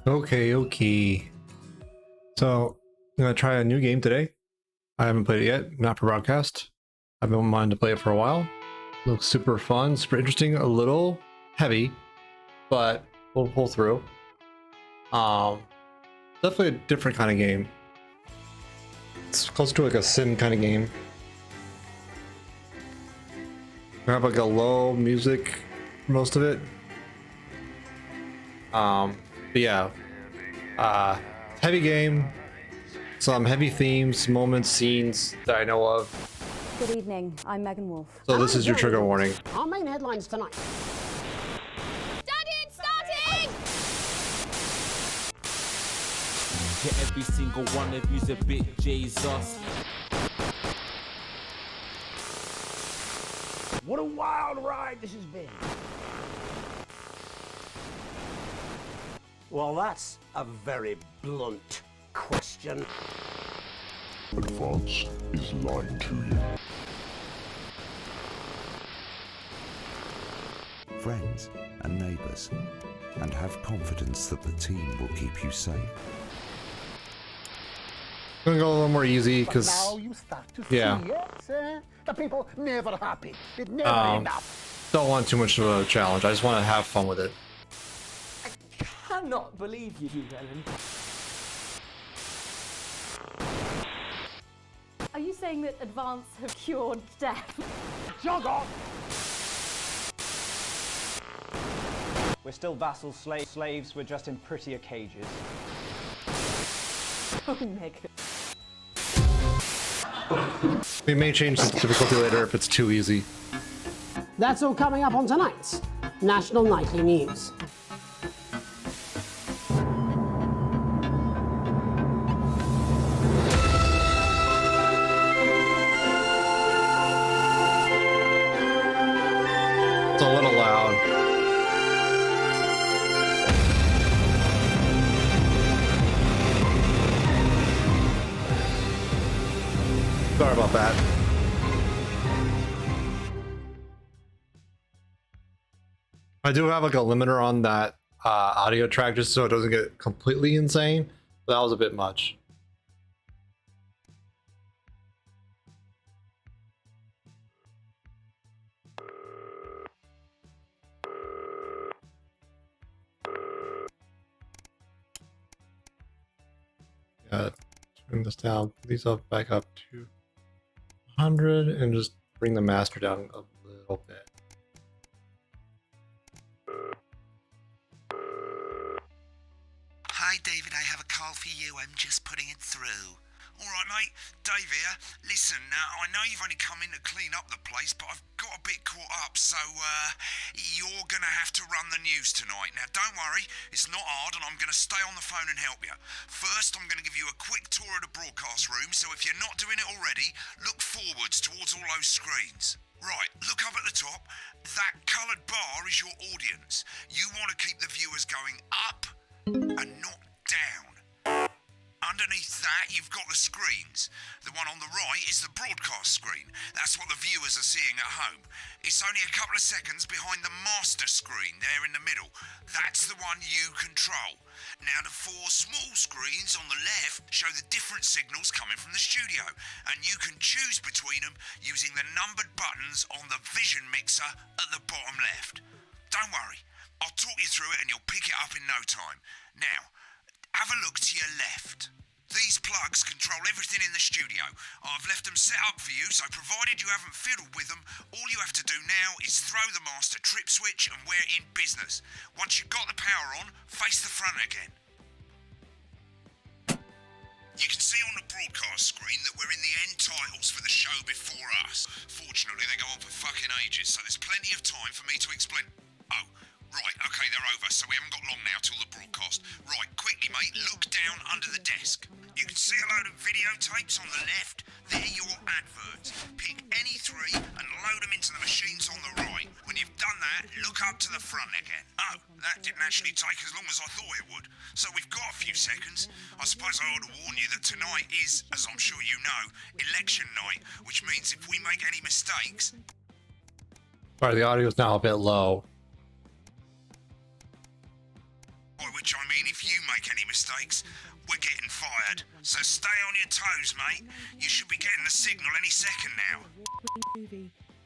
Okay. So I'm gonna try a new game today. I haven't played it yet, not for broadcast. I've been wanting to play it for a while. Looks super fun, super interesting, a little heavy, but we'll pull through. Definitely a different kind of game. It's close to like a sim kind of game. We have like a low music for most of it. But yeah, heavy game, some heavy themes, moments, scenes that I know of. Good evening, I'm Megan Wolf. So this is your trigger warning. Our main headlines tonight. Starting! To every single one of you's a bit Jesus. What a wild ride this has been. Well, that's a very blunt question. Advance is lying to you. Friends and neighbours, and have confidence that the team will keep you safe. I'm gonna go a little more easy because Now you start to see the people never happy. It's never enough. don't want too much of a challenge. I just want to have fun with it. I cannot believe you, Ellen. Are you saying that Advance have cured death? Jog on. We're still vassals, slaves, we're just in prettier cages. Oh, Megan. We may change the difficulty later if it's too easy. That's all coming up on tonight's National Nightly News. It's a little loud. Sorry about that. I do have like a limiter on that audio track just so it doesn't get completely insane, but that was a bit much. Yeah, turn this down. These up back up to 100 and just bring the master down a little bit. Hi David, I have a call for you. I'm just putting it through. Alright mate, Dave here. Listen, I know you've only come in to clean up the place, but I've got a bit caught up, so you're gonna have to run the news tonight. Now don't worry, it's not hard and I'm gonna stay on the phone and help you. First, I'm gonna give you a quick tour of the broadcast room, so if you're not doing it already, look forwards towards all those screens. Right, look up at the top. That coloured bar is your audience. You want to keep the viewers going up and not down. Underneath that, you've got the screens. The one on the right is the broadcast screen. That's what the viewers are seeing at home. It's only a couple of seconds behind the master screen there in the middle. That's the one you control. Now, the four small screens on the left show the different signals coming from the studio, and you can choose between them using the numbered buttons on the vision mixer at the bottom left. Don't worry, I'll talk you through it and you'll pick it up in no time. Now, have a look to your left. These plugs control everything in the studio. I've left them set up for you, so provided you haven't fiddled with them, all you have to do now is throw the master trip switch and we're in business. Once you've got the power on, face the front again. You can see on the broadcast screen that we're in the end titles for the show before us. Fortunately, they go on for fucking ages, so there's plenty of time for me to explain. Oh. Right, okay, they're over, so we haven't got long now till the broadcast. Right, quickly, mate, look down under the desk. You can see a load of videotapes on the left. They're your adverts. Pick any three and load them into the machines on the right. When you've done that, look up to the front again. Oh, that didn't actually take as long as I thought it would. So we've got a few seconds. I suppose I ought to warn you that tonight is, as I'm sure you know, election night, which means if we make any mistakes... Sorry, the audio's now a bit low. By which I mean if you make any mistakes, we're getting fired. So stay on your toes, mate. You should be getting the signal any second now.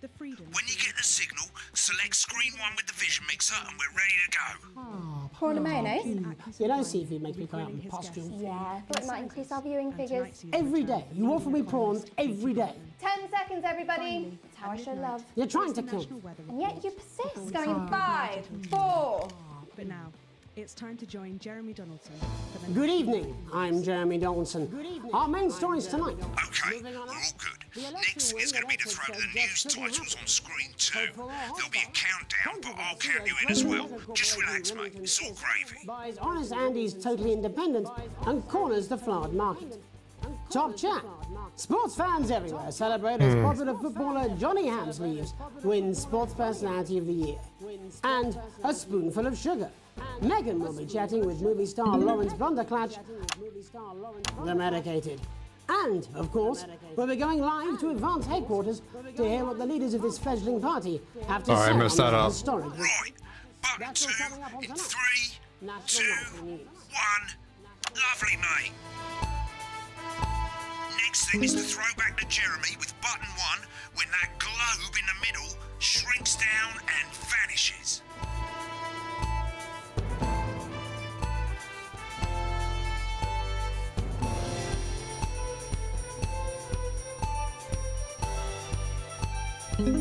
When you get the signal, select screen 1 with the vision mixer and we're ready to go. Prawn and mayonnaise? You know, seafood makes me come out in pustules. Yeah, thought it might increase our viewing figures. Every day. You offer me prawns every day. 10 seconds, everybody. That's how I show love. You're trying to kill me. And yet you persist. Going in 5, 4. But now, it's time to join Jeremy Donaldson for the Good evening. I'm Jeremy Donaldson. Our main stories tonight. Okay, we're all good. Next thing is going to be to throw the news titles on screen 2. There'll be a countdown, but I'll count you in as well. Just relax, mate. It's all gravy. Buys Honest Andy's Totally Independent and corners the flowered market. Top chat. Sports fans everywhere celebrate as positive footballer Johnny Hamsleeves wins Sports Personality of the Year. And a spoonful of sugar. Megan will be chatting with movie star Lawrence Blunderclatch, the medicated. And, of course, we'll be going live to Advance headquarters to hear what the leaders of this fledgling party have to say I messed that on up. this historic. Right, button 2 in 3, 2, 1. Lovely, mate. Next thing is to throw back to Jeremy with button 1 when that globe in the middle shrinks down and vanishes. Here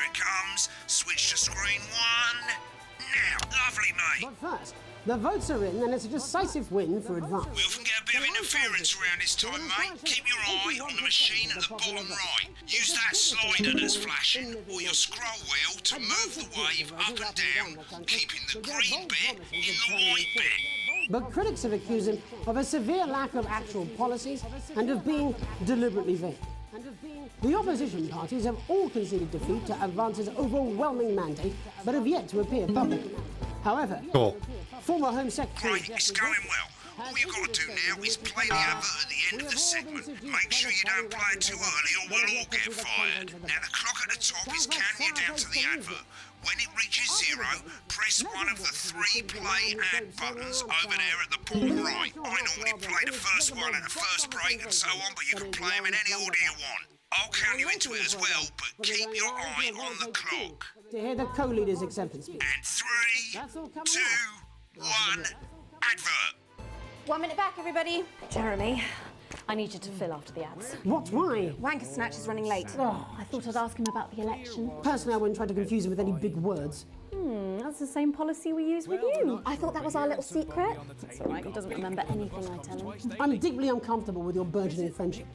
it comes. Switch to screen 1. Now, lovely, mate. But first, the votes are in and it's a decisive win for Advance. We often get a bit of interference around this time, mate. Keep your eye on the machine at the bottom right. Use that slider that's flashing or your scroll wheel to move the wave up and down, keeping the green bit in the white bit. But critics have accused him of a severe lack of actual policies and of being deliberately vague. The opposition parties have all conceded defeat to Advance's overwhelming mandate, but have yet to appear publicly. However, former Home Secretary... Right, it's going well. All you've got to do now is play the advert at the end of the segment. Make sure you don't play it too early or we'll all get fired. Now, the clock at the top is counting you down to the advert. When it reaches 0, press one of the 3 play ad buttons over there at the bottom right. I normally play the first one at the first break and so on, but you can play them in any order you want. I'll count you into it as well, but keep your eye on the clock. To hear the co-leader's acceptance speech. And 3, 2, 1, advert. 1 minute back, everybody. Jeremy, I need you to fill after the ads. What? Why? Wanker Snatch is running late. I thought I'd ask him about the election. Personally, I wouldn't try to confuse him with any big words. That's the same policy we use with you. I thought that was our little secret. That's all right, he doesn't remember anything I tell him. I'm deeply uncomfortable with your burgeoning friendship.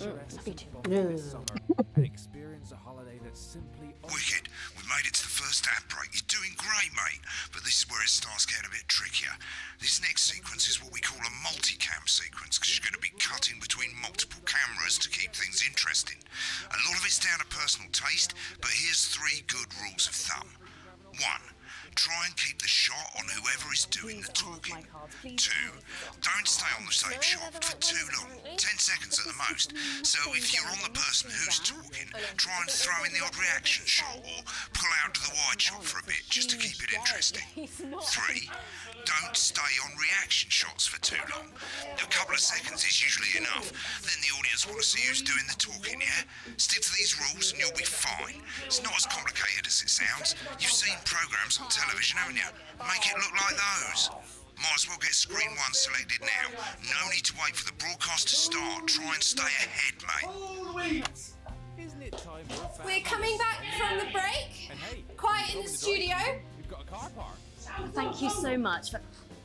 Me too. Yeah. experience a holiday that's simply Wicked. We made it to the first ad break. You're doing great, mate. But this is where it starts getting a bit trickier. This next sequence is what we call a multicam sequence, because you're going to be cutting between multiple cameras to keep things interesting. A lot of it's down to personal taste, but here's 3 good rules of thumb. 1. Try and keep the shot on whoever is doing the talking. 2. Don't stay on the same shot for too long, 10 seconds at the most. So if you're on the person who's talking, try and throw in the odd reaction shot or pull out to the wide shot for a bit just to keep it interesting. 3. Don't stay on reaction shots for too long. A couple of seconds is usually enough. Then the audience want to see who's doing the talking, yeah? Stick to these rules and you'll be fine. It's not as complicated as it sounds. You've seen programs on television, haven't you? Make it look like those. Might as well get screen 1 selected now. No need to wait for the broadcast to start. Try and stay ahead, mate. Isn't it time for a fan? We're coming back from the break. And hey, Quiet in the studio. we've got a car park Thank you so much.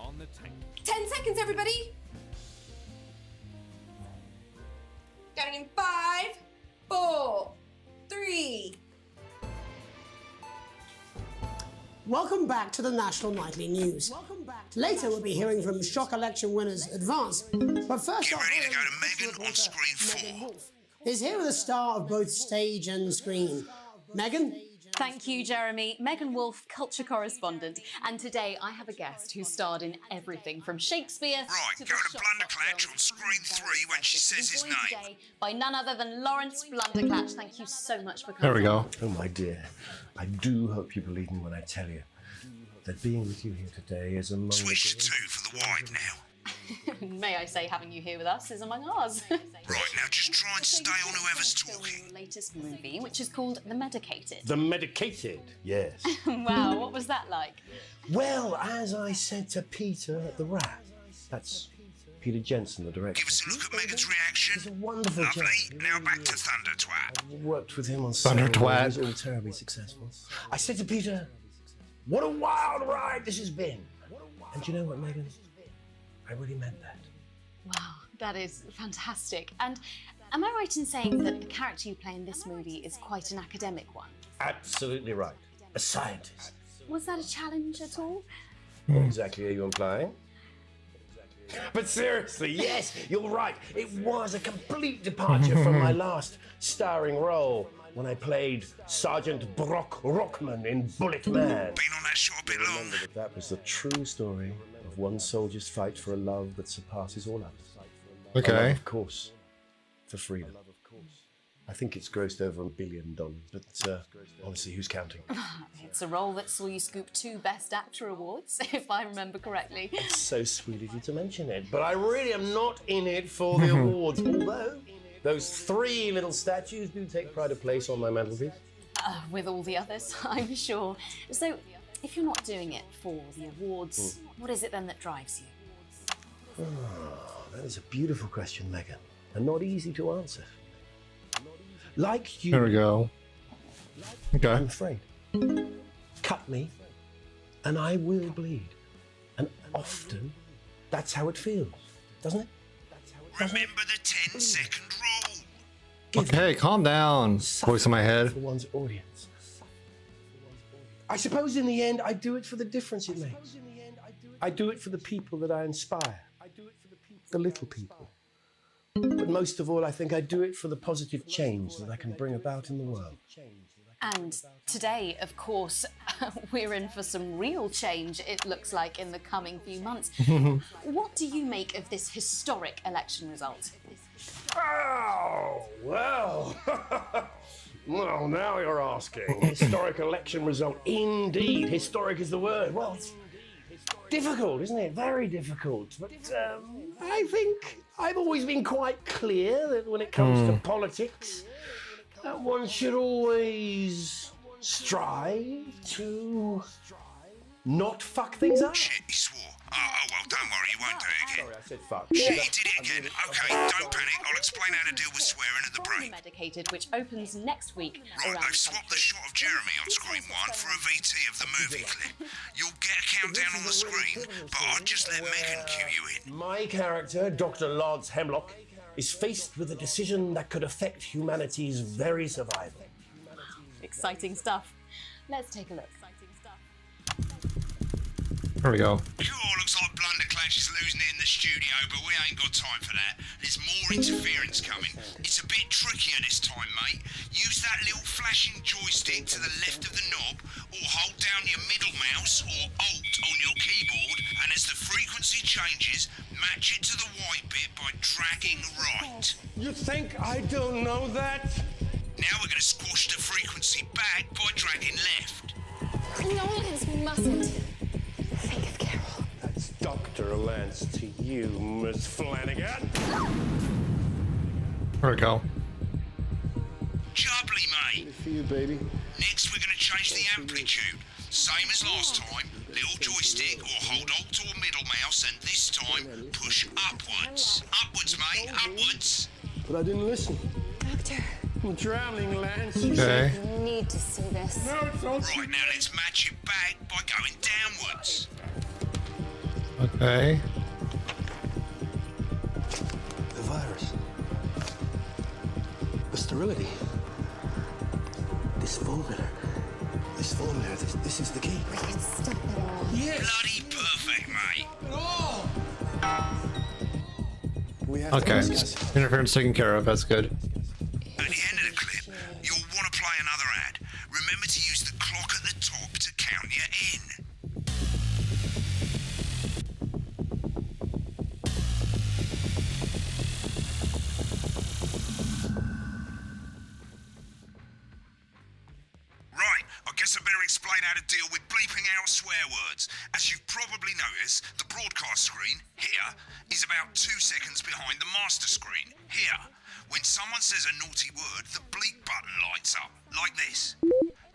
on the tank. 10 seconds, everybody. Going in 5, 4, 3. Welcome back to the National Nightly News. Later we'll be hearing from shock election winners Advance. But first Get off, ready to go to Megan on screen 4. is here with a star of both stage and screen. Megan? Thank you, Jeremy. Megan Wolf, culture correspondent. And today I have a guest who starred in everything from Shakespeare Right, to go the to Blunderclatch on screen 3 when she says his joined name. today by none other than Lawrence Blunderclatch. Thank you so much for coming. There we go. Oh, my dear. I do hope you believe me when I tell you that being with you here today is among Switch to 2 for the wide now. May I say, having you here with us is among ours. Right, now just try and stay on whoever's talking. Your latest movie, which is called The Medicated. The Medicated, yes. Wow, what was that like? Well, as I said to Peter at the Rat, that's Peter Jensen, the director. Give us a look at Megan's reaction. He's a wonderful Lovely. chap. Now back to Thunder Twat. I worked with him on Thunder several Twat. movies, all terribly successful. I said to Peter, what a wild ride this has been. And you know what, Megan? I really meant that. Wow, that is fantastic. And am I right in saying that the character you play in this movie is quite an academic one? Absolutely right. A scientist. Was that a challenge at all? What exactly are you implying? But seriously, yes, you're right. It was a complete departure from my last starring role when I played Sergeant Brock Rockman in Bullet Man. Been on that shot a bit long. Remember that was the true story of one soldier's fight for a love that surpasses all others. A love, Okay. of course, for freedom. I think it's grossed over $1 billion, but honestly, who's counting? It's a role that saw you scoop 2 Best Actor awards, if I remember correctly. It's so sweet of you to mention it, but I really am not in it for the awards, although those 3 little statues do take pride of place on my mantelpiece. With all the others, I'm sure. So, if you're not doing it for the awards, what is it then that drives you? Oh, that is a beautiful question, Megan, and not easy to answer. Like you, There we go. I'm Okay. afraid. Cut me, and I will bleed. And often, that's how it feels, doesn't it? Remember the 10-second rule. Okay, calm down. Voice in my head. For one's audience. I suppose in the end, I do it for the difference it makes. I do it for the people that I inspire. The little people. But most of all, I think I do it for the positive change that I can bring about in the world. And today, of course, we're in for some real change, it looks like, in the coming few months. What do you make of this historic election result? Oh, well. Well, now you're asking. Historic election result. Indeed, historic is the word. Well, it's difficult, isn't it? Very difficult. But I think I've always been quite clear that when it comes to politics, one should always strive to not fuck things up. Shit, he swore. Oh, well, don't worry, he won't do it again. Sorry, I said fuck. Shit, he did it again. Okay, don't panic. I'll explain how to deal with swearing at the break. Medicated, which opens next week. Right, around they've swapped the shot of Jeremy on screen 1 for a VT of the movie clip. You'll get a countdown on the screen, but I'll just let Megan cue you in. My character, Dr. Lance Hemlock, is faced with a decision that could affect humanity's very survival. Exciting stuff. Let's take a look. There we go. Sure, looks like Blunderclatch is losing it in the studio, but we ain't got time for that. There's more interference coming. It's a bit trickier this time, mate. Use that little flashing joystick to the left of the knob, or hold down your middle mouse or Alt on your keyboard, and as the frequency changes, match it to the white bit by dragging right. You think I don't know that? Now we're going to squash the frequency back by dragging left. Lawrence mustn't think of Carol. That's Dr. Lance to you, Miss Flanagan. There we go. Jubbly, mate. Good for you, baby. Next, we're going to change the amplitude. Same as last time. Little joystick or hold Alt or middle mouse, and this time, push upwards. Upwards, mate, upwards. But I didn't listen. Doctor, I'm drowning, Lance. Okay. you need to see this. No, it's all Right, now let's match it back by going downwards. Okay. the virus. The sterility. This formula, this is the key. We can stop it all. Bloody perfect, mate. We have Okay. to discuss. Interference taken care of. That's good. At the end of the clip, you'll want to play another ad. Remember to to use the clock at the top to count you in. Right, I guess I better explain how to deal with bleeping out swear words. As you've probably noticed, the broadcast screen, here, is about 2 seconds behind the master screen, here. When someone says a naughty word, the bleep button lights up, like this.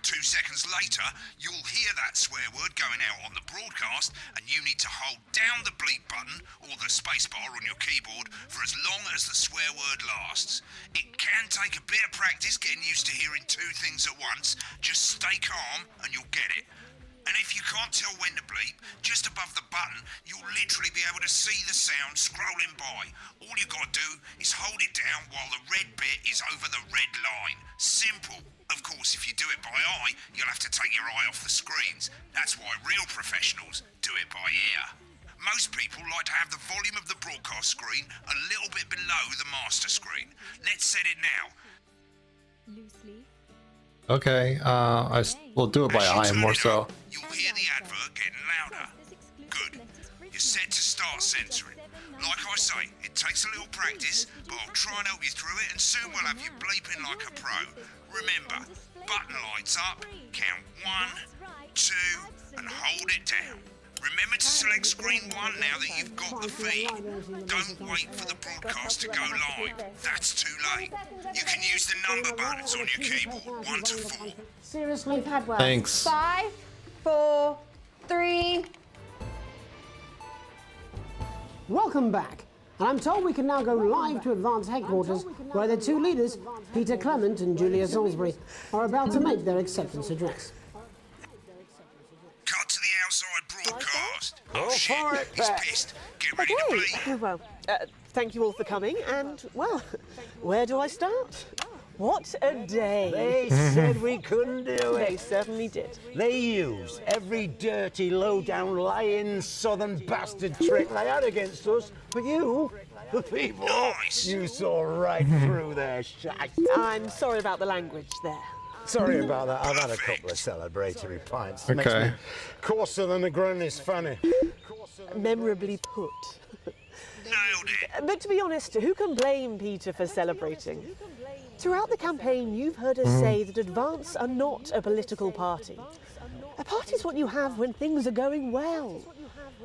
2 seconds later, you'll hear that swear word going out on the broadcast, and you need to hold down the bleep button, or the spacebar on your keyboard, for as long as the swear word lasts. It can take a bit of practice getting used to hearing 2 things at once. Just stay calm, and you'll get it. And if you can't tell when to bleep, just above the button, you'll literally be able to see the sound scrolling by. All you gotta do is hold it down while the red bit is over the red line. Simple. Of course, if you do it by eye, you'll have to take your eye off the screens. That's why real professionals do it by ear. Most people like to have the volume of the broadcast screen a little bit below the master screen. Let's set it now. Loosely. Okay, we'll do it by eye more so. You'll hear the advert getting louder. Good. You're set to start censoring. Like I say, it takes a little practice, but I'll try and help you through it, and soon we'll have you bleeping like a pro. Remember, button lights up, count 1, 2, and hold it down. Remember to select screen 1 now that you've got the feed. Don't wait for the broadcast to go live. That's too late. You can use the number buttons on your keyboard, 1 to 4. Seriously, we've had one. Thanks. 5, 4, 3. Welcome back. And I'm told we can now go live to Advance headquarters, where the 2 leaders, Peter Clement and Julia Salisbury, are about to make their acceptance address. Cut to the outside broadcast. Go shit, for it, he's Pat. pissed. Get ready to bleep. Well, thank you all for coming, and, well, where do I start? What a day. They said we couldn't do They it. certainly did. They used every dirty, low-down, lying, southern bastard trick they had against us. But you, the people, you saw right through their shite. I'm sorry about the language there. Sorry about that. I've had a couple of celebratory pints. It makes Okay. me coarser than a granny's fanny. Memorably put. Nailed it. But to be honest, who can blame Peter for celebrating? Throughout the campaign, you've heard us say that Advance are not a political party. A party's what you have when things are going well.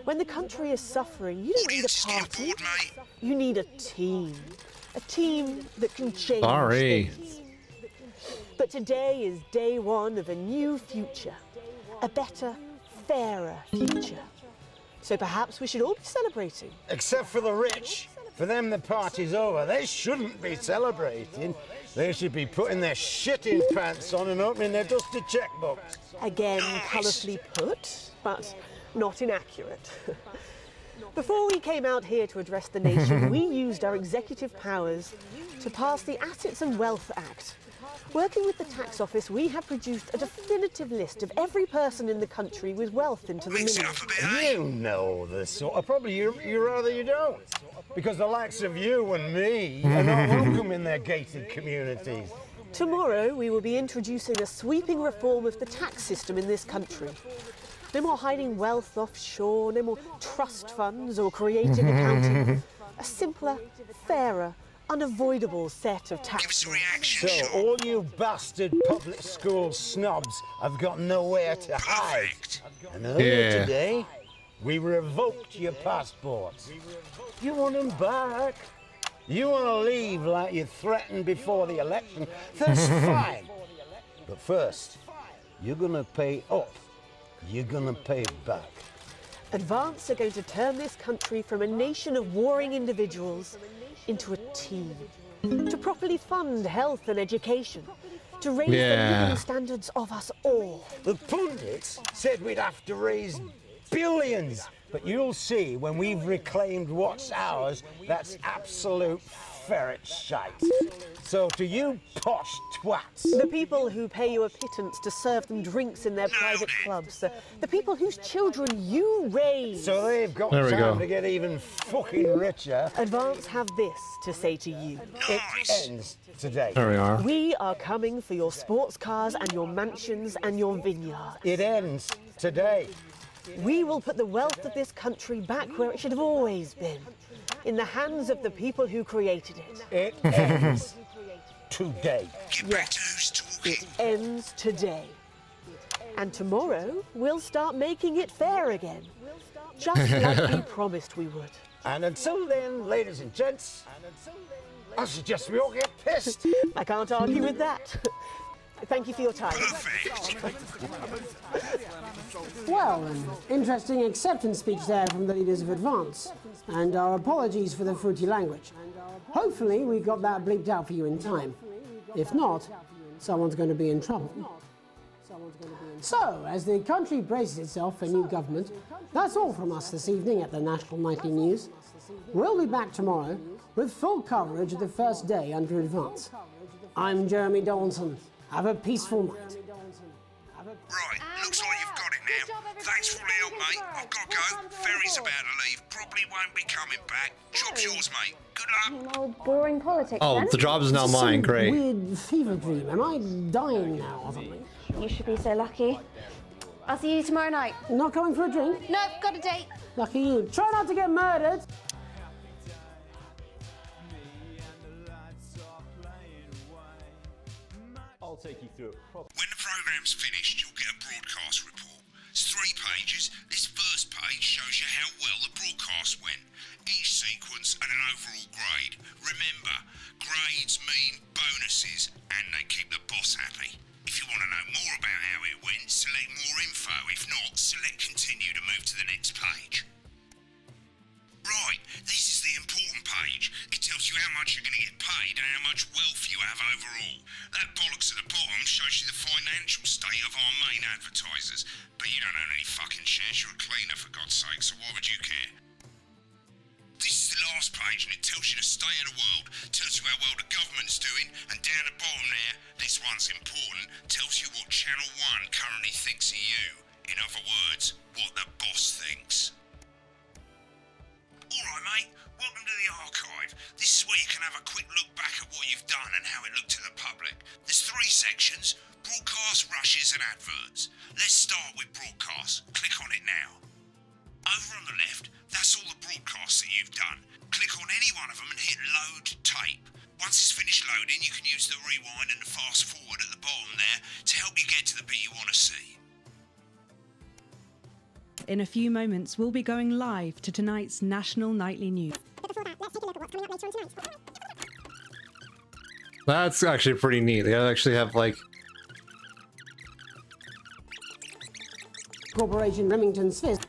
When the country is suffering, you don't need a party. You need a team. A team that can change things. But today is day 1 of a new future. A better, fairer future. So perhaps we should all be celebrating. Except for the rich. For them, the party's over. They shouldn't be celebrating. They should be putting their shitting pants on and opening their dusty checkbooks. Again, colourfully put, but not inaccurate. Before we came out here to address the nation, we used our executive powers to pass the Assets and Wealth Act. Working with the tax office, we have produced a definitive list of every person in the country with wealth into the minimum. You know the sort of, probably you rather you don't. Because the likes of you and me are not welcome in their gated communities. Tomorrow, we will be introducing a sweeping reform of the tax system in this country. No more hiding wealth offshore, no more trust funds or creative accounting. A simpler, fairer, unavoidable set of tax laws. So all you bastard public school snobs have got nowhere to hide. And earlier today, we revoked your passports. You want them back? You want to leave like you threatened before the election? That's fine. But first, you're going to pay up. You're going to pay back. Advance are going to turn this country from a nation of warring individuals into a team. To properly fund health and education. To raise the living standards of us all. The pundits said we'd have to raise billions. But you'll see when we've reclaimed what's ours, that's absolute ferret shite. So to you posh twats. The people who pay you a pittance to serve them drinks in their private clubs. The people whose children you raise. So they've got There we time go. to get even fucking richer. Advance have this to say to you. It ends today. There we are. We are coming for your sports cars and your mansions and your vineyards. It ends today. We will put the wealth of this country back where it should have always been. In the hands of the people who created it. It ends today. Yes, it ends today. And tomorrow, we'll start making it fair again. Just like we promised we would. And until then, ladies and gents, I suggest we all get pissed. I can't argue with that. Thank you for your time. Well, an interesting acceptance speech there from the leaders of Advance, and our apologies for the fruity language. Hopefully we got that bleeped out for you in time. If not, someone's going to be in trouble. So, as the country braces itself for new government, that's all from us this evening at the National Nightly News. We'll be back tomorrow with full coverage of the first day under Advance. I'm Jeremy Donaldson. Have a peaceful night. Right, looks like you've got it now. Thanks for all the help, mate. I've got to go. Ferry's about to leave. Probably won't be coming back. Job's yours, mate. Good luck. Old boring politics. Oh, then. the job is now mine. Great. Weird fever dream. Am I dying now or something? You should be so lucky. I'll see you tomorrow night. Not coming for a drink? Nope, got a date. Lucky you. Try not to get murdered. I'll take you through it. When the programme's finished, you'll get a broadcast report. It's 3 pages. This first page shows you how well the broadcast went. Each sequence and an overall grade. Remember, grades mean bonuses and they keep the boss happy. If you want to know more about how it went, select more info. If not, select continue to move to the next page. Right, this is the important page. It tells you how much you're going to get paid and how much wealth you have overall. That bollocks at the bottom shows you the financial state of our main advertisers. But you don't own any fucking shares, you're a cleaner for God's sake, so why would you care? This is the last page and it tells you the state of the world, tells you how well the government's doing, and down the bottom there, this one's important, tells you what Channel 1 currently thinks of you. In other words, what the boss thinks. Alright mate, welcome to the archive. This is where you can have a quick look back at what you've done and how it looked to the public. There's 3 sections, broadcast, rushes and adverts. Let's start with broadcast. Click on it now. Over on the left, that's all the broadcasts that you've done. Click on any one of them and hit load tape. Once it's finished loading, you can use the rewind and the fast forward at the bottom there to help you get to the bit you want to see. In a few moments, we'll be going live to tonight's National Nightly News. That's actually pretty neat. They actually have like Corporation Remington Smith.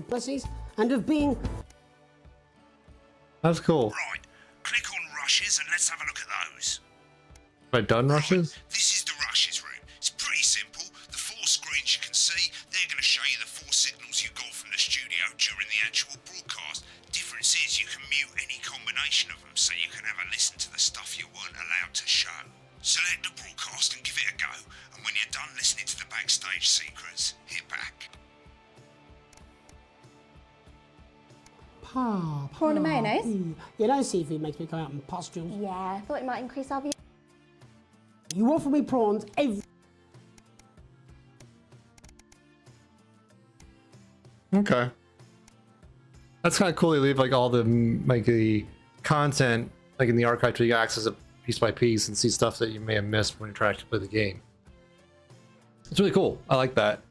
Pussies and of being. that's cool. Right, click on rushes and let's have a look at those. Have I done rushes? This is the rushes room. It's pretty simple. The 4 screens you can see, they're going to show you the 4 signals you got from the studio during the actual broadcast. Difference is you can mute any combination of them so you can have a listen to the stuff you weren't allowed to show. Select the broadcast and give it a go, and when you're done listening to the backstage secrets, hit back. Prawn and mayonnaise? You know, seafood makes me come out in pustules. Yeah, I thought it might increase our view. You offer me prawns every. Okay. That's kind of cool. They leave like all the the content like in the archive so you can access it piece by piece and see stuff that you may have missed when you try to play the game. It's really cool. I like that.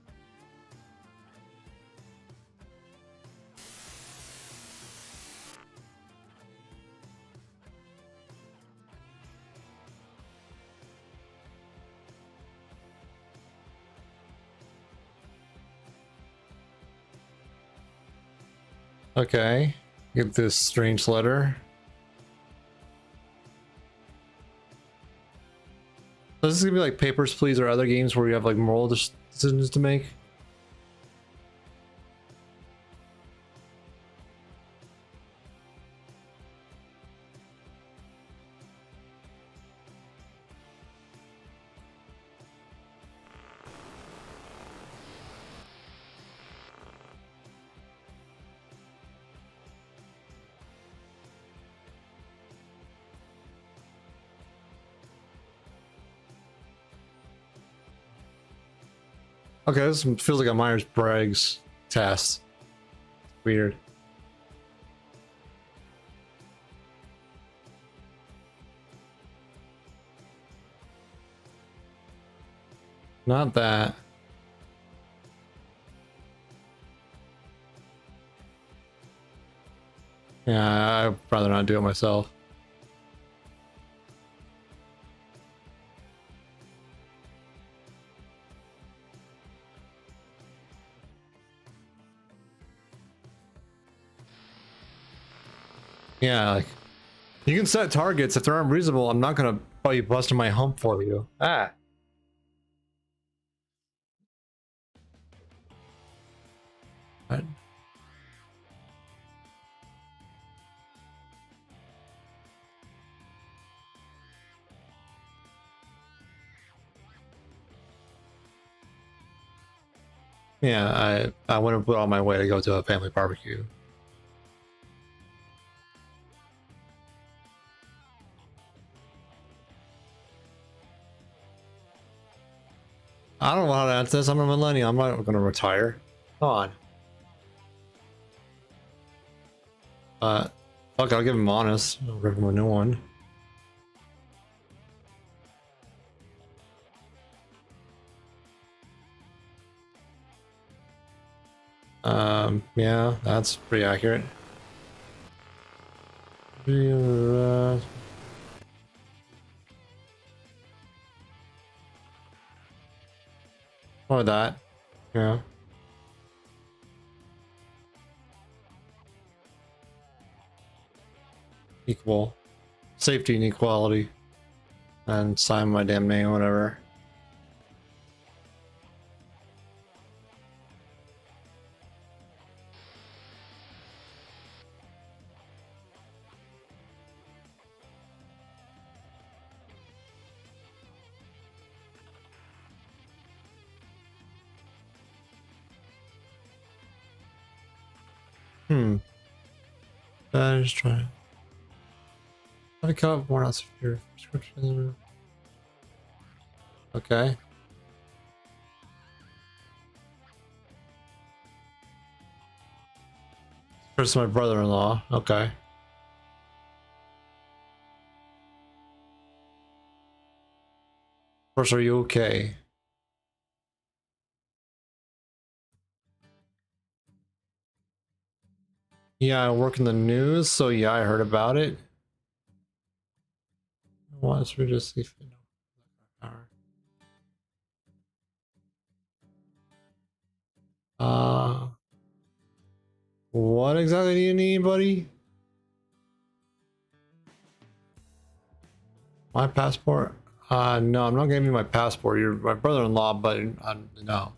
Okay, get this strange letter. So this is gonna be like Papers, Please, or other games where you have like moral decisions to make. Okay, this feels like a Myers-Briggs test. Weird. Not that. Yeah, I'd rather not do it myself. Yeah, like, you can set targets. If they're unreasonable, I'm not gonna be busting my hump for you. Ah. What? Yeah, I wouldn't put on my way to go to a family barbecue. I don't know how to answer this. I'm a millennial. I'm not going to retire. Come on. Fuck, I'll give him honest. I'll rip him a new one. Yeah, that's pretty accurate. Or that. Yeah. Equal. Safety and equality. And sign my damn name, whatever. Just trying. Let me come up more else for your prescription. Okay. First, my brother-in-law. Okay. Of course, are you okay? Yeah, I work in the news, so yeah, I heard about it. Once we just see. What exactly do you need, buddy? My passport? No, I'm not giving you my passport. You're my brother-in-law, but no.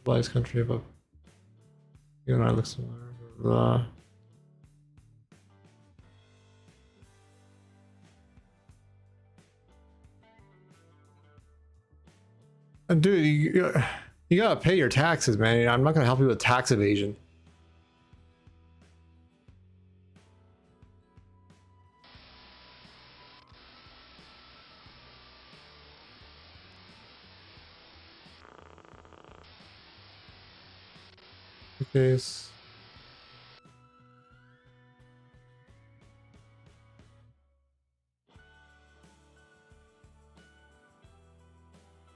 Vice country above. You and I look similar. Dude, you gotta pay your taxes, man. I'm not gonna help you with tax evasion. Okay.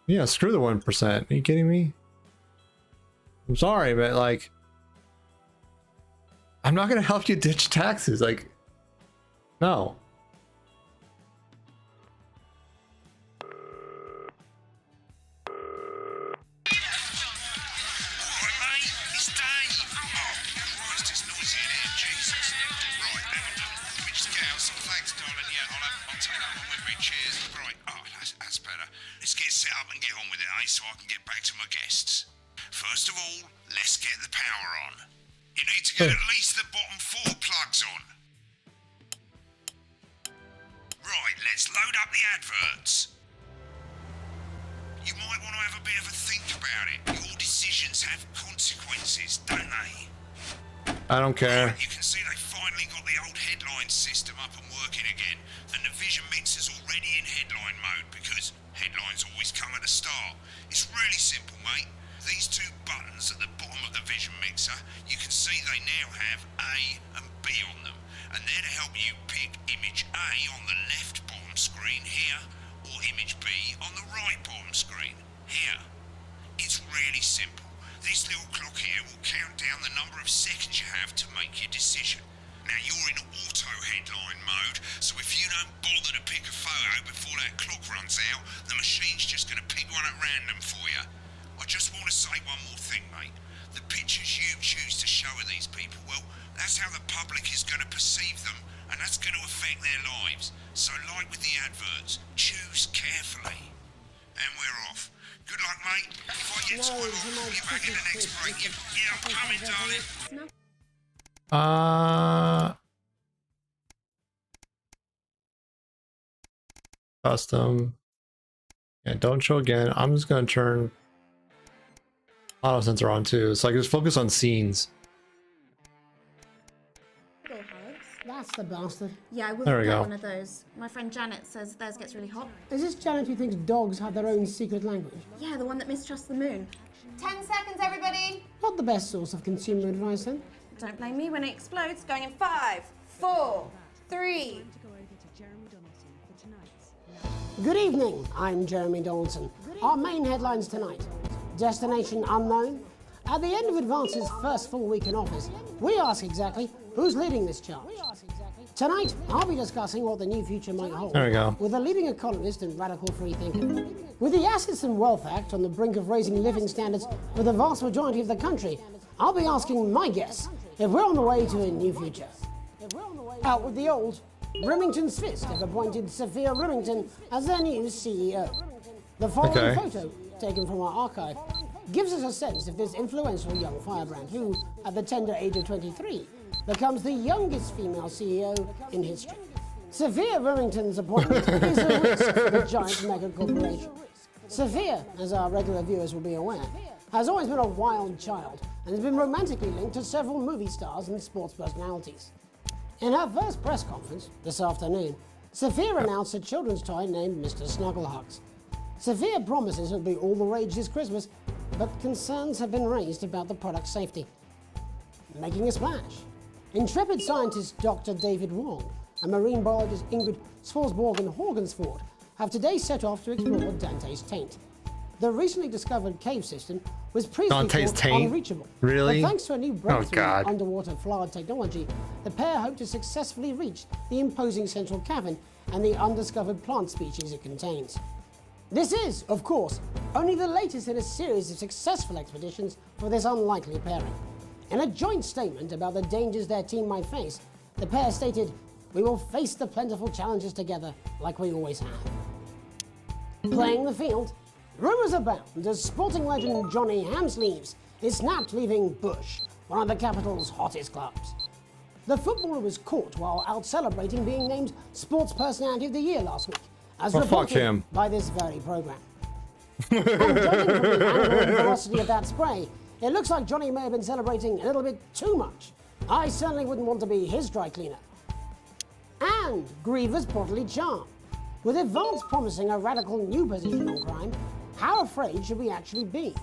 Yeah, screw the 1%. Are you kidding me? I'm sorry, but like, I'm not gonna help you ditch taxes. Like, no. okay, so I can get back to my guests. First of all, let's get the power on. You need to get at least the bottom 4 plugs on. Right, let's load up the adverts. You might want to have a bit of a think about it. Your decisions have consequences, don't they? I don't care. Right, you can see they finally got the old headline system up and working again, and the vision mixer's already in headline mode because headlines always come at the start. It's really simple, mate. These 2 buttons at the bottom of the vision mixer, you can see they now have A and B on them, and they're to help you pick image A on the left bottom screen here, or image B on the right bottom screen here. It's really simple. This little clock here will count down the number of seconds you have to make your decision. Now you're in auto headline mode, so if you don't bother to pick a photo before that clock runs out, the machine's just going to pick one at random for you. I just want to say one more thing, mate. The pictures you choose to show of these people, well, that's how the public is going to perceive them, and that's going to affect their lives. So like with the adverts, choose carefully. And we're off. Good luck, mate. If I get time, I'll call you back in the next break. Yeah, I'm coming, darling. Custom. Yeah, don't show again. I'm just gonna turn auto sensor on too. So I can just focus on scenes. That's the bastard. Yeah, I There wouldn't we get go. one of those. My friend Janet says theirs gets really hot. Is this Janet who thinks dogs have their own secret language? Yeah, the one that mistrusts the moon. 10 seconds, everybody. Not the best source of consumer advice, then. Don't blame me when it explodes. Going in 5, 4, 3. Good evening, I'm Jeremy Donaldson. Our main headlines tonight. Destination unknown. At the end of Advance's first full week in office, we ask exactly who's leading this charge. Tonight, I'll be discussing what the new future might hold. There we go. With a leading economist and radical free thinker. With the Assets and Wealth Act on the brink of raising living standards for the vast majority of the country, I'll be asking my guess if we're on the way to a new future. Out with the old, Remington's Fist have appointed Sophia Remington as their new CEO. The following photo, taken from our archive, gives us a sense of this influential young firebrand who, at the tender age of 23, becomes the youngest female CEO in history. Sophia Remington's appointment is a risk for the giant mega corporation. Sophia, as our regular viewers will be aware, has always been a wild child and has been romantically linked to several movie stars and sports personalities. In her first press conference this afternoon, Sophia announced a children's toy named Mr. Snugglehugs. Sophia promises it'll be all the rage this Christmas, but concerns have been raised about the product's safety. Making a splash. Intrepid scientist Dr. David Wong and marine biologist Ingrid Svalsborg-Horgensford have today set off to explore Dante's Taint. The recently discovered cave system was previously thought unreachable. Really? But thanks to a new breakthrough in underwater flood technology, the pair hope to successfully reach the imposing central cavern and the undiscovered plant species it contains. This is, of course, only the latest in a series of successful expeditions for this unlikely pairing. In a joint statement about the dangers their team might face, the pair stated, "We will face the plentiful challenges together like we always have." Playing the field, rumours abound as sporting legend Johnny Hamsleeves is snapped leaving Bush, one of the capital's hottest clubs. The footballer was caught while out celebrating being named Sports Personality of the Year last week, as reported by this very programme. And judging from the angle and velocity of that spray, it looks like Johnny may have been celebrating a little bit too much. I certainly wouldn't want to be his dry cleaner. And Griever's bodily charm. With Advance promising a radical new position on crime, how afraid should we actually be?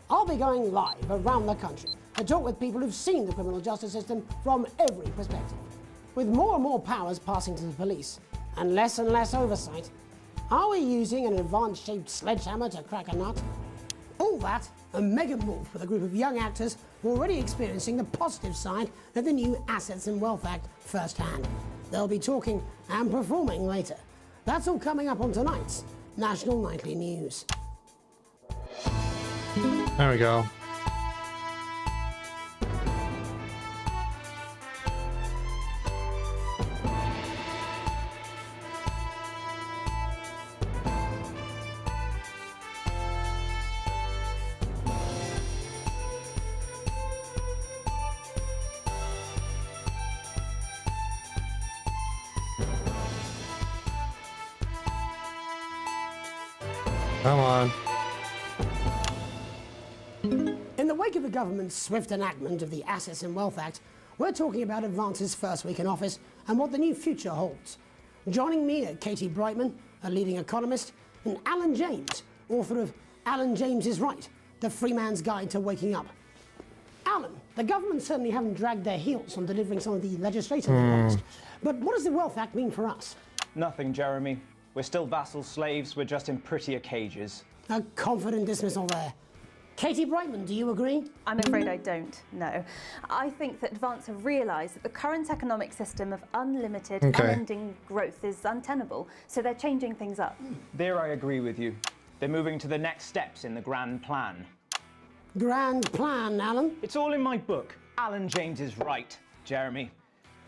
I'll be going live around the country to talk with people who've seen the criminal justice system from every perspective. With more and more powers passing to the police and less oversight, are we using an Advance-shaped sledgehammer to crack a nut? All that, a mega move with a group of young actors already experiencing the positive side of the new Assets and Wealth Act firsthand. They'll be talking and performing later. That's all coming up on tonight's National Nightly News. There we go. Come on. In the wake of the government's swift enactment of the Assets and Wealth Act, we're talking about Advance's first week in office and what the new future holds. Joining me are Katie Brightman, a leading economist, and Alan James, author of Alan James is Right, The Free Man's Guide to Waking Up. Alan, the government certainly haven't dragged their heels on delivering some of the legislation they promised. But what does the Wealth Act mean for us? Nothing, Jeremy. We're still vassal slaves, we're just in prettier cages. A confident dismissal there. Katie Brightman, do you agree? I'm afraid I don't, no. I think that Advance have realised that the current economic system of unlimited, unending growth is untenable, so they're changing things up. There I agree with you. They're moving to the next steps in the grand plan. Grand plan, Alan? It's all in my book. Alan James is Right, Jeremy.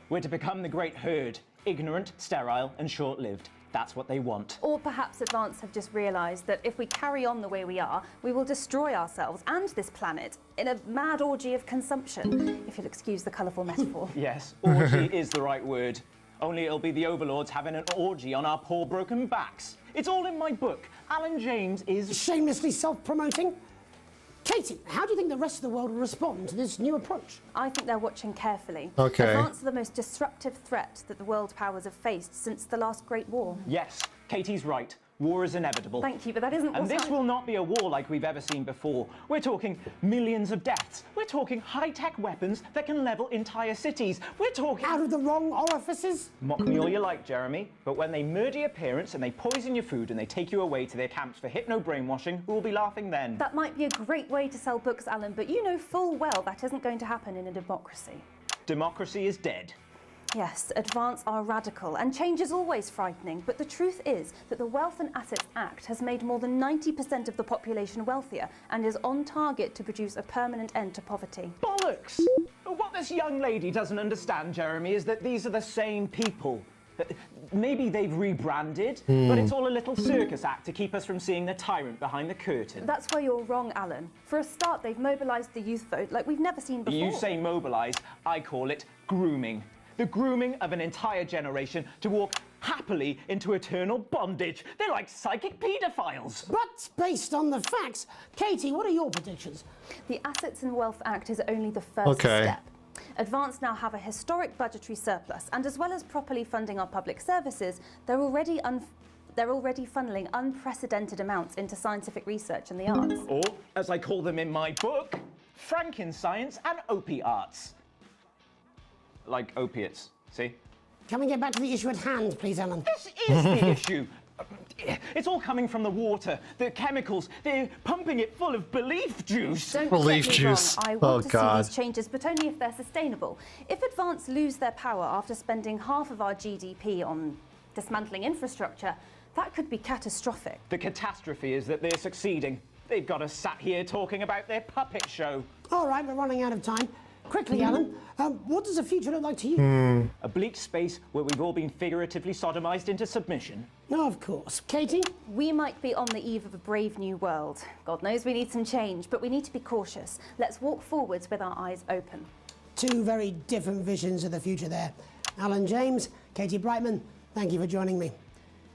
We're to become the great herd, ignorant, sterile, and short-lived. That's what they want. Or perhaps Advance have just realised that if we carry on the way we are, we will destroy ourselves and this planet in a mad orgy of consumption, if you'll excuse the colourful metaphor. Yes, orgy is the right word. Only it'll be the overlords having an orgy on our poor broken backs. It's all in my book. Alan James is... Shamelessly self-promoting? Katie, how do you think the rest of the world will respond to this new approach? I think they're watching carefully. Okay. Advance are the most disruptive threat that the world powers have faced since the last Great War. Yes, Katie's right. War is inevitable. Thank you, but that isn't And this will not be a war like we've ever seen before. We're talking millions of deaths. We're talking high-tech weapons that can level entire cities. We're talking... Out of the wrong orifices? Mock me all you like, Jeremy, but when they murder your parents and they poison your food and they take you away to their camps for hypno-brainwashing, who will be laughing then? That might be a great way to sell books, Alan, but you know full well that isn't going to happen in a democracy. Democracy is dead. Yes, Advance are radical, and change is always frightening, but the truth is that the Wealth and Assets Act has made more than 90% of the population wealthier and is on target to produce a permanent end to poverty. Bollocks! What this young lady doesn't understand, Jeremy, is that these are the same people. Maybe they've rebranded, but it's all a little circus act to keep us from seeing the tyrant behind the curtain. That's where you're wrong, Alan. For a start, they've mobilised the youth vote like we've never seen before. You say mobilise, I call it grooming. The grooming of an entire generation to walk happily into eternal bondage. They're like psychic paedophiles. But based on the facts, Katie, what are your predictions? The Assets and Wealth Act is only the first step. Advance now have a historic budgetary surplus, and as well as properly funding our public services, they're already funneling unprecedented amounts into scientific research and the arts. Or, as I call them in my book, Frankenscience and opiates. Like opiates, see? Can we get back to the issue at hand, please, Alan? This is the issue. It's all coming from the water, the chemicals. They're pumping it full of belief juice. Don't Belief get me wrong, juice. I want to God. see these changes, but only if they're sustainable. If Advance lose their power after spending half of our GDP on dismantling infrastructure, that could be catastrophic. The catastrophe is that they're succeeding. They've got us sat here talking about their puppet show. All right, we're running out of time. Quickly, Alan, what does the future look like to you? A bleak space where we've all been figuratively sodomized into submission. No, of course. Katie? We might be on the eve of a brave new world. God knows we need some change, but we need to be cautious. Let's walk forwards with our eyes open. Two very different visions of the future there. Alan James, Katie Brightman, thank you for joining me.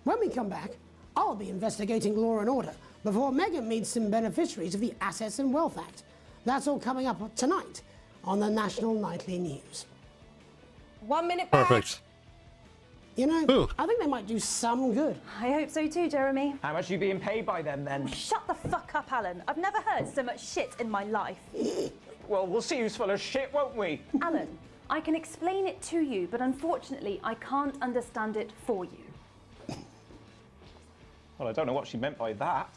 When we come back, I'll be investigating law and order before Megan meets some beneficiaries of the Assets and Wealth Act. That's all coming up tonight on the National Nightly News. 1 minute back. Perfect. You know, Ooh. I think they might do some good. I hope so too, Jeremy. How much are you being paid by them then? Shut the fuck up, Alan. I've never heard so much shit in my life. Well, we'll see who's full of shit, won't we? Alan, I can explain it to you, but unfortunately, I can't understand it for you. Well, I don't know what she meant by that.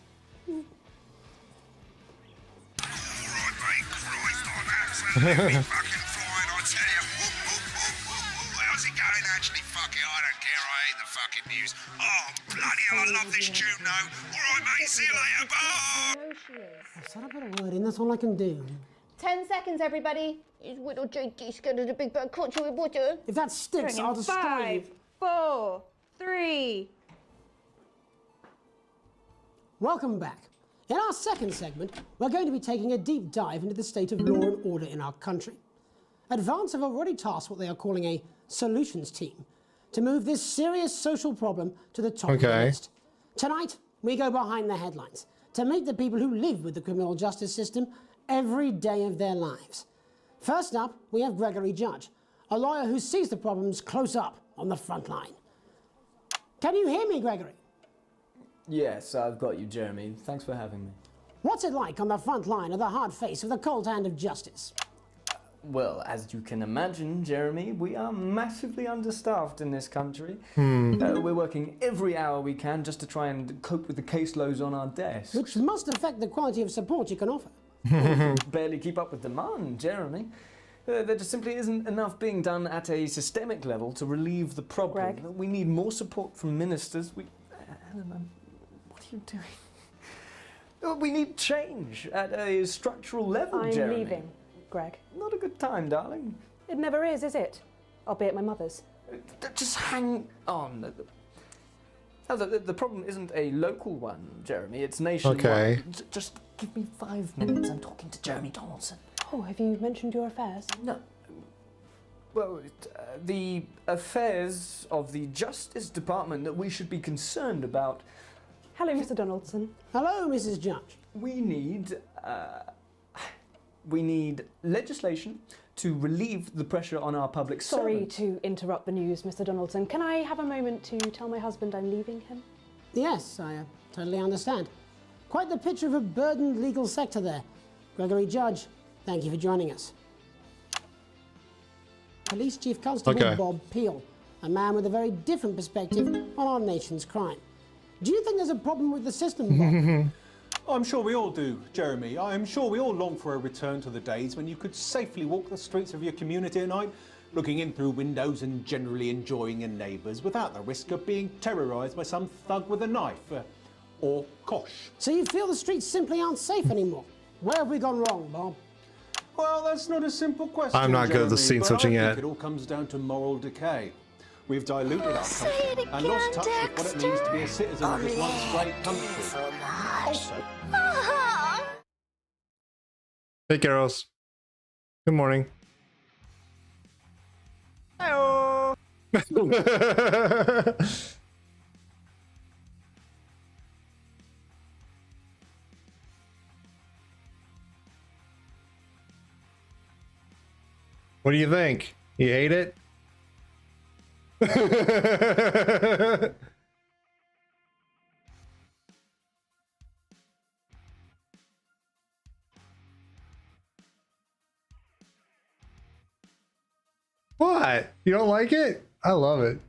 Absolutely fucking fine, I tell you. How's it going? Actually, fuck it, I don't care. I hate the fucking news. Oh, bloody hell, I love this tune, though. All right, mate, see you later. Bye. I've said I put a word in, that's all I can do. 10 seconds, everybody. His little Jakey's going to the big bird caught you with water. If that sticks, I'll destroy you. 5, 4, 3. Welcome back. In our second segment, we're going to be taking a deep dive into the state of law and order in our country. Advance have already tasked what they are calling a solutions team to move this serious social problem to the top of the list. Tonight, we go behind the headlines to meet the people who live with the criminal justice system every day of their lives. First up, we have Gregory Judge, a lawyer who sees the problems close up on the front line. Can you hear me, Gregory? Yes, I've got you, Jeremy. Thanks for having me. What's it like on the front line of the hard face of the cold hand of justice? Well, as you can imagine, Jeremy, we are massively understaffed in this country. We're working every hour we can just to try and cope with the caseloads on our desks. Which must affect the quality of support you can offer. Barely keep up with demand, Jeremy. There just simply isn't enough being done at a systemic level to relieve the problem. Greg? We need more support from ministers. Eleanor, what are you doing? We need change at a structural level, Jeremy. I'm leaving, Greg. Not a good time, darling. It never is it? I'll be at my mother's. Just hang on. The problem isn't a local one, Jeremy. It's nationwide. Okay. Just give me 5 minutes. I'm talking to Jeremy Donaldson. Oh, have you mentioned your affairs? No. Well, the affairs of the Justice Department that we should be concerned about. Hello, Mr. Donaldson. Hello, Mrs. Judge. We need legislation to relieve the pressure on our public Sorry servants. to interrupt the news, Mr. Donaldson. Can I have a moment to tell my husband I'm leaving him? Yes, I totally understand. Quite the picture of a burdened legal sector there. Gregory Judge, thank you for joining us. Police Chief Constable Bob Peel, a man with a very different perspective on our nation's crime. Do you think there's a problem with the system, Bob? I'm sure we all do, Jeremy. I'm sure we all long for a return to the days when you could safely walk the streets of your community at night, looking in through windows and generally enjoying your neighbours without the risk of being terrorised by some thug with a knife. Or kosh. So you feel the streets simply aren't safe anymore? Where have we gone wrong, Bob? Well, that's not a simple question, I'm not good at the Jeremy, scene but switching I yet. think it all comes down to moral decay. We've diluted our culture and lost touch with what it means to be a citizen of this once great country. Also, Hey, Garros. Good morning. Hello. What do you think? You hate it? What? You don't like it? I love it.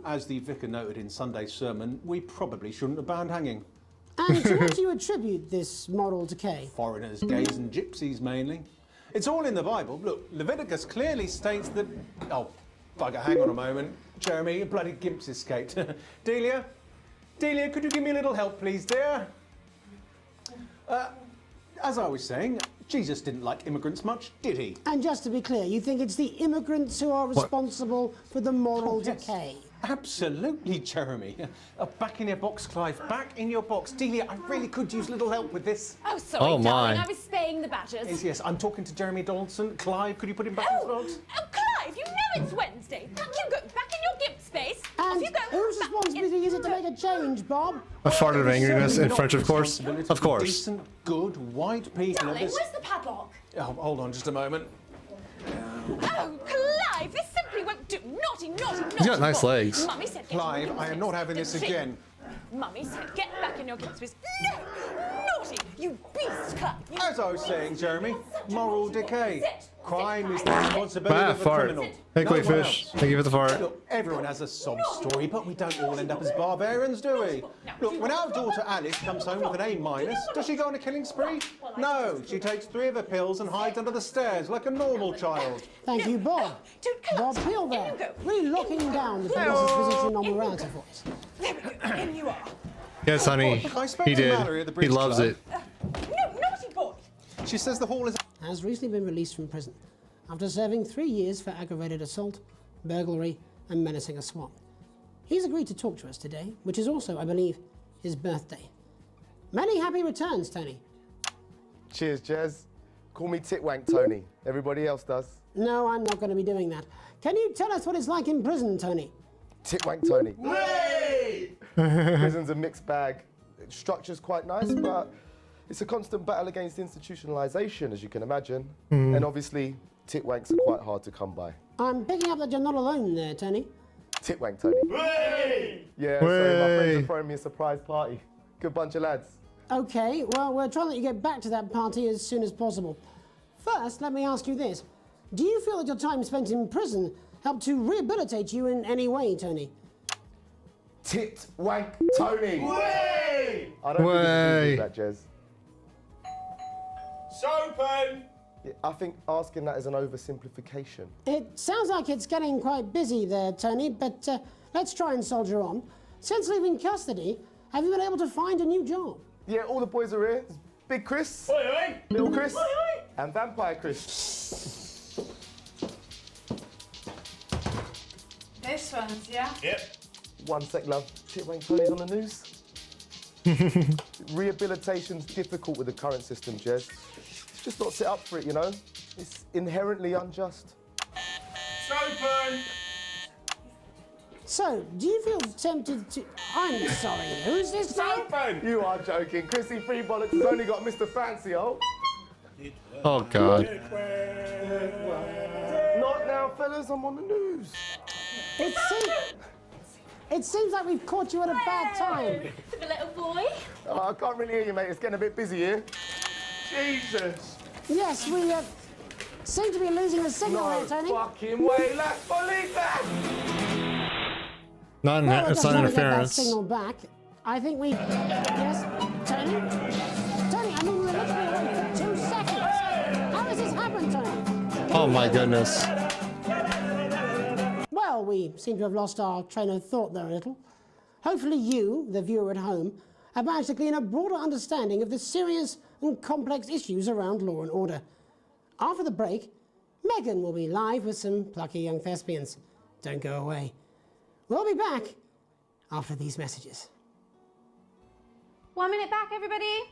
as the vicar noted in Sunday's sermon, we probably shouldn't have banned hanging. And to what do you attribute this moral decay? Foreigners, gays and gypsies mainly. It's all in the Bible. Look, Leviticus clearly states that... Oh, bugger, hang on a moment. Jeremy, your bloody gimp's escaped. Delia? Delia, could you give me a little help, please, dear? As I was saying, Jesus didn't like immigrants much, did he? And just to be clear, you think it's the immigrants who are responsible for the moral decay? Absolutely, Jeremy. Back in your box, Clive. Back in your box. Delia, I really could use a little help with this. Oh, sorry, darling. I was spaying the badgers. Yes, I'm talking to Jeremy Donaldson. Clive, could you put him back in the box? Oh, Clive, you know it's Wednesday. You go back in your gimp space. And off you go. whose responsibility is it to make a change, Bob? A fart of angriness in French, of course. Of course. Decent, good, white people. Darling, where's the padlock? Oh, hold on just a moment. Oh, Clive, this simply won't do. Naughty, naughty, naughty. He's got nice boy. legs. Mummy said, Clive, I am not having this again. Mummy said, get back in your gimp space. No, naughty, you beast, Clive. As I was saying, Jeremy, moral decay. Crime is the responsibility of the fart. criminal. Hey, No one Quakefish. else. Thank you for the fart. Look, everyone has a sob story, but we don't all end up as barbarians, do we? Look, when our daughter Alice comes home with an A-, does she go on a killing spree? No, she takes 3 of her pills and hides under the stairs like a normal child. Thank you, Bob. Bob Peel there, really locking down the police's position on morality for us. There we go, in you are. Yes, honey. I spoke He to did. Mallory at the He Bridge loves Club. it. No, naughty boy. She says the hall is... Has recently been released from prison after serving 3 years for aggravated assault, burglary, and menacing a SWAT. He's agreed to talk to us today, which is also, I believe, his birthday. Many happy returns, Tony. Cheers, Jez. Call me Titwank Tony. Everybody else does. No, I'm not going to be doing that. Can you tell us what it's like in prison, Tony? Titwank Tony. Prison's a mixed bag. Structure's quite nice, but it's a constant battle against institutionalization, as you can imagine. And obviously, titwanks are quite hard to come by. I'm picking up that you're not alone there, Tony. Titwank Tony. Yeah, sorry, my friends are throwing me a surprise party. Good bunch of lads. Okay, well, we're trying to let you get back to that party as soon as possible. First, let me ask you this. Do you feel that your time spent in prison helped to rehabilitate you in any way, Tony? Titwank Tony. I don't think you do that, Jez. Sopen! Yeah, I think asking that is an oversimplification. It sounds like it's getting quite busy there, Tony, but let's try and soldier on. Since leaving custody, have you been able to find a new job? Yeah, all the boys are here. There's Big Chris, Little Chris, and Vampire Chris. This one's, yeah? Yep. 1 sec, love. Titwank Tony's on the news. Rehabilitation's difficult with the current system, Jez. It's just not set up for it, you know? It's inherently unjust. Sopen! So, do you feel tempted to... I'm sorry, who's this now? Sopen! You are joking. Chrissy Freebollocks has only got Mr. Fancy, oh. Oh, God. Not now, fellas. I'm on the news. It seems like we've caught you at a bad time. The little boy. Oh, I can't really hear you, mate. It's getting a bit busy here. Jesus! Yes, we seem to be losing the signal here, Tony. Fucking way, let's believe that! It's not interference. That signal back. I think we... Yes, Tony? Tony, I mean, we were literally away for 2 seconds. How has this happened, Tony? Oh, my goodness. Well, we seem to have lost our train of thought there a little. Hopefully you, the viewer at home, have managed to glean a broader understanding of the serious and complex issues around law and order. After the break, Megan will be live with some plucky young thespians. Don't go away. We'll be back after these messages. 1 minute back, everybody.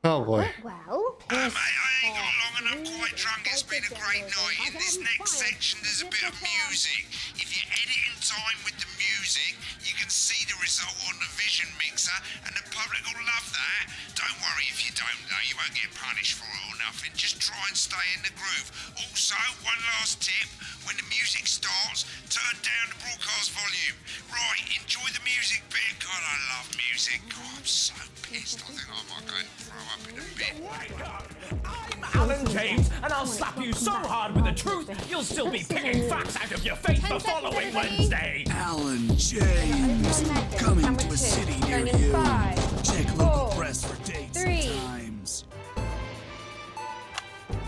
Oh, boy. Well, mate, I ain't got long and I'm quite drunk. It's been a great night. In this next section, there's a bit of music. If you edit in time with the music, you can see the result on the vision mixer, and the public will love that. Don't worry if you don't, though. You won't get punished for it or nothing. Just try and stay in the groove. Also, one last tip. When the music starts, turn down the broadcast volume. Right, enjoy the music bit. God, I love music. God, I'm so pissed. I think I might go and throw up in a bit. I'm Alan James, and I'll slap you so hard with the truth, you'll still be picking facts out of your face the following Wednesday. Alan James, coming to a city near you. Check local press for dates and times.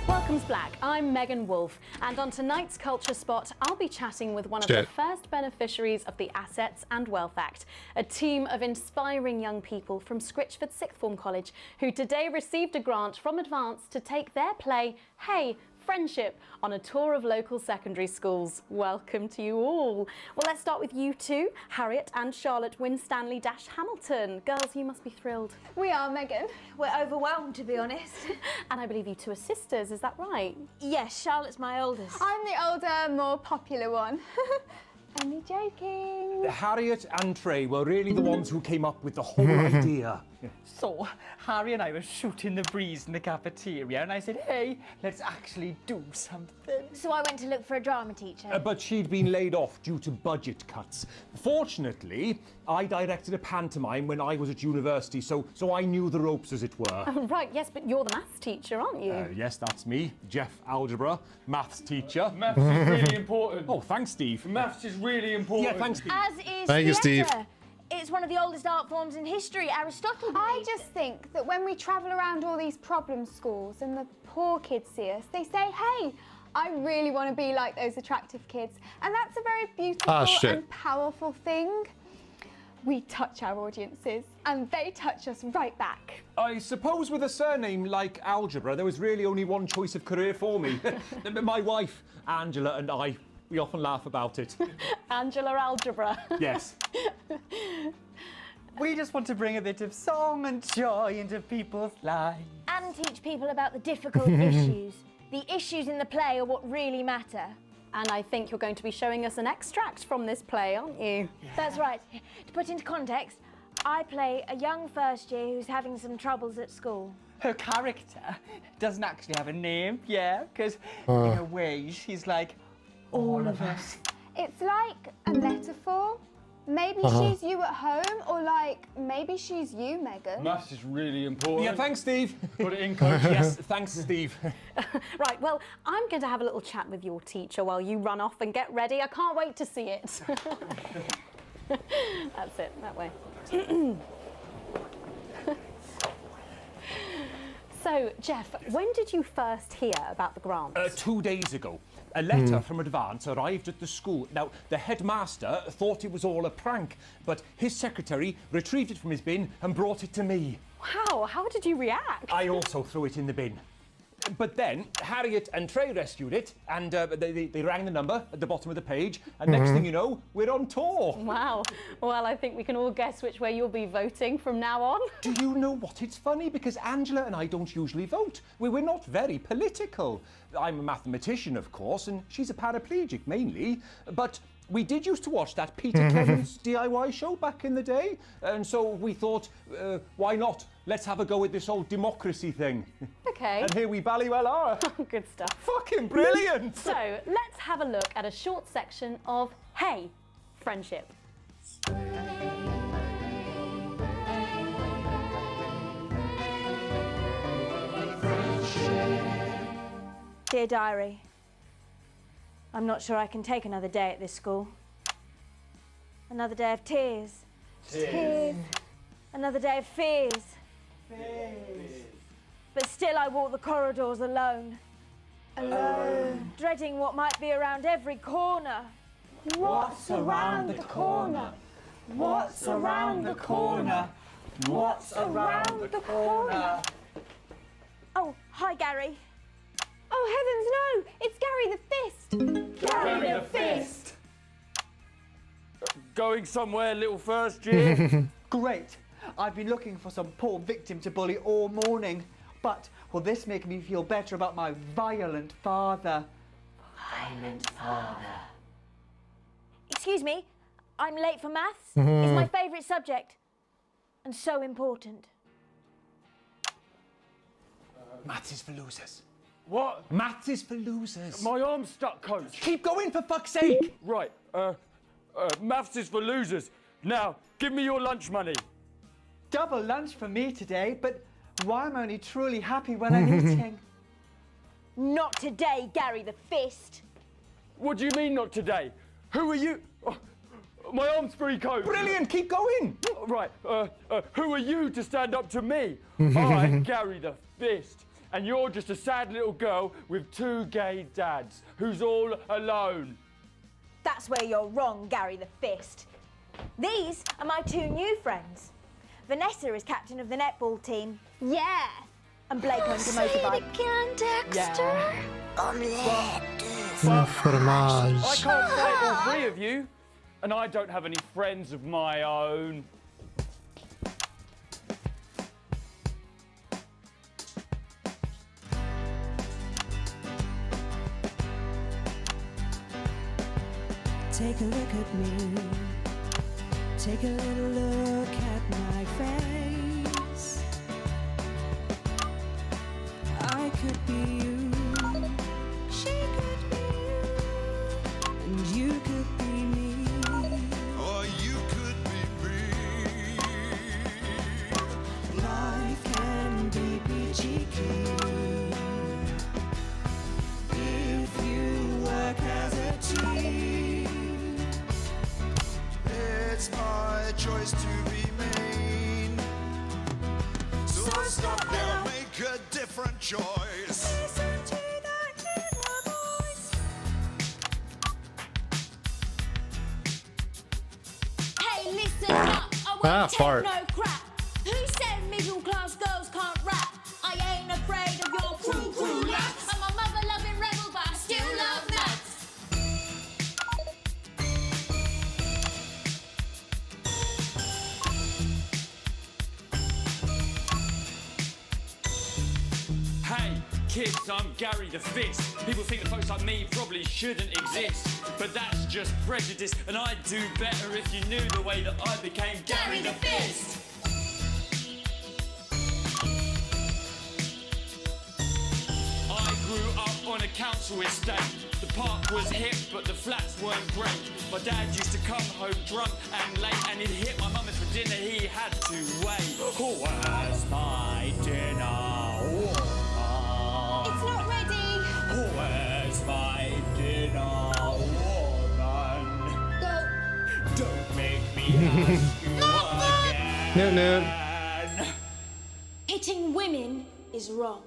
Welcome to Black. I'm Megan Wolfe, and on tonight's Culture Spot, I'll be chatting with one of the first beneficiaries of the Assets and Wealth Act, a team of inspiring young people from Scritchford Sixth Form College who today received a grant from Advance to take their play, Hey, Friendship, on a tour of local secondary schools. Welcome to you all. Well, let's start with you two, Harriet and Charlotte Winstanley-Hamilton. Girls, you must be thrilled. We are, Megan. We're overwhelmed, to be honest. And I believe you two are sisters, is that right? Yes, Charlotte's my oldest. I'm the older, more popular one. Only joking. Harriet and Trey were really the ones who came up with the whole idea. So, Harry and I were shooting the breeze in the cafeteria, and I said, hey, let's actually do something. So I went to look for a drama teacher. But she'd been laid off due to budget cuts. Fortunately, I directed a pantomime when I was at university, so I knew the ropes, as it were. Right, yes, but you're the maths teacher, aren't you? Yes, that's me, Jeff Algebra, maths teacher. Maths is really important. Oh, thanks, Steve. Maths is really important. Yeah, thanks, Steve. As is Thank you, Steve. theatre. It's one of the oldest art forms in history. Aristotle. I just think that when we travel around all these problem schools and the poor kids see us, they say, hey, I really want to be like those attractive kids. And that's a very beautiful and powerful thing. We touch our audiences and they touch us right back. I suppose with a surname like Algebra, there was really only one choice of career for me. My wife, Angela, and I, we often laugh about it. Angela Algebra. Yes. We just want to bring a bit of song and joy into people's lives. And teach people about the difficult issues. The issues in the play are what really matter. And I think you're going to be showing us an extract from this play, aren't you? That's right. To put into context, I play a young first year who's having some troubles at school. Her character doesn't actually have a name, yeah, because in a way she's like all of us. It's like a metaphor. Maybe she's you at home, or like maybe she's you, Megan. Maths is really important. Yeah, thanks, Steve. Put it in, coach. Yes, thanks, Steve. Right, well, I'm going to have a little chat with your teacher while you run off and get ready. I can't wait to see it. That's it, that way. So, Jeff, when did you first hear about the grant? 2 days ago. A letter from Advance arrived at the school. Now, the headmaster thought it was all a prank, but his secretary retrieved it from his bin and brought it to me. Wow, how did you react? I also threw it in the bin. But then Harriet and Trey rescued it, and they rang the number at the bottom of the page, and next thing you know, we're on tour. Wow. Well, I think we can all guess which way you'll be voting from now on. Do you know what? It's funny because Angela and I don't usually vote. We're not very political. I'm a mathematician, of course, and she's a paraplegic mainly, but we did used to watch that Peter Kevin's DIY show back in the day, and so we thought, why not? Let's have a go with this old democracy thing. Okay. And here we ballywell are. Good stuff. Fucking brilliant! So, let's have a look at a short section of Hey, Friendship. Dear Diary, I'm not sure I can take another day at this school. Another day of tears. Tears. Another day of fears. But still I walk the corridors alone. Alone. Dreading what might be around every corner. What's around the corner? What's around the corner? What's around the corner? Oh, hi Gary. Oh heavens no! It's Gary the Fist! Gary the Fist! Going somewhere, little first year? Great. I've been looking for some poor victim to bully all morning, but will this make me feel better about my violent father? Violent father. Excuse me, I'm late for maths. It's my favourite subject. And so important. Maths is for losers. What? Maths is for losers. My arm's stuck, coach. Keep going, for fuck's sake! Right, maths is for losers. Now, give me your lunch money. Double lunch for me today, but why am I only truly happy when I'm eating? Not today, Gary the Fist. What do you mean not today? Who are you? Oh, my arm's free, coach. Brilliant, keep going! Right, who are you to stand up to me? I, Gary the Fist. And you're just a sad little girl with 2 gay dads who's all alone. That's where you're wrong, Gary the Fist. These are my 2 new friends. Vanessa is captain of the netball team. Yeah! And Blake owns a motorbike. Dexter! I Fromage. can't fight all 3 of you, and I don't have any friends of my own. Take a look at me. Take a little look at my face. I could be you. She could be you. And you could be me. Or you could be me. Life can be peachy keen if you work as a team. It's my choice to remain. So stop now, make a different choice. Listen to that inner voice. Hey, listen up. I won't take fart. no crap. Who said middle class girls can't rap? I ain't afraid of your crew laps. I'm a mother loving rebel, but I still love maths. Hey, kids, I'm Gary the Fist. People think that folks like me probably shouldn't exist, but that's just prejudice, and I'd do better if you knew the way that I became Gary the Fist. I grew up on a council estate. The park was hip, but the flats weren't great. My dad used to come home drunk and late, and he'd hit my mum for dinner, he had to wait. Where's my dinner? It's not ready. Where's my dinner, woman? Go. Don't make me ask you again. No, no. Hitting women is wrong.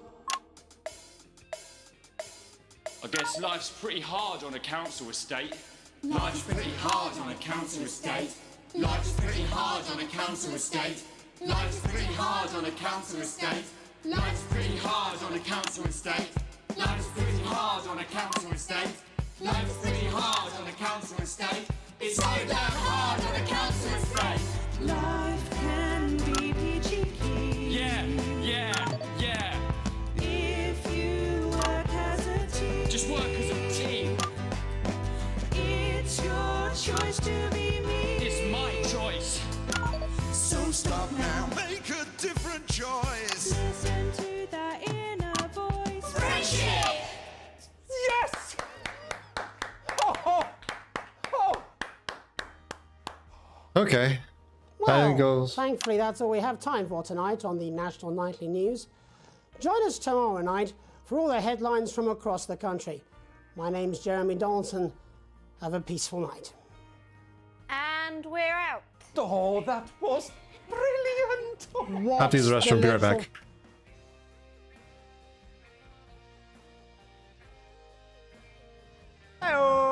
I guess life's pretty hard on a council estate. Life's pretty hard on a council estate. Life's pretty hard on a council estate. Life's pretty hard on a council estate. Life's pretty hard on a council estate. Life's pretty hard on a council estate. Life's pretty hard on a council estate. It's so damn hard on a council estate. Life can be peachy keen. Yeah, yeah, yeah. If you work as a team. Just work as a team. It's your choice to be me. It's my choice. So stop now, make a different choice. Listen to that inner voice. Friendship! Yes! Oh, oh, oh. Okay. Well, goes. thankfully that's all we have time for tonight on the National Nightly News. Join us tomorrow night for all the headlines from across the country. My name's Jeremy Donaldson. Have a peaceful night. And we're out. Oh, that was brilliant. I have to use the restroom. Be right back. Hello.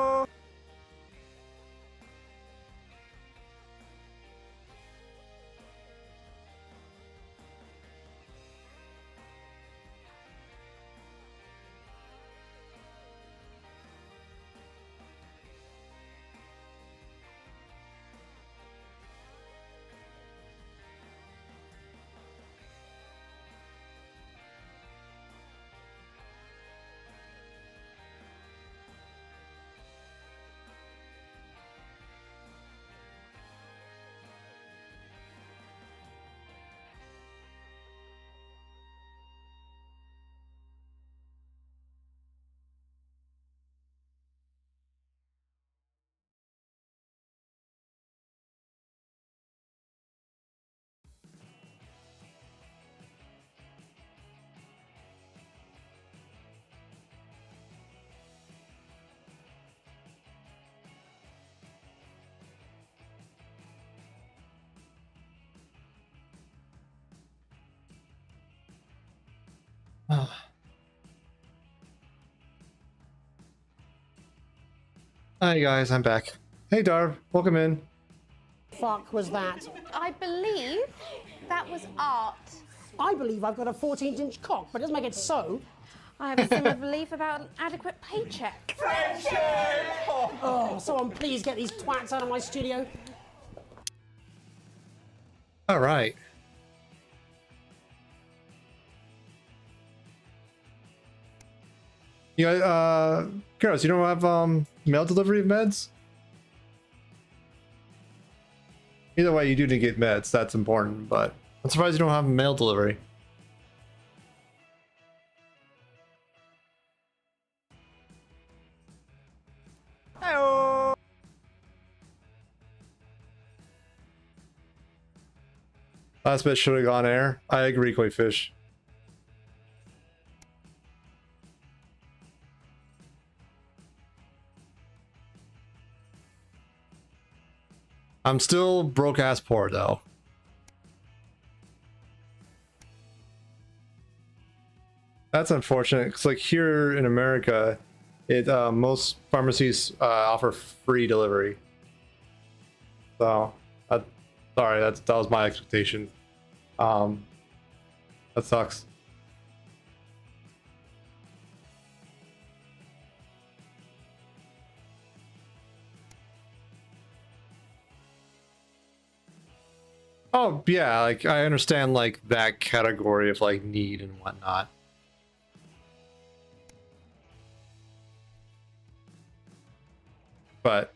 Hi guys, I'm back. Hey Darv, welcome in. Fuck was that? I believe that was art. I believe I've got a 14-inch cock, but it doesn't make it so. I have a similar belief about an adequate paycheck. Oh, someone please get these twats out of my studio. All right. You guys, Karos, you don't have mail delivery meds? Either way, you do need to get meds. That's important, but I'm surprised you don't have mail delivery. Hello. Last bit should have gone air. I agree, Koi Fish. I'm still broke ass poor though. That's unfortunate. It's like here in America, most pharmacies offer free delivery. So, sorry, that was my expectation. That sucks. Oh yeah, like I understand like that category of like need and whatnot. But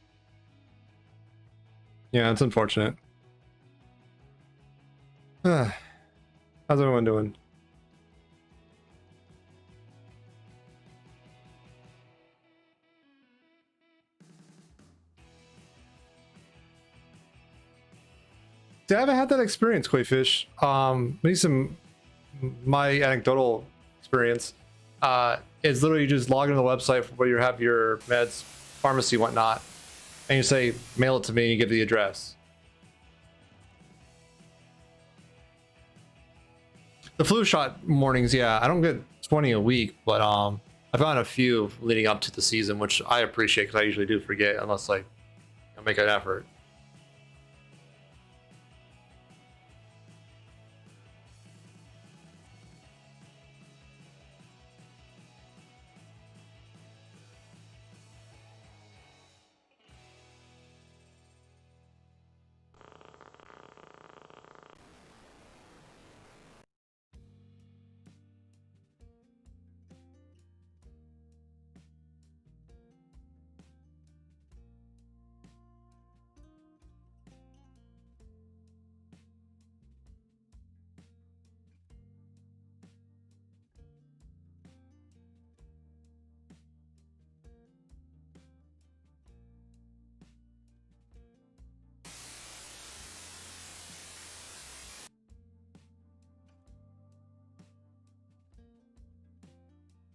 yeah, it's unfortunate. How's everyone doing? See, I haven't had that experience, Quayfish. Maybe some my anecdotal experience is literally you just log into the website where you have your meds, pharmacy, whatnot, and you say mail it to me, and you give the address. The flu shot mornings, yeah, I don't get 20 a week, but I've gotten a few leading up to the season, which I appreciate because I usually do forget unless like I make an effort.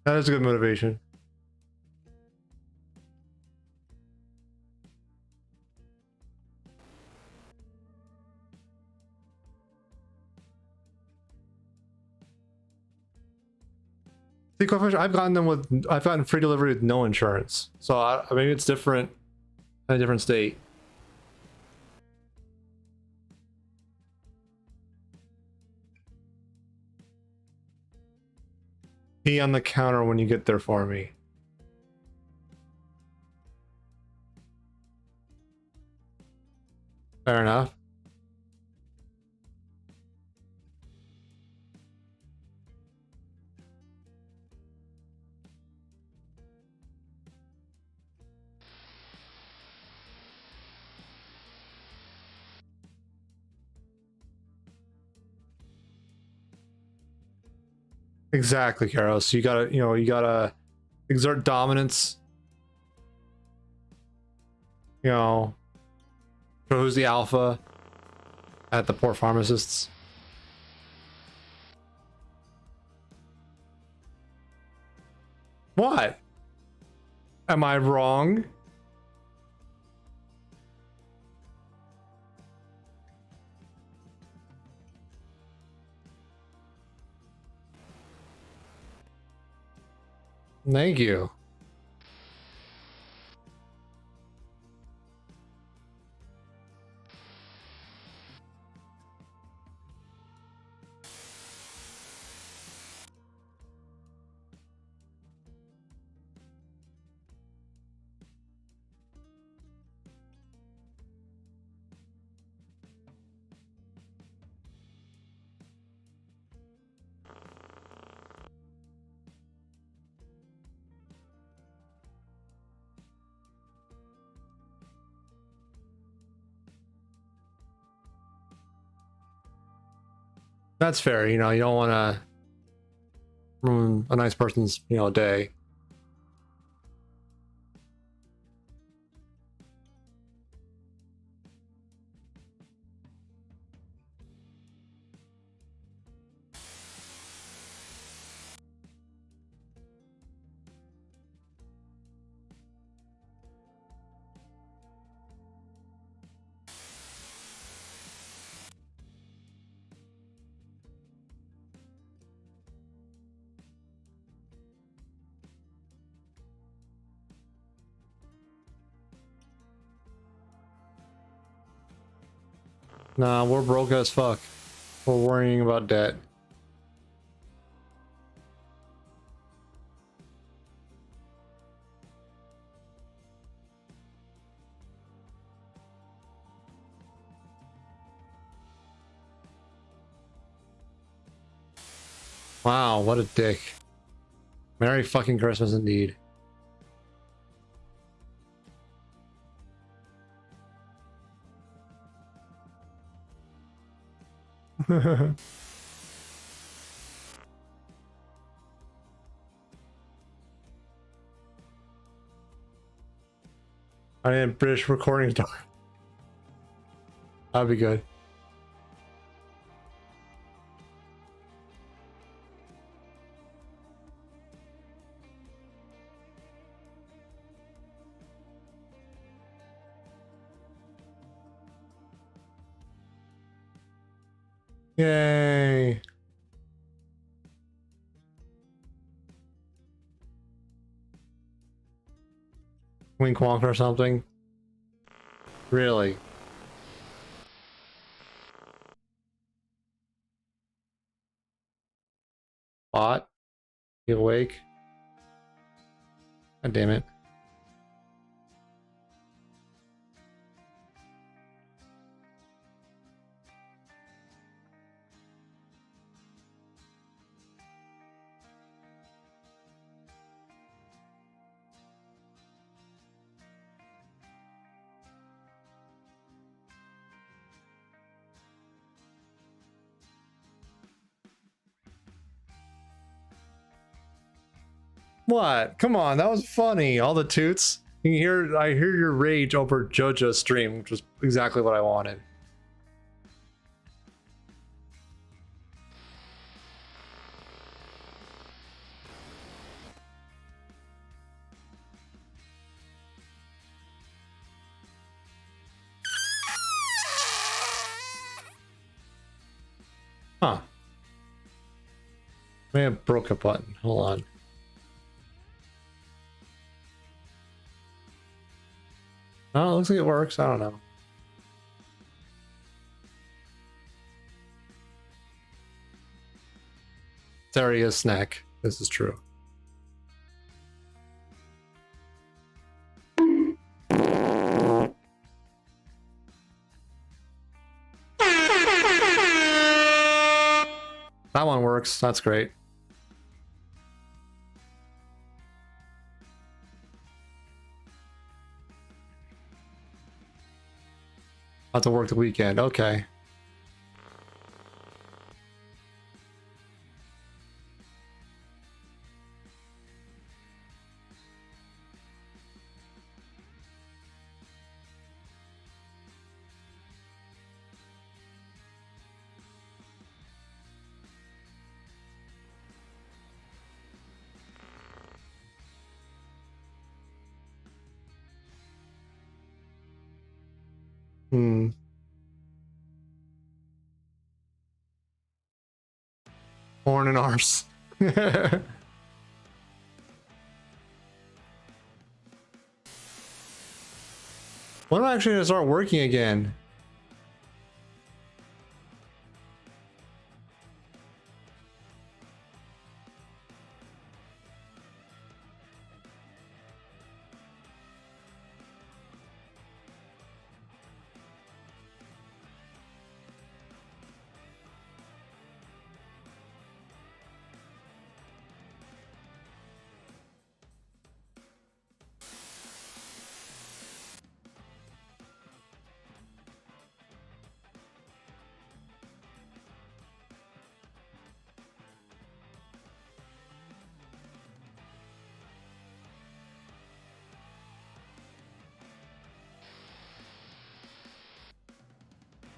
That is a good motivation. See, I've gotten free delivery with no insurance, so maybe it's different in a different state. Be on the counter when you get there for me. Fair enough. Exactly, Carol. So you gotta exert dominance. Show who's the alpha at the poor pharmacists. What? Am I wrong? Thank you. That's fair. You don't want to ruin a nice person's, day. Nah, we're broke as fuck. We're worrying about debt. Wow, what a dick. Merry fucking Christmas indeed. I need a British recording time. That'd be good. Yay. Wink wonk or something. Really? Bot? You awake? God damn it. What? Come on, that was funny. All the toots. You can hear, I hear your rage over JoJo's stream, which was exactly what I wanted. Huh. May have broke a button. Hold on. Oh, it looks like it works. I don't know. There he is, Snack. This is true. That one works. That's great. Have to work the weekend. Okay. Horn and arse. When am I actually gonna start working again?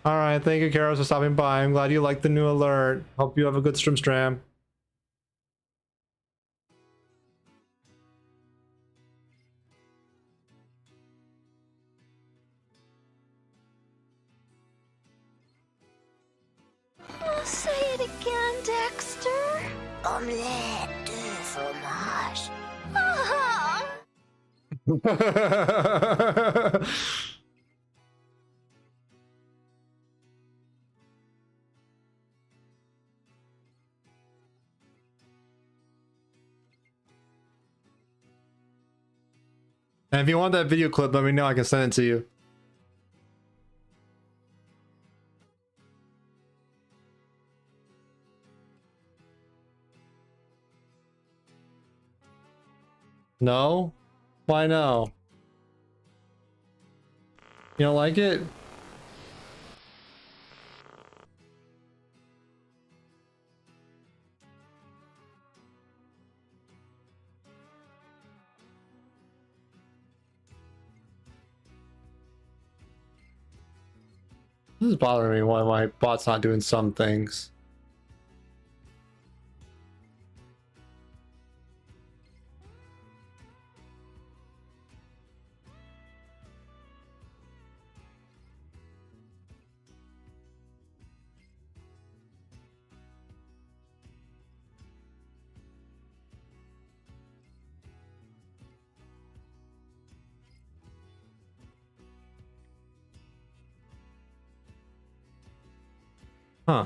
All right, thank you, Karos, for stopping by. I'm glad you liked the new alert. Hope you have a good stream. Oh, say it again, Dexter. Omelette de fromage. And if you want that video clip, let me know. I can send it to you. No? Why no? You don't like it? This is bothering me why my bot's not doing some things. Huh.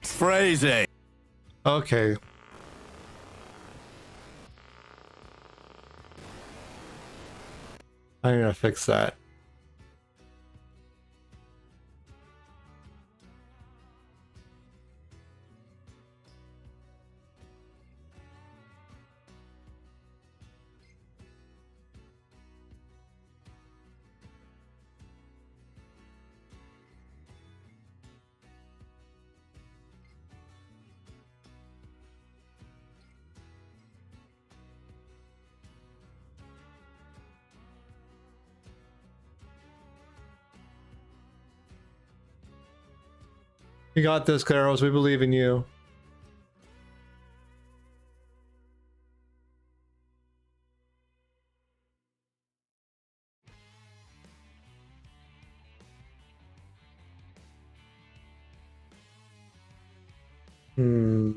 Phrasing. Okay. I'm gonna fix that. You got this, Claros. We believe in you. Hmm.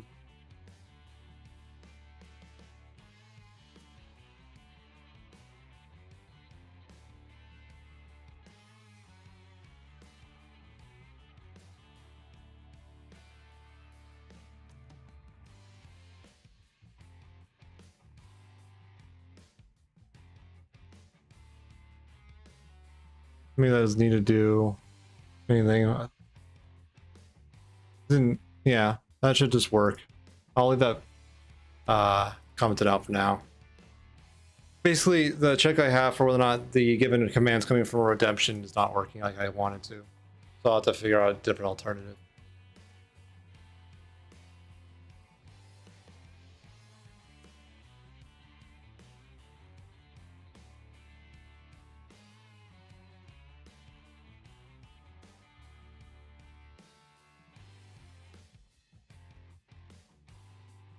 Maybe that doesn't need to do anything. Yeah, that should just work. I'll leave that commented out for now. Basically, the check I have for whether or not the given commands coming from redemption is not working like I wanted to. So I'll have to figure out a different alternative.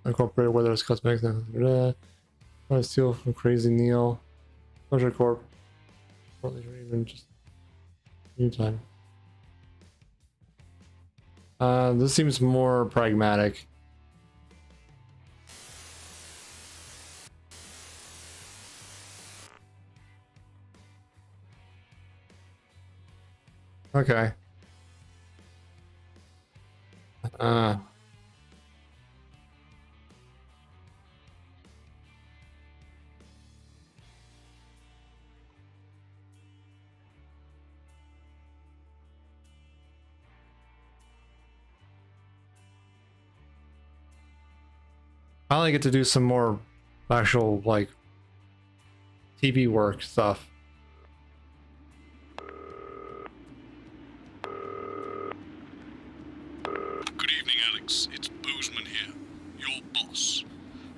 Incorporate whether it's cosmetic. I steal from Crazy Neil. Pleasure Corp. Or even just new time. This seems more pragmatic. Okay. I only get to do some more actual, like, TV work stuff. Good evening, Alex. It's Boozman here, your boss.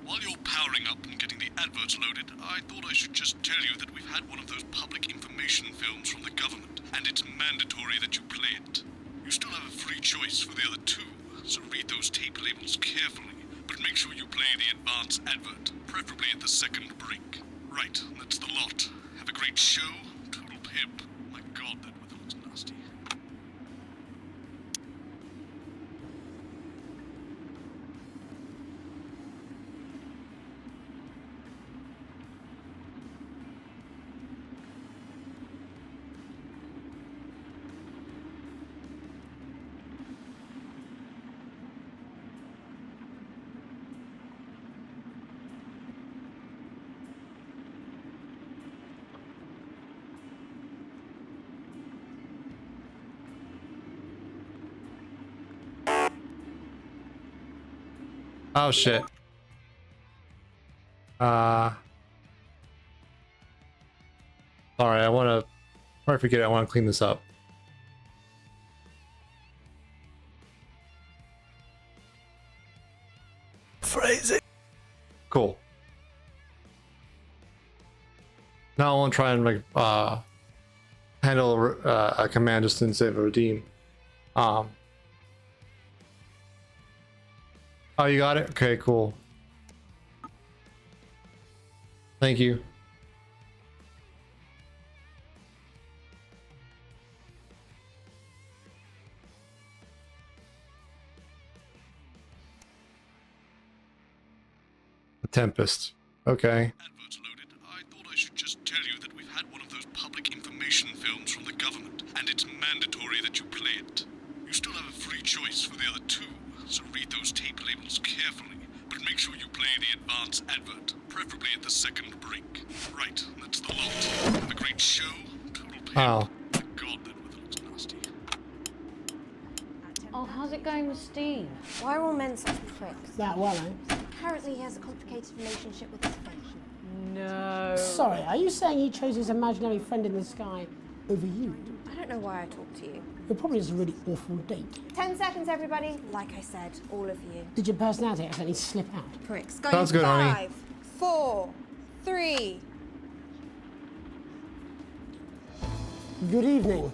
While you're powering up and getting the adverts loaded, I thought I should just tell you that we've had one of those public information films from the government, and it's mandatory that you play it. You still have a free choice for the other two, so read those tape labels carefully. But make sure you play the advance advert, preferably at the second break. Right, that's the lot. Have a great show. Total pimp. My god, that weather looks nasty. Oh shit. Sorry, before I forget, I want to clean this up. Phrasing. Cool. Now I want to try and like handle a command just instead of a redeem. Oh, you got it? Okay, cool. Thank you. The Tempest. Okay. Adverts loaded. I thought I should just tell you that we've had one of those public information films from the government, and it's mandatory that you play it. You still have a free choice for the other two, so read those tape labels carefully, but make sure you play the advance advert, preferably at the second break. Right, that's the lot. Have a great show. Total pain. Oh. God, that weather looks nasty. Oh, how's it going with Steve? Why are all men such pricks? That well, eh? Apparently he has a complicated relationship with his patient. No. Sorry, are you saying he chose his imaginary friend in the sky over you? I don't know why I talk to you. It probably is a really awful date. 10 seconds, everybody. Like I said, all of you. Did your personality accidentally slip out? Pricks. Sounds good, honey. 5, 4, 3. Good evening.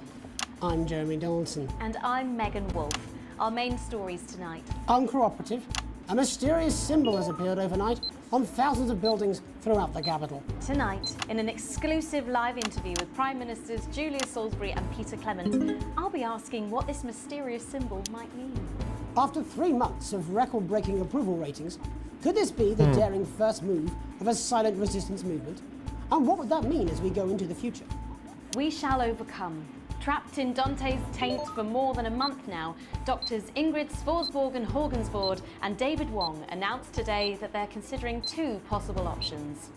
I'm Jeremy Dawson. And I'm Megan Wolf. Our main stories tonight. Uncooperative. A mysterious symbol has appeared overnight on thousands of buildings throughout the capital. Tonight, in an exclusive live interview with Prime Ministers Julia Salisbury and Peter Clement, I'll be asking what this mysterious symbol might mean. After 3 months of record-breaking approval ratings, could this be the daring first move of a silent resistance movement? And what would that mean as we go into the future? We shall overcome. Trapped in Dante's taint for more than a month now, doctors Ingrid Svorsborg-Horgensvoord and David Wong announced today that they're considering 2 possible options.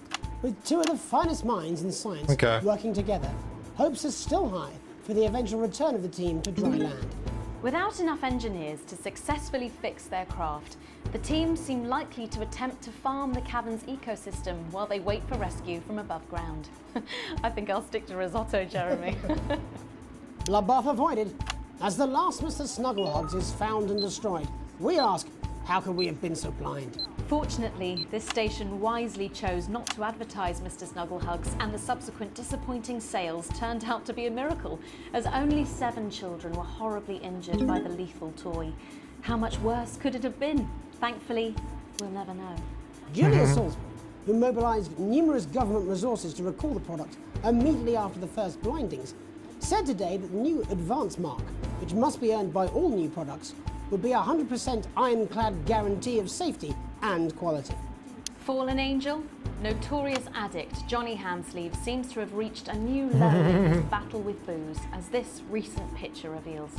With 2 of the finest minds in science working together, hopes are still high for the eventual return of the team to dry land. Without enough engineers to successfully fix their craft, the team seem likely to attempt to farm the cavern's ecosystem while they wait for rescue from above ground. I think I'll stick to risotto, Jeremy. Bloodbath avoided. As the last Mr. Snugglehugs is found and destroyed, we ask, how could we have been so blind? Fortunately, this station wisely chose not to advertise Mr. Snugglehugs, and the subsequent disappointing sales turned out to be a miracle, as only 7 children were horribly injured by the lethal toy. How much worse could it have been? Thankfully, we'll never know. Julia Salisbury, who mobilised numerous government resources to recall the product immediately after the first blindings, said today that the new advance mark, which must be earned by all new products, would be a 100% ironclad guarantee of safety and quality. Fallen angel? Notorious addict Johnny Hamsleeve seems to have reached a new level in his battle with booze, as this recent picture reveals.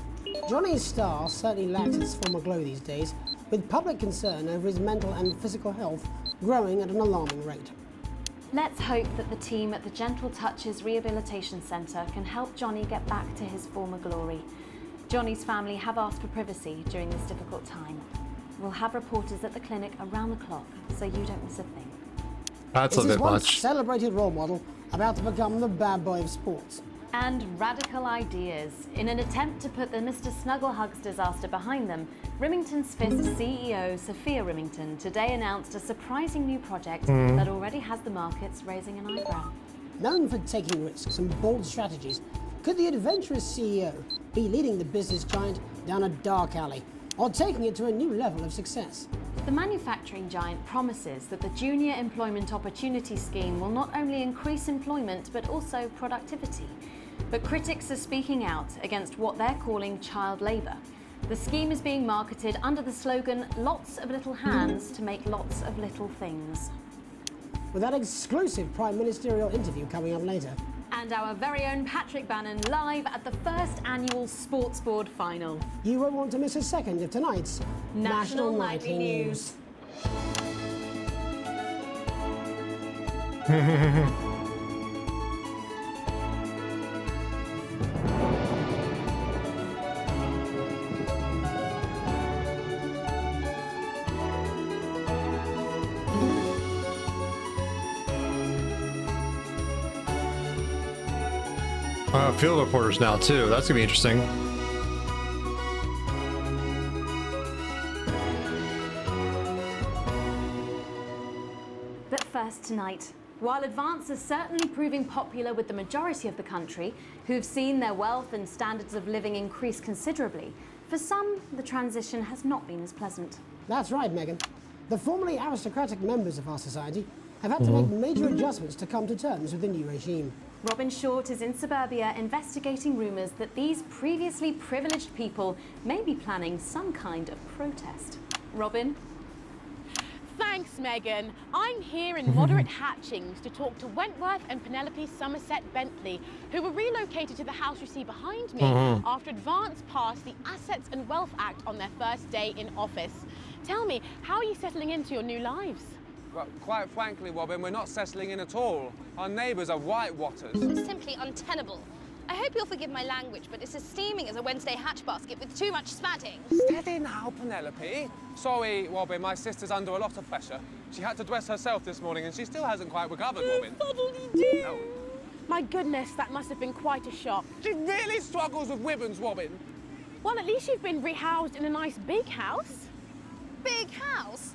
Johnny's star certainly lacks its former glow these days, with public concern over his mental and physical health growing at an alarming rate. Let's hope that the team at the Gentle Touches Rehabilitation Centre can help Johnny get back to his former glory. Johnny's family have asked for privacy during this difficult time. We'll have reporters at the clinic around the clock, so you don't miss a thing. That's a bit much. Celebrated role model about to become the bad boy of sports. And radical ideas. In an attempt to put the Mr. Snugglehugs disaster behind them, Rimington's Fist CEO Sophia Rimington today announced a surprising new project that already has the markets raising an eyebrow. Known for taking risks and bold strategies, could the adventurous CEO be leading the business giant down a dark alley, or taking it to a new level of success? The manufacturing giant promises that the Junior Employment Opportunity Scheme will not only increase employment but also productivity. But critics are speaking out against what they're calling child labour. The scheme is being marketed under the slogan, "Lots of little hands to make lots of little things." With that exclusive Prime Ministerial interview coming up later. And our very own Patrick Bannon live at the first annual Sports Board final. You won't want to miss a second of tonight's National Nightly News. Field reporters now too. That's gonna be interesting. But first tonight, while Advance is certainly proving popular with the majority of the country, who've seen their wealth and standards of living increase considerably, for some, the transition has not been as pleasant. That's right, Megan. The formerly aristocratic members of our society have had to make major adjustments to come to terms with the new regime. Robin Short is in suburbia investigating rumours that these previously privileged people may be planning some kind of protest. Robin? Thanks, Megan. I'm here in Moderate Hatchings to talk to Wentworth and Penelope Somerset Bentley, who were relocated to the house you see behind me after Advance passed the Assets and Wealth Act on their first day in office. Tell me, how are you settling into your new lives? Well, quite frankly, Robin, we're not settling in at all. Our neighbours are whitewatters. Simply untenable. I hope you'll forgive my language, but it's as steaming as a Wednesday hatch basket with too much spatting. Steady now, Penelope. Sorry, Robin, my sister's under a lot of pressure. She had to dress herself this morning and she still hasn't quite recovered, Robin. Fuddly-doo. No. My goodness, that must have been quite a shock. She really struggles with ribbons, Robin. Well, at least you've been rehoused in a nice big house. Big house?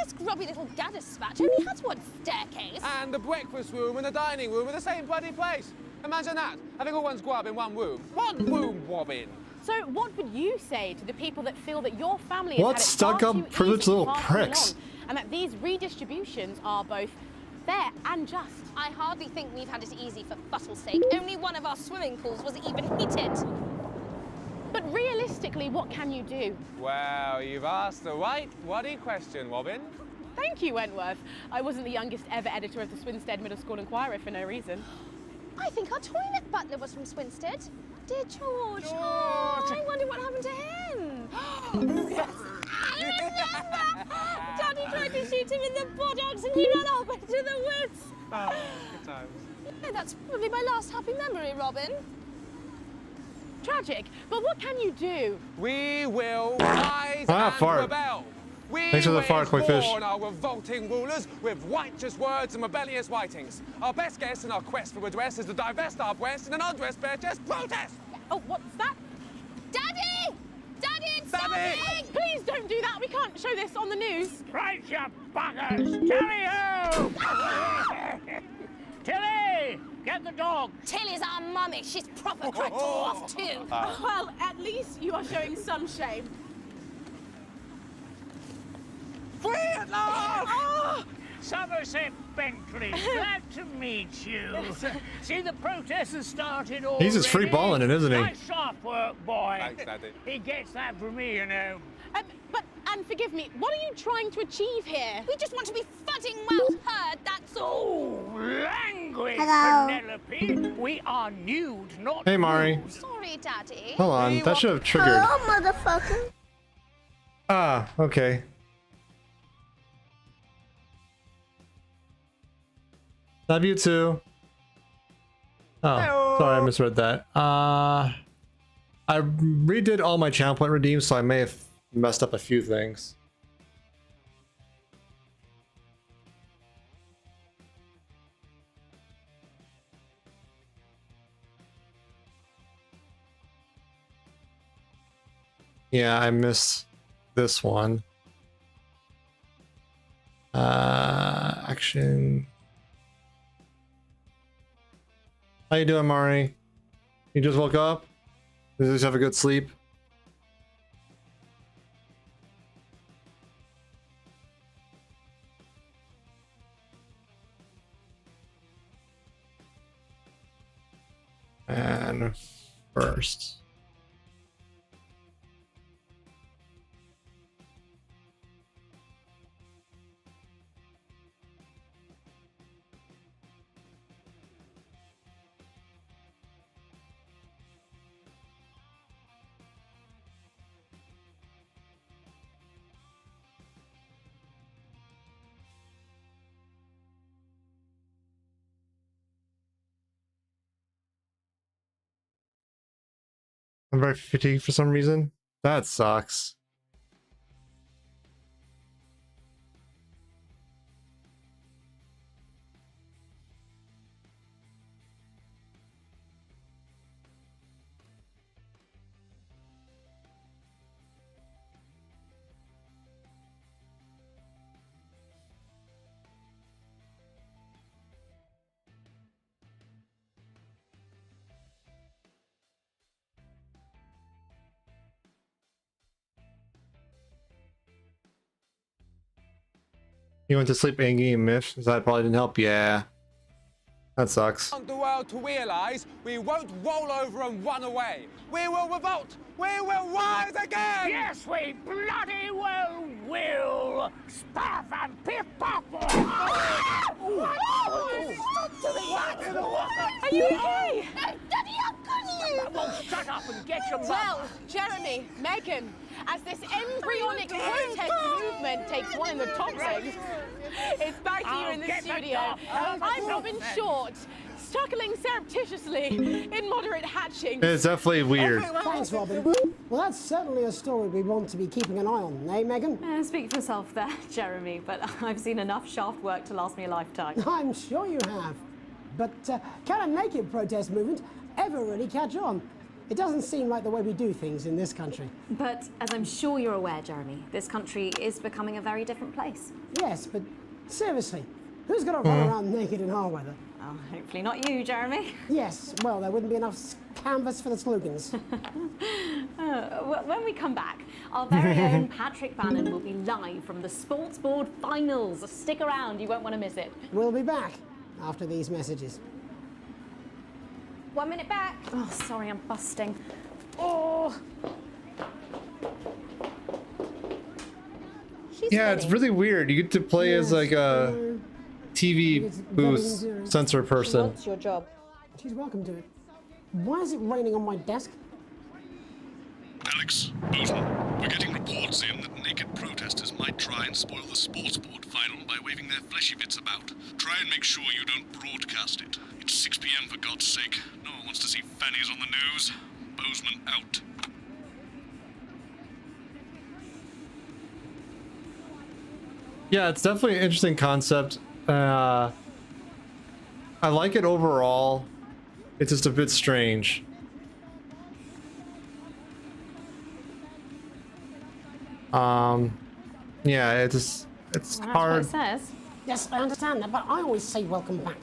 This grubby little gaddis spatch only has one staircase. And the breakfast room and the dining room are the same bloody place. Imagine that, having all one's grub in one room. One room, Robin. So what would you say to the people that feel that your family has What had it stuck far up too privileged easy little far too pricks? long, and that these redistributions are both fair and just? I hardly think we've had it easy for fussle's sake. Only one of our swimming pools was even heated. But realistically, what can you do? Well, you've asked the right bloody question, Robin. Thank you, Wentworth. I wasn't the youngest ever editor of the Swinstead Middle School Inquirer for no reason. I think our toilet butler was from Swinstead. Dear George. Oh, I wonder what happened to him. Yes. I remember. Daddy tried to shoot him in the buttocks and he ran off into the woods. Oh, good times. Yeah, that's probably my last happy memory, Robin. Tragic, but what can you do? We will rise and fart. rebel. We Thanks for the fart, Quick Fish. warn our revolting rulers with righteous words and rebellious writings. Our best guess in our quest for redress is to divest our breast in an undressed bare chest protest. Oh, what's that? Daddy! Daddy, it's Daddy! starting! Please don't do that. We can't show this on the news. Right, you buggers! Tally-ho! Tilly! Get the dog! Tilly's our mummy. She's proper cracked off, too. Well, at least you are showing some shame. Free at last! Oh! Somerset Bentley, glad to meet you. See, the protest has started already. He's just free balling it, isn't he? Nice sharp work, boy. Thanks, Daddy. He gets that from me, you know. And forgive me, what are you trying to achieve here? We just want to be fudding well heard, that's all. Oh, language, Hello. Penelope. We are nude, not Hey, Mari. nude. Sorry, Daddy. Hold on, that should have triggered. motherfucker. Ah, okay. Love you too. Oh, sorry, I misread that. I redid all my channel point redeems, so I may have messed up a few things. Yeah, I missed this one. Action. How you doing, Mari? You just woke up? Did you just have a good sleep? And first. I'm very fatigued for some reason. That sucks. You went to sleep angry and miffed? That probably didn't help. Yeah. That sucks. I want the world to realise we won't roll over and run away. We will revolt. We will rise again. Yes, we bloody well will. Spaff and piff pop. Are you okay? Daddy, how can you? Well, shut up and get your Well, Jeremy, Megan, as this embryonic protest movement takes one in the top ring, it's back to you in the studio. I'm Robin Short, struggling surreptitiously in moderate hatching. It's definitely weird. Thanks, Robin. Well, that's certainly a story we want to be keeping an eye on, eh, Megan? Speak for yourself there, Jeremy, but I've seen enough shaft work to last me a lifetime. I'm sure you have. But can a naked protest movement ever really catch on? It doesn't seem like the way we do things in this country. But as I'm sure you're aware, Jeremy, this country is becoming a very different place. Yes, but seriously, who's going to run around naked in our weather? Oh, hopefully not you, Jeremy. Yes, well, there wouldn't be enough canvas for the slogans. When we come back, our very own Patrick Bannon will be live from the Sports Board Finals. Stick around, you won't want to miss it. We'll be back after these messages. 1 minute back. Oh, sorry, I'm busting. Oh. Yeah, it's really weird. You get to play as like a TV booth censor person. What's your job? She's welcome to it. Why is it raining on my desk? Alex, Boozman, we're getting reports in that naked protesters might try and spoil the sports board final by waving their fleshy bits about. Try and make sure you don't broadcast it. It's 6 p.m. for God's sake. No one wants to see fannies on the news. Boozman out. Yeah, it's definitely an interesting concept. I like it overall. It's just a bit strange. Yeah, it's That's hard. what it says. Yes, I understand that, but I always say welcome back.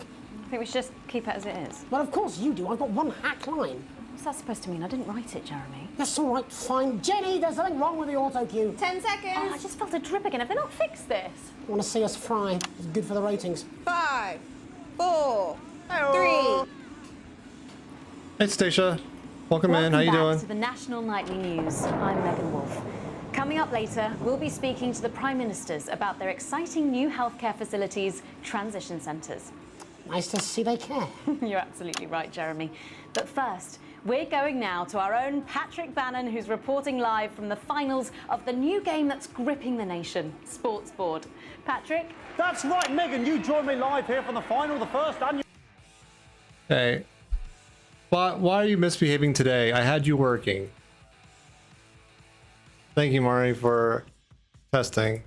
I think we should just keep it as it is. Well, of course you do. I've got one hack line. What's that supposed to mean? I didn't write it, Jeremy. That's all right, fine. Jenny, there's something wrong with the auto cue. 10 seconds. Oh, I just felt a drip again. Have they not fixed this? Want to see us fry? It's good for the ratings. 5, 4, 3. Hey, Stacia. Welcome in. How you Welcome doing? back to the National Nightly News. I'm Megan Wolf. Coming up later, we'll be speaking to the Prime Ministers about their exciting new healthcare facilities, transition centres. Nice to see they care. You're absolutely right, Jeremy. But first, we're going now to our own Patrick Bannon, who's reporting live from the finals of the new game that's gripping the nation, Sports Board. Patrick? That's right, Megan. You join me live here from the final, the first annual... Hey. Why are you misbehaving today? I had you working. Thank you, Mari, for testing.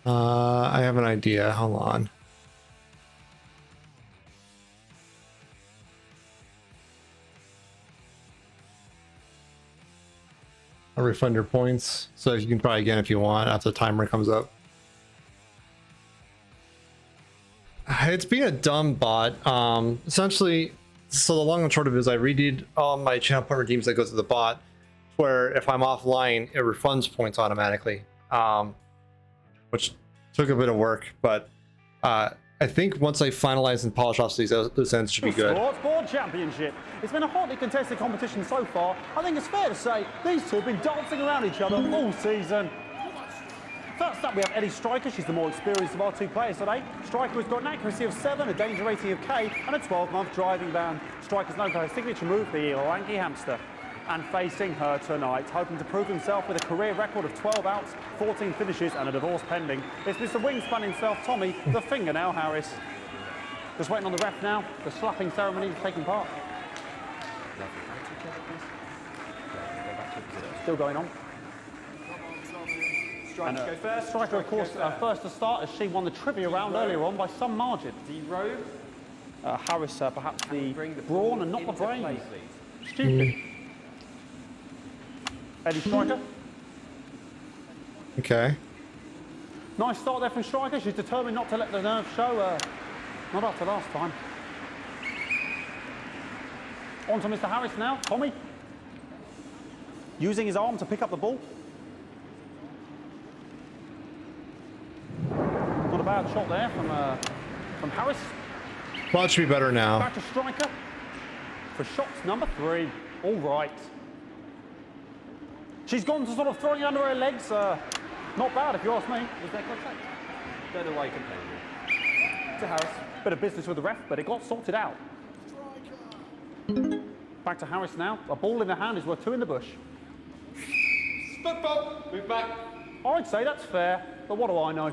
I have an idea. Hold on. I'll refund your points, so you can try again if you want after the timer comes up. It's being a dumb bot. Essentially, so the long and short of it is I redid all my channel point redeems that goes to the bot, where if I'm offline, it refunds points automatically, which took a bit of work, but I think once I finalize and polish off these loose ends, should be good. Sports Board Championship. It's been a hotly contested competition so far. I think it's fair to say these two have been dancing around each other all season. First up, we have Eddie Striker. She's the more experienced of our two players today. Striker has got an accuracy of 7, a danger rating of K, and a 12-month driving ban. Striker's known for her signature move, the lanky hamster. And facing her tonight, hoping to prove himself with a career record of 12 outs, 14 finishes, and a divorce pending, it's Mr. Wingspan himself, Tommy, the Fingernail Harris. Just waiting on the ref now. The slapping ceremony is taking part. Still going on. Striker, go first. Striker, of course, first to start, as she won the trivia round earlier on by some margin. D-row. Harris, perhaps the brawn and not the brain. Play, please. Stupid. Eddie Striker. Okay. Nice start there from striker. She's determined not to let the nerves show. Not after last time. On to Mr. Harris now. Tommy. Using his arm to pick up the ball. Not a bad shot there from Harris. Well, it should be better now. Back to striker for shots number 3. All right. She's gone to sort of throwing it under her legs. Not bad, if you ask me. Was there contact? Don't know why you complained. To Harris. Bit of business with the ref, but it got sorted out. Back to Harris now. A ball in the hand is worth 2 in the bush. Football. Move back. I'd say that's fair, but what do I know?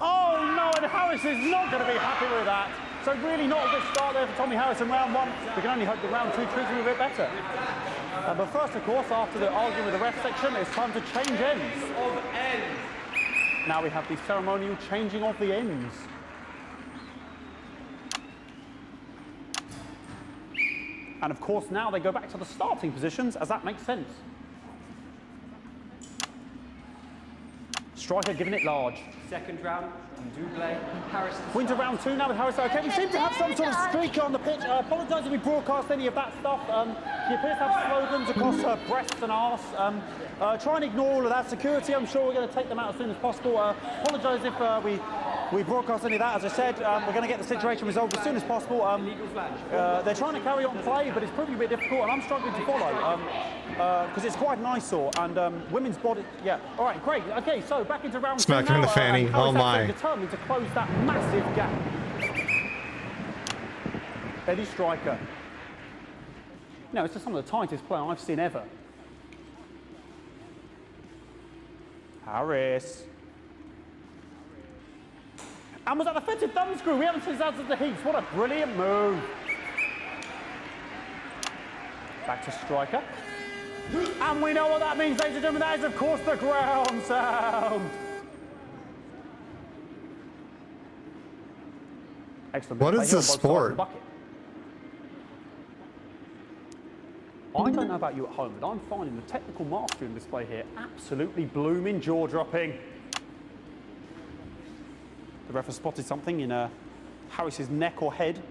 Oh no, and Harris is not going to be happy with that. So really not a good start there for Tommy Harris in round 1. We can only hope that round 2 treats him a bit better. But first, of course, after the argument with the ref section, it's time to change ends. Of ends. Now we have the ceremonial changing of the ends. And of course, now they go back to the starting positions, as that makes sense. Striker giving it large. Second round, double. Harris. Winter round 2 now with Harris. Okay, we seem to have some sort of streak on the pitch. I apologise if we broadcast any of that stuff. She appears to have slogans across her breasts and arse. Try and ignore all of that. Security, I'm sure we're going to take them out as soon as possible. Apologise if we broadcast any of that. As I said, we're going to get the situation resolved as soon as possible. They're trying to carry on play, but it's proving a bit difficult, and I'm struggling to follow because it's quite an eyesore. And women's body, yeah. All right, great. Okay, so back into round 2 now. Smack him in the fanny. Oh my! Determined to close that massive gap. Eddie Striker. No, it's just some of the tightest play I've seen ever. Harris. And was that the fitted thumb screw? We haven't seen that since the heats. What a brilliant move. Back to striker. And we know what that means, ladies and gentlemen. That is, of course, the ground sound. Excellent. What is this sport? I don't know about you at home, but I'm finding the technical mastery in display here absolutely blooming jaw-dropping. The ref has spotted something in Harris's neck or head.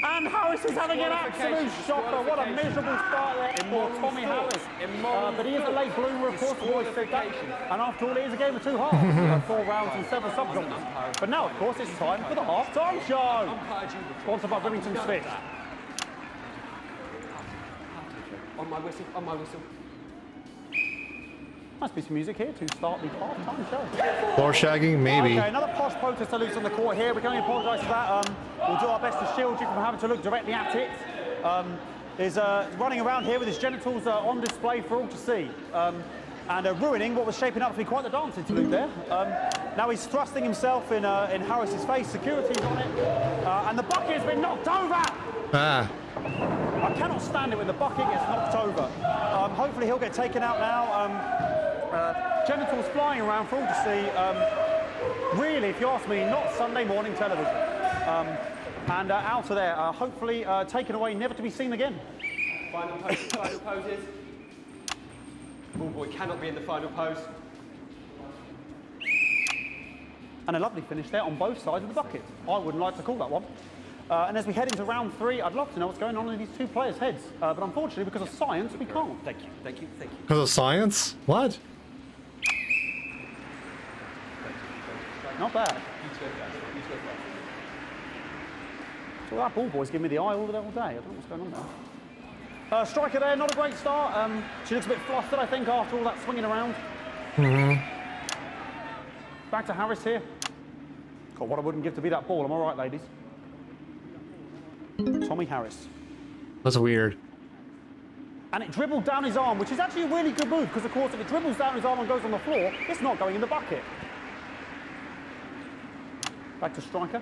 And Harris is having an absolute shocker. What a miserable start there for Tommy Harris. But he is a late bloomer, of course, the boys said that. And after all, it is a game of 2 halves. 4 rounds and 7 subgenres. But now, of course, it's time for the half-time show. Sponsored by Remington Smith. On my whistle, on my whistle. Nice piece of music here to start the half-time show. Floor shagging, maybe. Okay, another posh protester loose on the court here. We can only apologise for that. We'll do our best to shield you from having to look directly at it. Is running around here with his genitals on display for all to see. And ruining what was shaping up to be quite the dance interlude there. Now he's thrusting himself in Harris's face. Security's on it. And the bucket has been knocked over! Ah. I cannot stand it when the bucket gets knocked over. Hopefully he'll get taken out now. Genitals flying around for all to see. Really, if you ask me, not Sunday morning television. And out of there, hopefully taken away, never to be seen again. Final poses. Ball boy cannot be in the final pose. And a lovely finish there on both sides of the bucket. I wouldn't like to call that one. And as we head into round 3, I'd love to know what's going on in these 2 players' heads. But unfortunately, because of science, we can't. Thank you, thank you, thank you. Because of science? What? Not bad. So that ball boy's giving me the eye all day. I don't know what's going on there. Striker there, not a great start. She looks a bit flustered, I think, after all that swinging around. Back to Harris here. God, what I wouldn't give to be that ball. Am I right, ladies? Tommy Harris. That's weird. And it dribbled down his arm, which is actually a really good move, because, of course, if it dribbles down his arm and goes on the floor, it's not going in the bucket. Back to striker.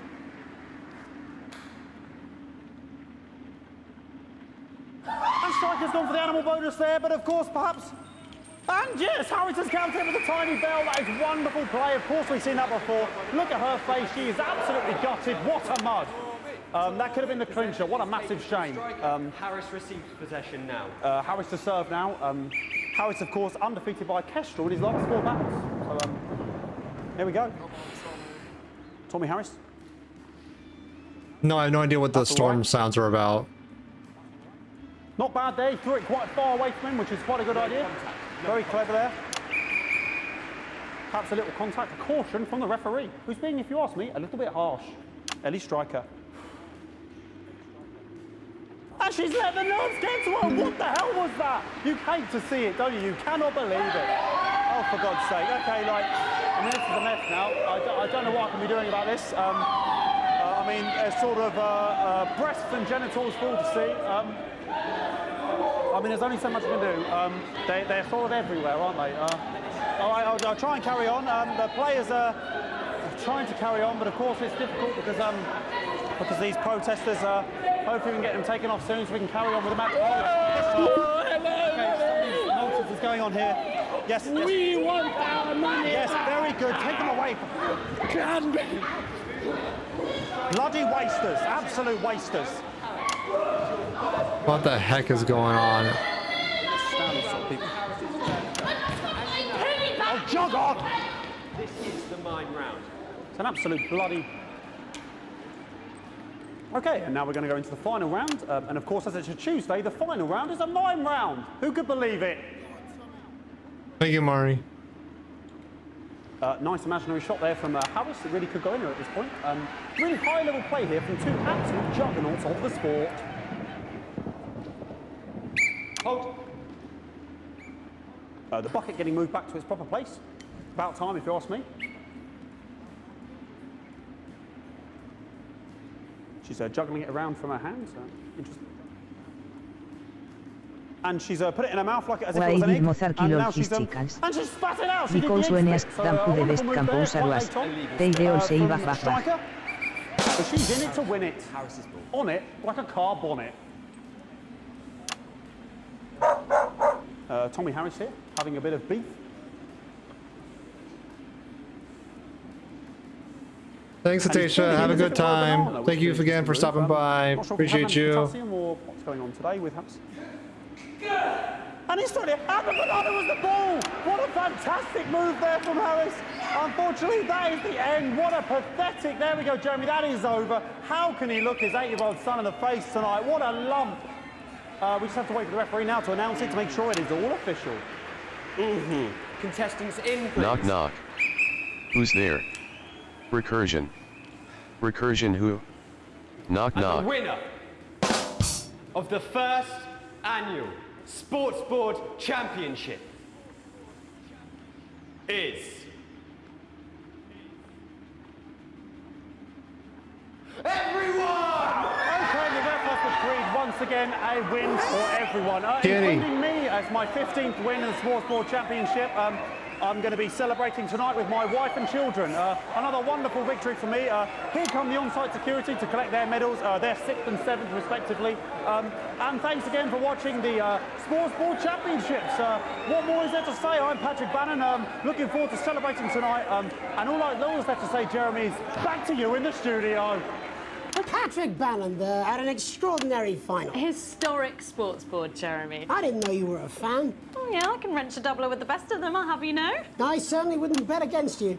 And striker's gone for the animal bonus there, but, of course, perhaps... And yes, Harris has counted with a tiny bell. That is wonderful play. Of course, we've seen that before. Look at her face. She is absolutely gutted. What a mud. That could have been the clincher. What a massive shame. Harris receives possession now. Harris to serve now. Harris, of course, undefeated by Kestrel in his last 4 battles. So, here we go. Tommy Harris. No, I have no idea what the storm sounds are about. Not bad there. He threw it quite far away from him, which is quite a good idea. Very clever there. Perhaps a little contact, a caution from the referee, who's being, if you ask me, a little bit harsh. Ellie Striker. And she's let the nerves get to her. What the hell was that? You hate to see it, don't you? You cannot believe it. Oh, for God's sake. Okay, like, I mean, this is a mess now. I don't know what I can be doing about this. I mean, it's sort of breasts and genitals for all to see. I mean, there's only so much I can do. They're sort of everywhere, aren't they? All right, I'll try and carry on. The players are trying to carry on, but of course it's difficult because these protesters, hopefully we can get them taken off soon so we can carry on with the match. Okay, something nonsense is going on here. Yes. We want our money. Yes, very good. Take them away. Bloody wasters, absolute wasters. What the heck is going on? Oh, jog on! This is the mine round. It's an absolute bloody... Okay, and now we're going to go into the final round. And of course, as it's a Tuesday, the final round is a mime round. Who could believe it? Thank you, Mari. Nice imaginary shot there from Harris. It really could go in at this point. Really high-level play here from 2 absolute juggernauts of the sport. Hold. The bucket getting moved back to its proper place. About time, if you ask me. She's juggling it around from her hands. Interesting. And she's put it in her mouth like as if it was an egg. And now she's spat it out. She did the egg stick. So, striker. So she's in it to win it. On it like a car bonnet. Tommy Harris here, having a bit of beef. Thanks, Natasha. Have a good time. Thank you again for stopping by. Appreciate you. What's going on today with Harris? And he's trying to have the banana was the ball. What a fantastic move there from Harris. Unfortunately, that is the end. What a pathetic. There we go, Jeremy. That is over. How can he look his 8-year-old son in the face tonight? What a lump. We just have to wait for the referee now to announce it to make sure it is all official. Contestants in, please. Knock knock. Who's there? Recursion. Recursion who? Knock And knock. the winner of the first annual Sports Board Championship is... everyone! Okay, the ref has decreed once again a win for everyone. Including me as my 15th win in the Sports Board Championship. I'm going to be celebrating tonight with my wife and children. Another wonderful victory for me. Here come the on-site security to collect their medals, their 6th and 7th respectively. And thanks again for watching the Sports Board Championships. What more is there to say? I'm Patrick Bannon. Looking forward to celebrating tonight. And all that's left to say, Jeremy, is back to you in the studio. Patrick Bannon there at an extraordinary final. Historic Sports Board, Jeremy. I didn't know you were a fan. Oh yeah, I can wrench a doubler with the best of them, I'll have you know. I certainly wouldn't bet against you.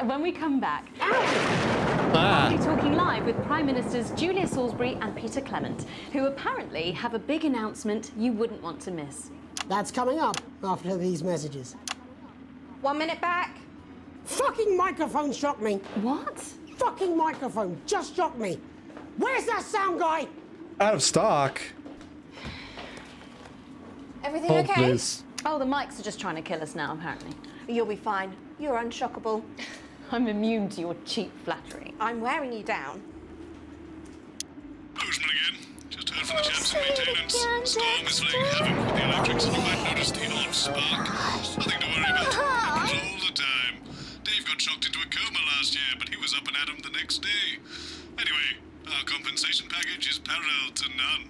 When we come back, we'll be talking live with Prime Ministers Julia Salisbury and Peter Clement, who apparently have a big announcement you wouldn't want to miss. That's coming up after these messages. 1 minute back. Fucking microphone shocked me. What? Fucking microphone just shocked me. Where's that sound guy? Out of stock. Everything Hold, okay? please. Oh, the mics are just trying to kill us now, apparently. You'll be fine. You're unshockable. I'm immune to your cheap flattery. I'm wearing you down. Boozman again. Just heard from the chaps in maintenance. Storm is laying havoc with the electrics, and you might notice the odd spark. Nothing to worry about. Happens all the time. Dave got shocked into a coma last year, but he was up and at 'em the next day. Anyway, our compensation package is parallel to none.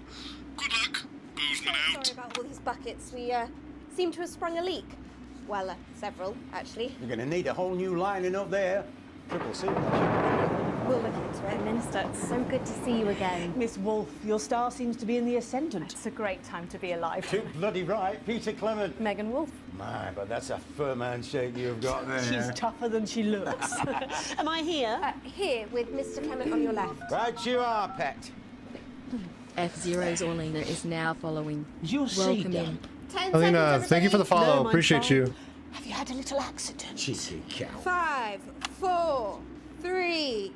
Good luck. Boozman out. Sorry about all these buckets. We seem to have sprung a leak. Well, several, actually. You're going to need a whole new lining up there. Triple C. We'll look into it. Minister, it's so good to see you again. Miss Wolf, your star seems to be in the ascendant. It's a great time to be alive. Too bloody right, Peter Clement. Megan Wolf. My, but that's a firm handshake you've got there. She's tougher than she looks. Am I here? Here, with Mr. Clement on your left. Right you are, pet. F-Zero's Orlina is now following. You'll see, in. Alina, thank you for the follow. Appreciate you. Have you had a little accident? Cheeky cow. 5, 4, 3.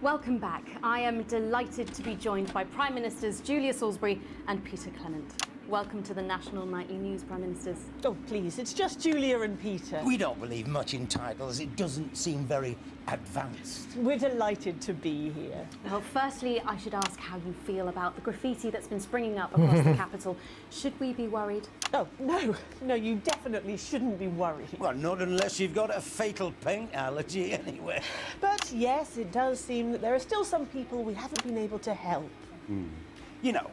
Welcome back. I am delighted to be joined by Prime Ministers Julia Salisbury and Peter Clement. Welcome to the National Nightly News, Prime Ministers. Oh, please, it's just Julia and Peter. We don't believe much in titles. It doesn't seem very advanced. We're delighted to be here. Well, firstly, I should ask how you feel about the graffiti that's been springing up across the capital. Should we be worried? Oh, no, you definitely shouldn't be worried. Well, not unless you've got a fatal paint allergy anyway. But yes, it does seem that there are still some people we haven't been able to help. You know,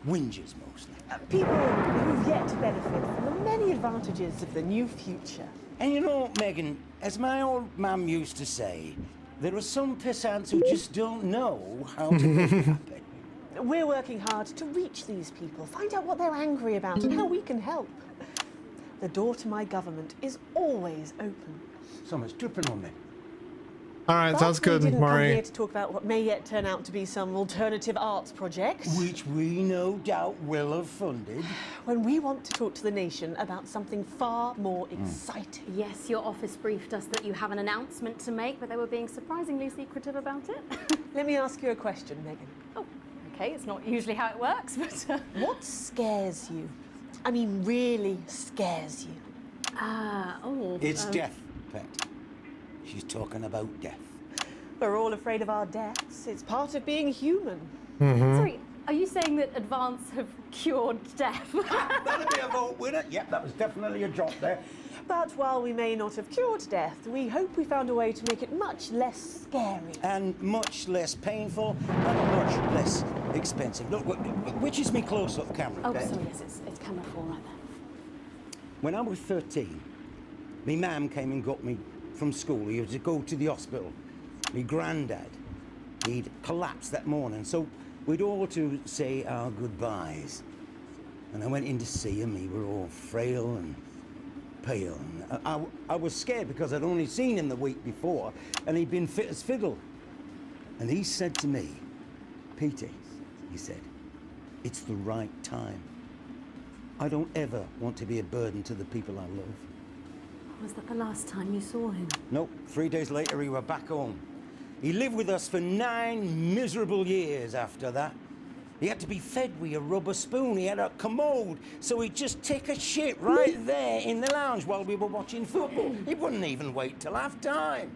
whingers mostly. People who've yet to benefit from the many advantages of the new future. And you know, Megan, as my old mum used to say, there are some pissants who just don't know how to be happy. We're working hard to reach these people, find out what they're angry about and how we can help. The door to my government is always open. Someone's dripping on me. All right, But sounds good, we didn't come Maury. here to talk about what may yet turn out to be some alternative arts project. Which we no doubt will have funded. When we want to talk to the nation about something far more exciting. Yes, your office briefed us that you have an announcement to make, but they were being surprisingly secretive about it. Let me ask you a question, Megan. Oh, okay, it's not usually how it works, but... What scares you? I mean, really scares you? It's death, Pet. She's talking about death. We're all afraid of our deaths. It's part of being human. Sorry, are you saying that Advance have cured death? That'll be a vote winner. Yep, that was definitely a drop there. But while we may not have cured death, we hope we found a way to make it much less scary. And much less painful and much less expensive. Look, which is me close-up camera, Oh, Pet? sorry, yes, it's camera 4 right there. When I was 13, me mam came and got me from school. He had to go to the hospital. Me granddad, he'd collapsed that morning, so we'd all to say our goodbyes. And I went in to see him. He were all frail and pale. And I was scared because I'd only seen him the week before, and he'd been fit as fiddle. And he said to me, Peter, he said, it's the right time. I don't ever want to be a burden to the people I love. Was that the last time you saw him? Nope, 3 days later he were back home. He lived with us for 9 miserable years after that. He had to be fed with a rubber spoon. He had a commode, so he'd just take a shit right there in the lounge while we were watching football. He wouldn't even wait till half-time.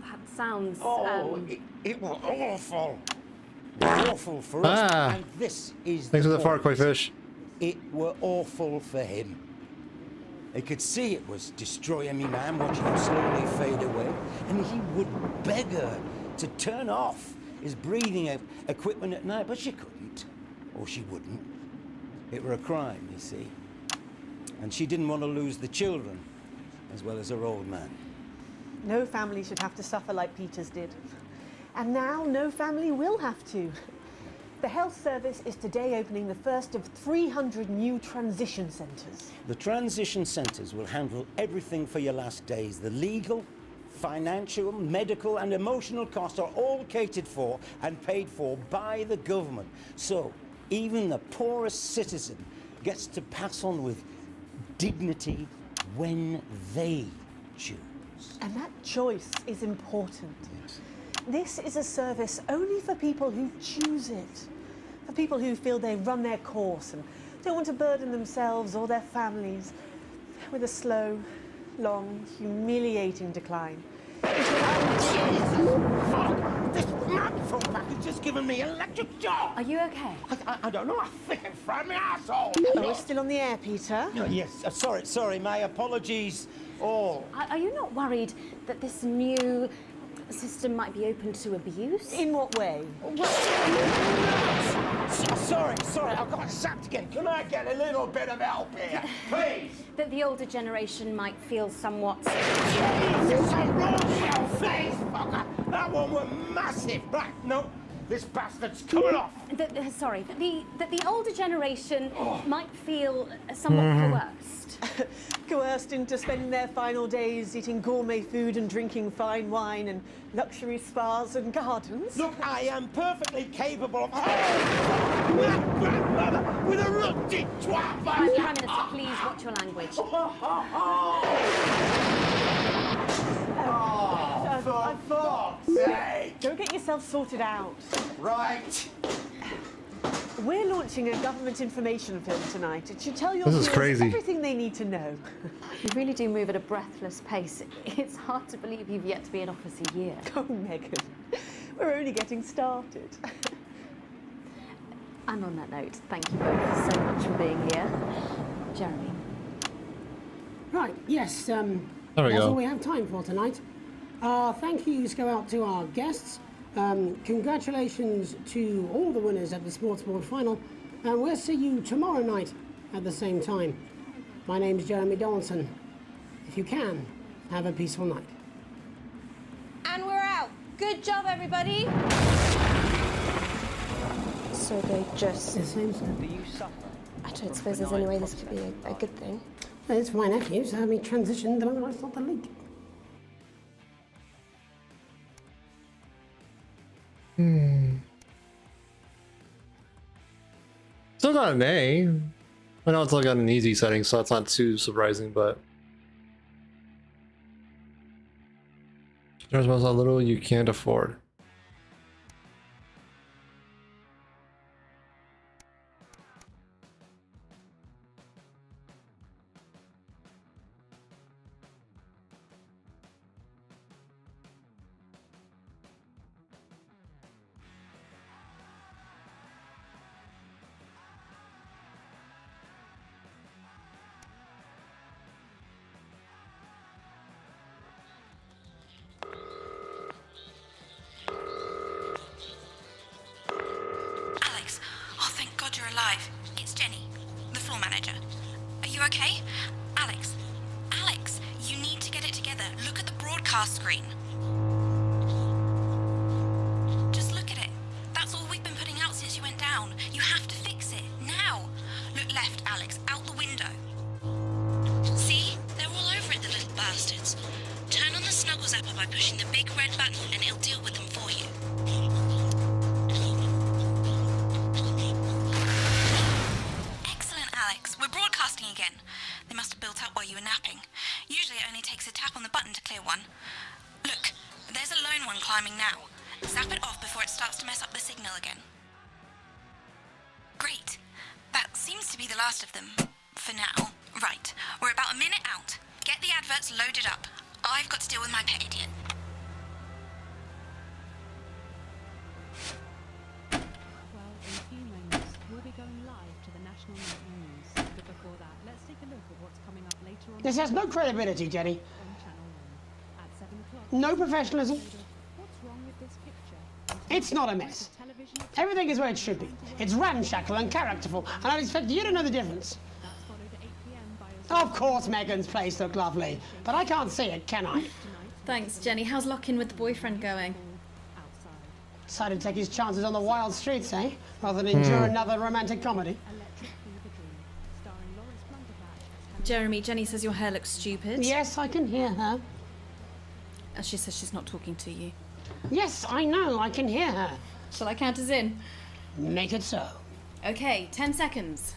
That sounds... It was awful. Awful for us, and this is Thanks for the far, point. Koi Fish. It were awful for him. He could see it was destroying me, man, watching him slowly fade away. And he would beg her to turn off his breathing equipment at night, but she couldn't, or she wouldn't. It were a crime, you see. And she didn't want to lose the children, as well as her old man. No family should have to suffer like Peter's did. And now no family will have to. The health service is today opening the first of 300 new transition centres. The transition centres will handle everything for your last days. The legal, financial, medical and emotional costs are all catered for and paid for by the government. So even the poorest citizen gets to pass on with dignity when they choose. And that choice is important. This is a service only for people who choose it. For people who feel they've run their course and don't want to burden themselves or their families with a slow, long, humiliating decline. This microphone back has just given me electric shock. Are you okay? I don't know. I think it fried my asshole. Oh, we're still on the air, Peter. No, yes. Sorry. My apologies all. Are you not worried that this new system might be open to abuse? In what way? Sorry, I've got sapped again. Can I get a little bit of help here, please? That the older generation might feel somewhat... Jesus, a raw shell face, fucker! That one was massive. Right, no, this bastard's coming off. That the older generation might feel somewhat coerced. Coerced into spending their final days eating gourmet food and drinking fine wine and luxury spas and gardens. Look, I am perfectly capable of... that grandmother with a rutty twat! Prime Minister, please watch your language. For fuck's sake! Go get yourself sorted out. Right. We're launching a government information film tonight. It should tell your This is viewers crazy. everything they need to know. You really do move at a breathless pace. It's hard to believe you've yet to be in office a year. Oh, Megan, we're only getting started. And on that note, thank you both so much for being here. Jeremy. Right, yes, There we that's go. all we have time for tonight. Thank yous go out to our guests. Congratulations to all the winners at the Sports Board Final, and we'll see you tomorrow night at the same time. My name's Jeremy Donaldson. If you can, have a peaceful night. And we're out. Good job, everybody. So they just... It seems so. I don't suppose there's any way this could be a good thing. It's my nephew, so we transitioned the moment I saw the leak. Still got an A. I know it's like on an easy setting, so that's not too surprising, but there's a little you can't afford. Alex, oh thank God you're alive. It's Jenny, the floor manager. Are you okay? Alex, you need to get it together. Look at the broadcast screen. Just look at it. That's all we've been putting out since you went down. You have to fix it, now. Look left, Alex, out the window. See? They're all over it, the little bastards. Turn on the Snuggles app by pushing the big red button and it'll deal with them for you. Excellent, Alex. We're broadcasting again. They must have built up while you were napping. Usually it only takes a tap on the button to clear one. Look, there's a lone one climbing now. Zap it off before it starts to mess up the signal again. Great. That seems to be the last of them. For now. Right. We're about a minute out. Get the adverts loaded up. I've got to deal with my pet idiot. Well, in a few moments, we'll be going live to the National Nightly News. But before that, let's take a look at what's coming up later on. This has no credibility, Jenny. On Channel 1 at 7 o'clock. No professionalism. What's wrong with this picture? It's not a mess. Everything is where it should be. It's ramshackle and characterful, and I'd expect you to know the difference. Of course Megan's place looked lovely, but I can't see it, can I? Thanks, Jenny. How's lock-in with the boyfriend going? Decided to take his chances on the wild streets, eh? Rather than endure another romantic comedy. Jeremy, Jenny says your hair looks stupid. Yes, I can hear her. She says she's not talking to you. Yes, I know, I can hear her. Shall I count us in? Make it so. Okay, 10 seconds.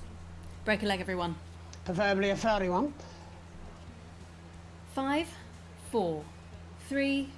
Break a leg, everyone. Preferably a furry one. 5, 4, 3...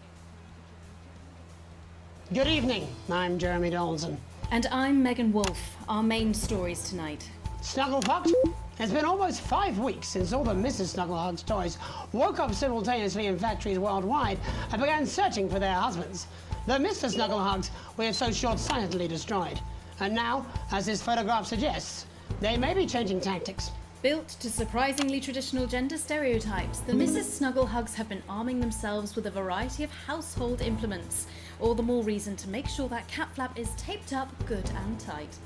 Good evening, I'm Jeremy Donaldson. And I'm Megan Wolf. Our main stories tonight. Snugglefucked? It's been almost 5 weeks since all the Mrs. Snugglehugs toys woke up simultaneously in factories worldwide and began searching for their husbands. The Mr. Snugglehugs we have so short-sightedly destroyed. And now, as this photograph suggests, they may be changing tactics. Built to surprisingly traditional gender stereotypes, the Mrs. Snugglehugs have been arming themselves with a variety of household implements. All the more reason to make sure that cat flap is taped up good and tight.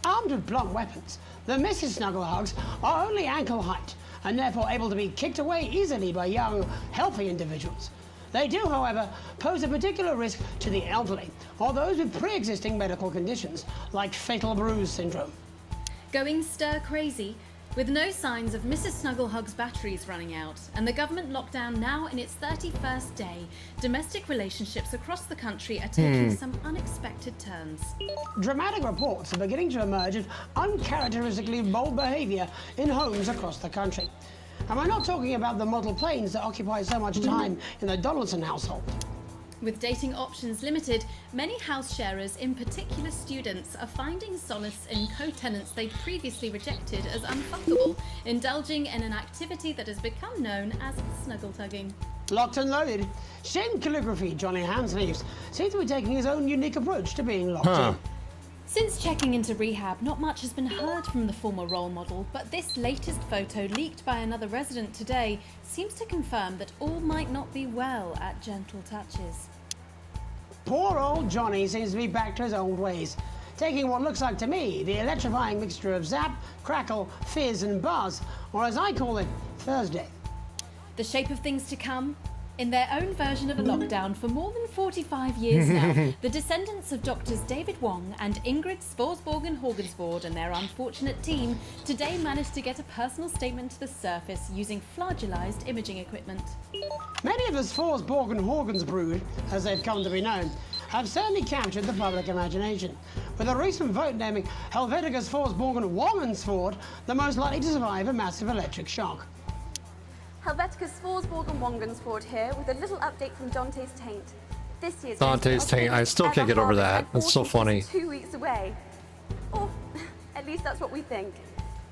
Armed with blunt weapons, the Mrs. Snugglehugs are only ankle height and therefore able to be kicked away easily by young, healthy individuals. They do, however, pose a particular risk to the elderly or those with pre-existing medical conditions like fatal bruise syndrome. Going stir crazy, with no signs of Mrs. Snugglehug's batteries running out and the government lockdown now in its 31st day, domestic relationships across the country are taking some unexpected turns. Dramatic reports are beginning to emerge of uncharacteristically bold behaviour in homes across the country. And we're not talking about the model planes that occupy so much time in the Donaldson household. With dating options limited, many house sharers, in particular students, are finding solace in co-tenants they'd previously rejected as unfuckable, indulging in an activity that has become known as snuggle tugging. Locked and loaded, Shane Calligraphy Johnny Handsleeves seems to be taking his own unique approach to being locked in. Since checking into rehab, not much has been heard from the former role model, but this latest photo leaked by another resident today seems to confirm that all might not be well at Gentle Touches. Poor old Johnny seems to be back to his old ways, taking what looks like to me the electrifying mixture of zap, crackle, fizz and buzz, or as I call it, Thursday. The shape of things to come? In their own version of a lockdown for more than 45 years now, the descendants of Doctors David Wong and Ingrid Svorsborgen-Horgensvoord and their unfortunate team today managed to get a personal statement to the surface using flagellized imaging equipment. Many of the Svorsborgen-Horgens brood, as they've come to be known, have certainly captured the public imagination, with a recent vote naming Helvetica Svorsborgen-Wongensvoord the most likely to survive a massive electric shock. Helvetica Svorsborgen-Wongensvoord here with a little update from Dante's Taint. This year's Dante's Taint, I still can't get over that. That's so funny. 2 weeks away. Or at least that's what we think.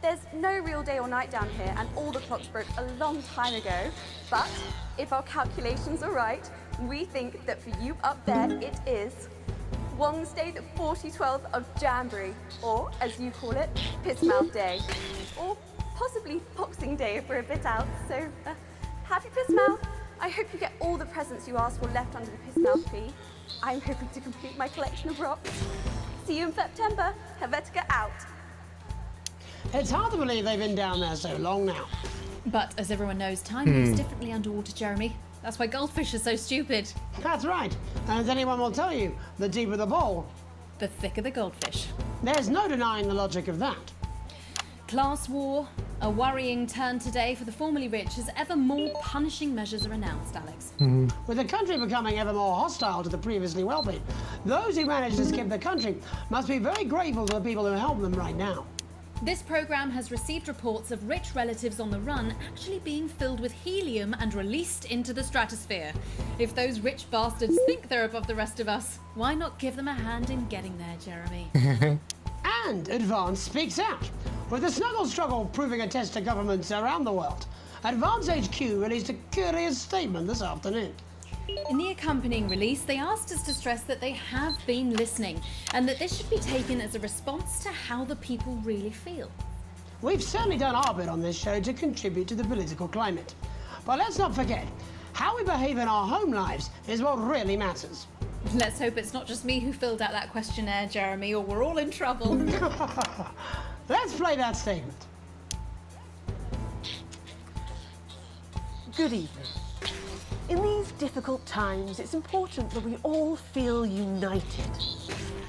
There's no real day or night down here and all the clocks broke a long time ago. But if our calculations are right, we think that for you up there it is Wong's Day the 4012th of Jamboree, or as you call it, Pissmouth Day. Or possibly Boxing Day if we're a bit out, so happy Pissmouth. I hope you get all the presents you asked for left under the Pissmouth fee. I'm hoping to complete my collection of rocks. See you in September. Helvetica out. It's hard to believe they've been down there so long now. But as everyone knows, time moves differently underwater, Jeremy. That's why goldfish are so stupid. That's right. And as anyone will tell you, the deeper the bowl, the thicker the goldfish. There's no denying the logic of that. Class war, a worrying turn today for the formerly rich as ever more punishing measures are announced, Alex. With the country becoming ever more hostile to the previously wealthy, those who manage to skip the country must be very grateful to the people who help them right now. This program has received reports of rich relatives on the run actually being filled with helium and released into the stratosphere. If those rich bastards think they're above the rest of us, why not give them a hand in getting there, Jeremy? And Advance speaks out, with the snuggle struggle proving a test to governments around the world. Advance HQ released a curious statement this afternoon. In the accompanying release, they asked us to stress that they have been listening and that this should be taken as a response to how the people really feel. We've certainly done our bit on this show to contribute to the political climate. But let's not forget, how we behave in our home lives is what really matters. Let's hope it's not just me who filled out that questionnaire, Jeremy, or we're all in trouble. Let's play that statement. Good evening. In these difficult times, it's important that we all feel united,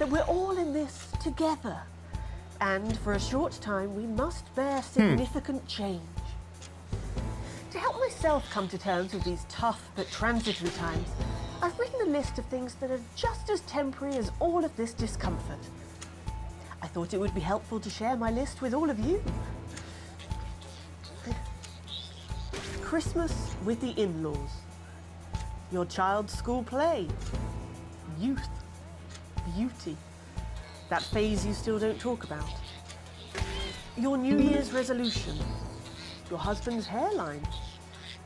that we're all in this together. And for a short time, we must bear significant change. To help myself come to terms with these tough but transitory times, I've written a list of things that are just as temporary as all of this discomfort. I thought it would be helpful to share my list with all of you. Christmas with the in-laws. Your child's school play. Youth. Beauty. That phase you still don't talk about. Your New Year's resolution. Your husband's hairline.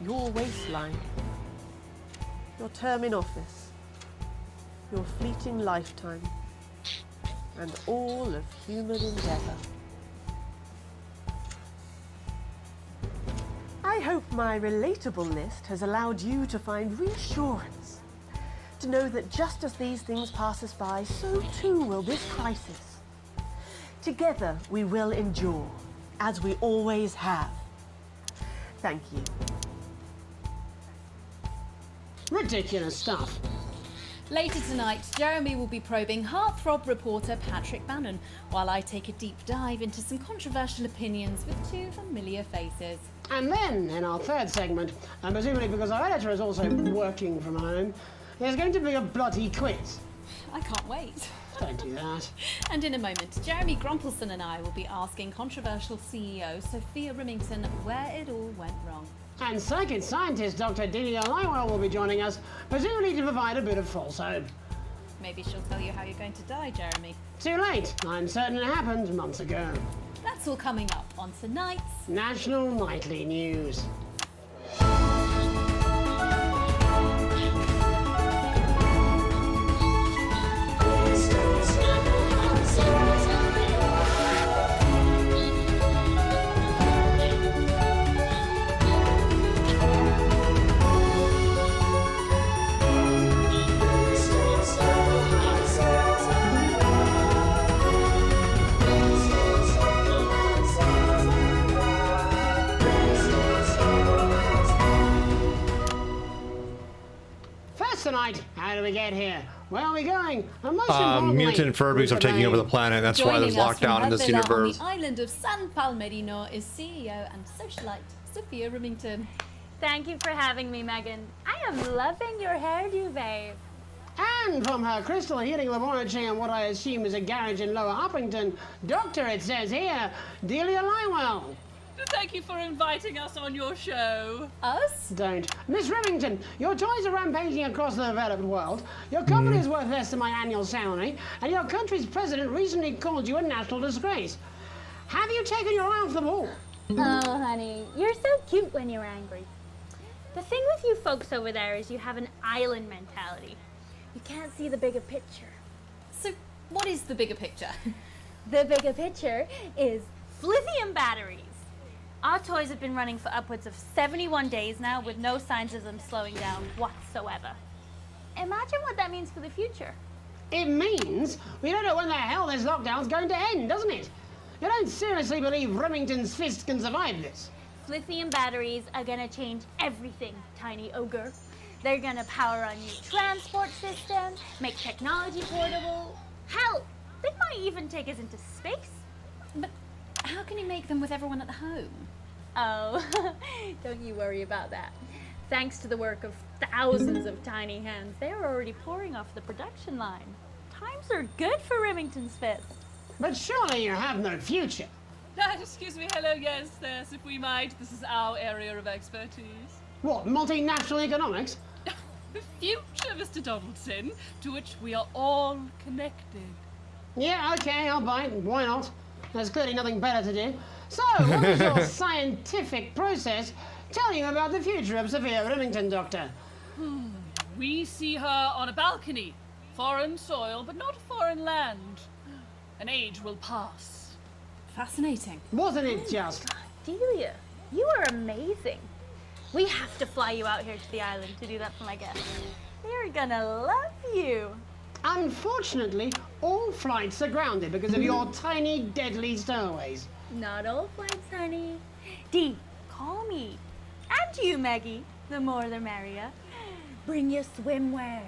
Your waistline. Your term in office. Your fleeting lifetime. And all of human endeavour. I hope my relatable list has allowed you to find reassurance, to know that just as these things pass us by, so too will this crisis. Together we will endure, as we always have. Thank you. Ridiculous stuff. Later tonight, Jeremy will be probing heartthrob reporter Patrick Bannon, while I take a deep dive into some controversial opinions with two familiar faces. And then, in our third segment, and presumably because our editor is also working from home, there's going to be a bloody quiz. I can't wait. Don't do that. And in a moment, Jeremy Grumpelson and I will be asking controversial CEO Sophia Remington where it all went wrong. And psychic scientist Dr. Delia Lywell will be joining us, presumably to provide a bit of false hope. Maybe she'll tell you how you're going to die, Jeremy. Too late. I'm certain it happened months ago. That's all coming up on tonight's National Nightly News. Tonight, how do we get here? Where are we going? And most importantly, mutant Furbies are taking over the planet. That's why there's lockdown in this universe. On the island of San Palmerino is CEO and socialite Sophia Remington. Thank you for having me, Megan. I am loving your hairdo, babe. And from her crystal heating laboratory in what I assume is a garage in Lower Uppington, Doctor, it says here, Delia Lywell. Thank you for inviting us on your show. Us? Don't. Miss Remington, your toys are rampaging across the developed world, your company is worth less than my annual salary, and your country's president recently called you a national disgrace. Have you taken your eye off the ball? Oh, honey, you're so cute when you're angry. The thing with you folks over there is you have an island mentality. You can't see the bigger picture. So, what is the bigger picture? The bigger picture is lithium batteries. Our toys have been running for upwards of 71 days now with no signs of them slowing down whatsoever. Imagine what that means for the future. It means we don't know when the hell this lockdown's going to end, doesn't it? You don't seriously believe Remington's fist can survive this? Lithium batteries are gonna change everything, tiny ogre. They're gonna power a new transport system, make technology portable. Hell, they might even take us into space. But how can you make them with everyone at home? Oh, don't you worry about that. Thanks to the work of thousands of tiny hands, they're already pouring off the production line. Times are good for Remington's fist. But surely you have no future. Excuse me, hello, yes, if we might. This is our area of expertise. What, multinational economics? The future, Mr. Donaldson, to which we are all connected. Yeah, okay, I'll bite. Why not? There's clearly nothing better to do. So, what does your scientific process tell you about the future of Sophia Remington, Doctor? We see her on a balcony. Foreign soil, but not foreign land. An age will pass. Fascinating. Wasn't it just? Delia, you are amazing. We have to fly you out here to the island to do that for my guests. They're gonna love you. Unfortunately, all flights are grounded because of your tiny, deadly stowaways. Not all flights, honey. Dee, call me. And you, Maggie. The more the merrier. Bring your swimwear.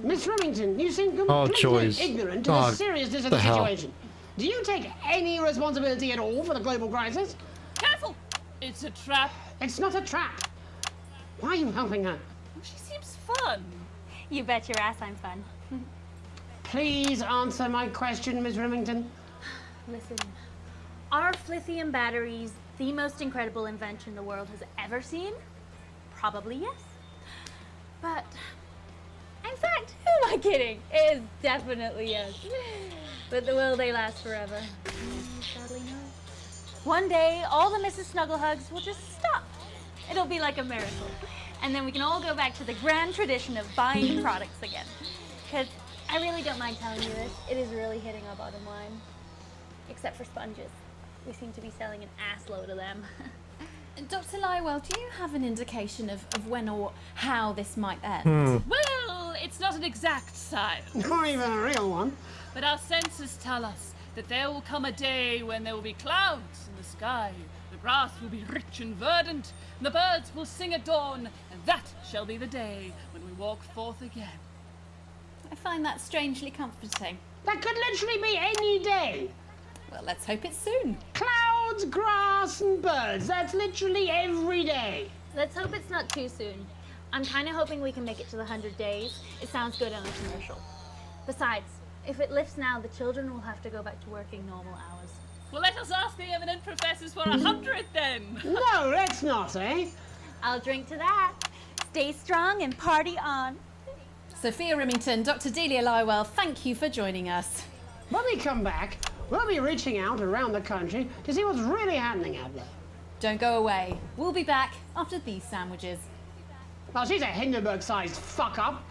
Miss Remington, you seem completely ignorant of the seriousness of the situation. Do you take any responsibility at all for the global crisis? Careful! It's a trap. It's not a trap. Why are you helping her? She seems fun. You bet your ass I'm fun. Please answer my question, Miss Remington. Listen, are lithium batteries the most incredible invention the world has ever seen? Probably yes. But, in fact, who am I kidding? It is definitely yes. But will they last forever? Sadly no. One day, all the Mrs. Snugglehugs will just stop. It'll be like a miracle. And then we can all go back to the grand tradition of buying products again. Because I really don't mind telling you this. It is really hitting our bottom line. Except for sponges. We seem to be selling an assload of them. Dr. Lywell, do you have an indication of when or how this might end? Well, it's not an exact science. Not even a real one. But our senses tell us that there will come a day when there will be clouds in the sky, the grass will be rich and verdant, and the birds will sing at dawn, and that shall be the day when we walk forth again. I find that strangely comforting. That could literally be any day. Well, let's hope it's soon. Clouds, grass, and birds. That's literally every day. Let's hope it's not too soon. I'm kind of hoping we can make it to the 100 days. It sounds good on a commercial. Besides, if it lifts now, the children will have to go back to working normal hours. Well, let us ask the eminent professors for 100 then. No, let's not, eh? I'll drink to that. Stay strong and party on. Sophia Rimington, Dr. Delia Lywell, thank you for joining us. When we come back, we'll be reaching out around the country to see what's really happening out there. Don't go away. We'll be back after these sandwiches. Well, she's a Hindenburg-sized fuck-up.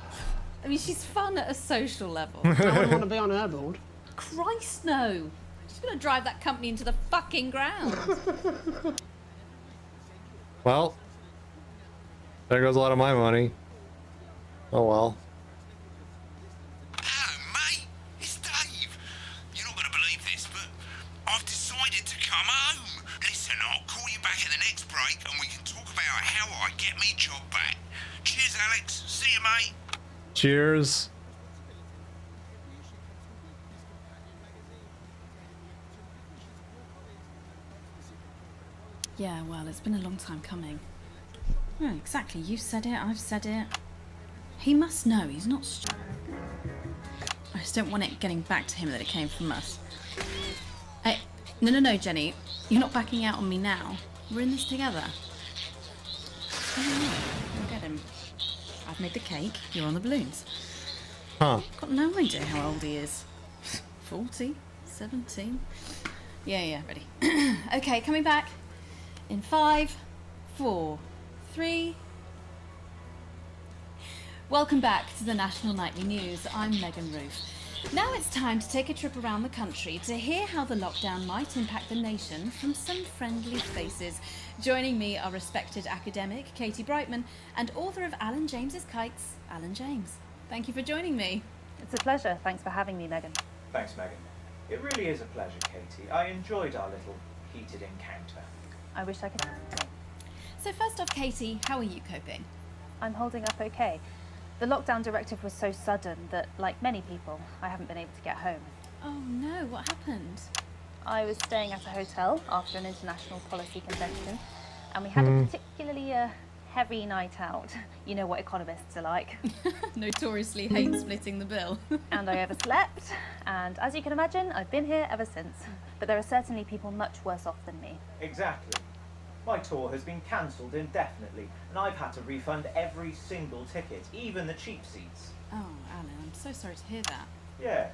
I mean, she's fun at a social level. I wouldn't want to be on her board. Christ, no. She's going to drive that company into the fucking ground. Well, there goes a lot of my money. Oh well. Hello, mate. It's Dave. You're not going to believe this, but I've decided to come home. Listen, I'll call you back at the next break and we can talk about how I get me job back. Cheers, Alex. See you, mate. Cheers. Yeah, well, it's been a long time coming. Yeah, exactly. You said it, I've said it. He must know, he's not I just don't want it getting back to him that it came from us. Hey, no, Jenny. You're not backing out on me now. We're in this together. I'll get him. I've made the cake, you're on the balloons. Huh. Got no idea how old he is. 40? 17? Yeah, ready. Okay, coming back. In 5, 4, 3... Welcome back to the National Nightly News. I'm Megan Roof. Now it's time to take a trip around the country to hear how the lockdown might impact the nation from some friendly faces. Joining me are respected academic Katie Brightman and author of Alan James's Kites, Alan James. Thank you for joining me. It's a pleasure. Thanks for having me, Megan. Thanks, Megan. It really is a pleasure, Katie. I enjoyed our little heated encounter. I wish I could. So first off, Katie, how are you coping? I'm holding up okay. The lockdown directive was so sudden that, like many people, I haven't been able to get home. Oh no, what happened? I was staying at a hotel after an international policy convention, and we had a particularly heavy night out. You know what economists are like. Notoriously hate splitting the bill. And I overslept, and as you can imagine, I've been here ever since. But there are certainly people much worse off than me. Exactly. My tour has been cancelled indefinitely, and I've had to refund every single ticket, even the cheap seats. Oh, Alan, I'm so sorry to hear that. Yeah.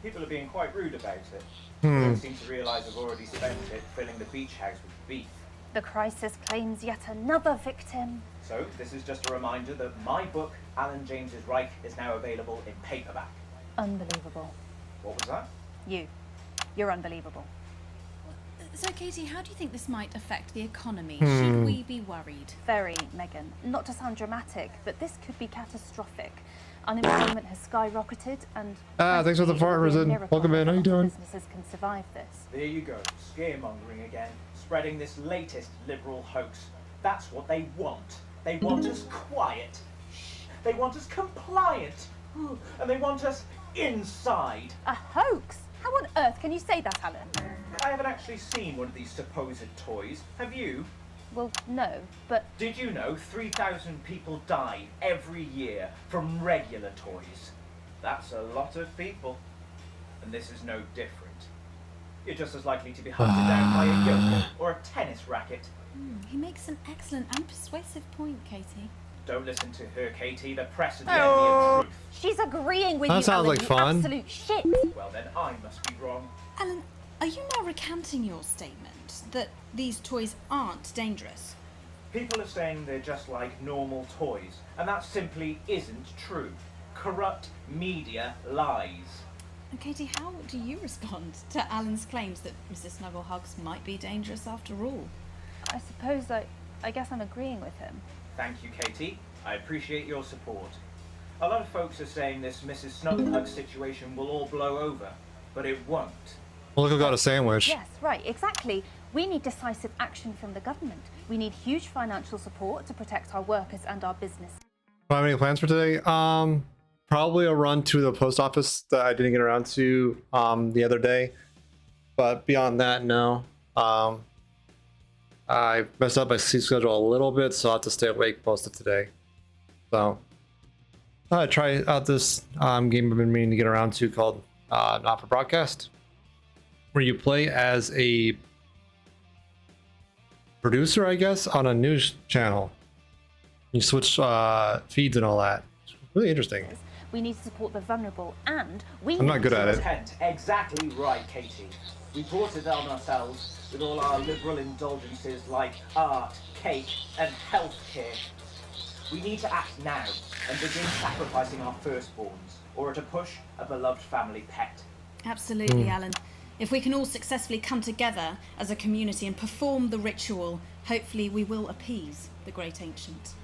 People are being quite rude about it. They don't seem to realise I've already spent it filling the beach house with beef. The crisis claims yet another victim. So, this is just a reminder that my book, Alan James's Reich, is now available in paperback. Unbelievable. What was that? You're unbelievable. So, Katie, how do you think this might affect the economy? Should we be worried? Very, Megan. Not to sound dramatic, but this could be catastrophic. Unemployment has skyrocketed, and thanks for the farmers in. Welcome in. How you doing? Businesses can survive this. There you go, scaremongering again, spreading this latest liberal hoax. That's what they want. They want us quiet. They want us compliant. And they want us inside. A hoax? How on earth can you say that, Alan? I haven't actually seen one of these supposed toys. Have you? Well, no, but... Did you know 3,000 people die every year from regular toys? That's a lot of people. And this is no different. You're just as likely to be hunted down by a yokel or a tennis racket. He makes an excellent and persuasive point, Katie. Don't listen to her, Katie. The press are the enemy of truth. She's agreeing with That you, sounds Alan, like you fun. absolute shit. Well, then I must be wrong. Alan, are you now recanting your statement that these toys aren't dangerous? People are saying they're just like normal toys, and that simply isn't true. Corrupt media lies. And Katie, how do you respond to Alan's claims that Mrs. Snugglehugs might be dangerous after all? I suppose I guess I'm agreeing with him. Thank you, Katie. I appreciate your support. A lot of folks are saying this Mrs. Snugglehugs situation will all blow over, but it won't. Well, look, I got a sandwich. Yes, right, exactly. We need decisive action from the government. We need huge financial support to protect our workers and our business. Do I have any plans for today? Probably a run to the post office that I didn't get around to the other day. But beyond that, no. I messed up my sleep schedule a little bit, so I'll have to stay awake most of today. So I try out this game I've been meaning to get around to called Not for Broadcast, where you play as a producer, I guess, on a news channel. You switch feeds and all that. It's really interesting. We need to support the vulnerable, and we I'm not good at it. Intent. Exactly right, Katie. We brought it on ourselves with all our liberal indulgences like art, cake, and healthcare. We need to act now and begin sacrificing our firstborns, or to push a beloved family pet. Absolutely, Alan. If we can all successfully come together as a community and perform the ritual, hopefully we will appease the great ancient.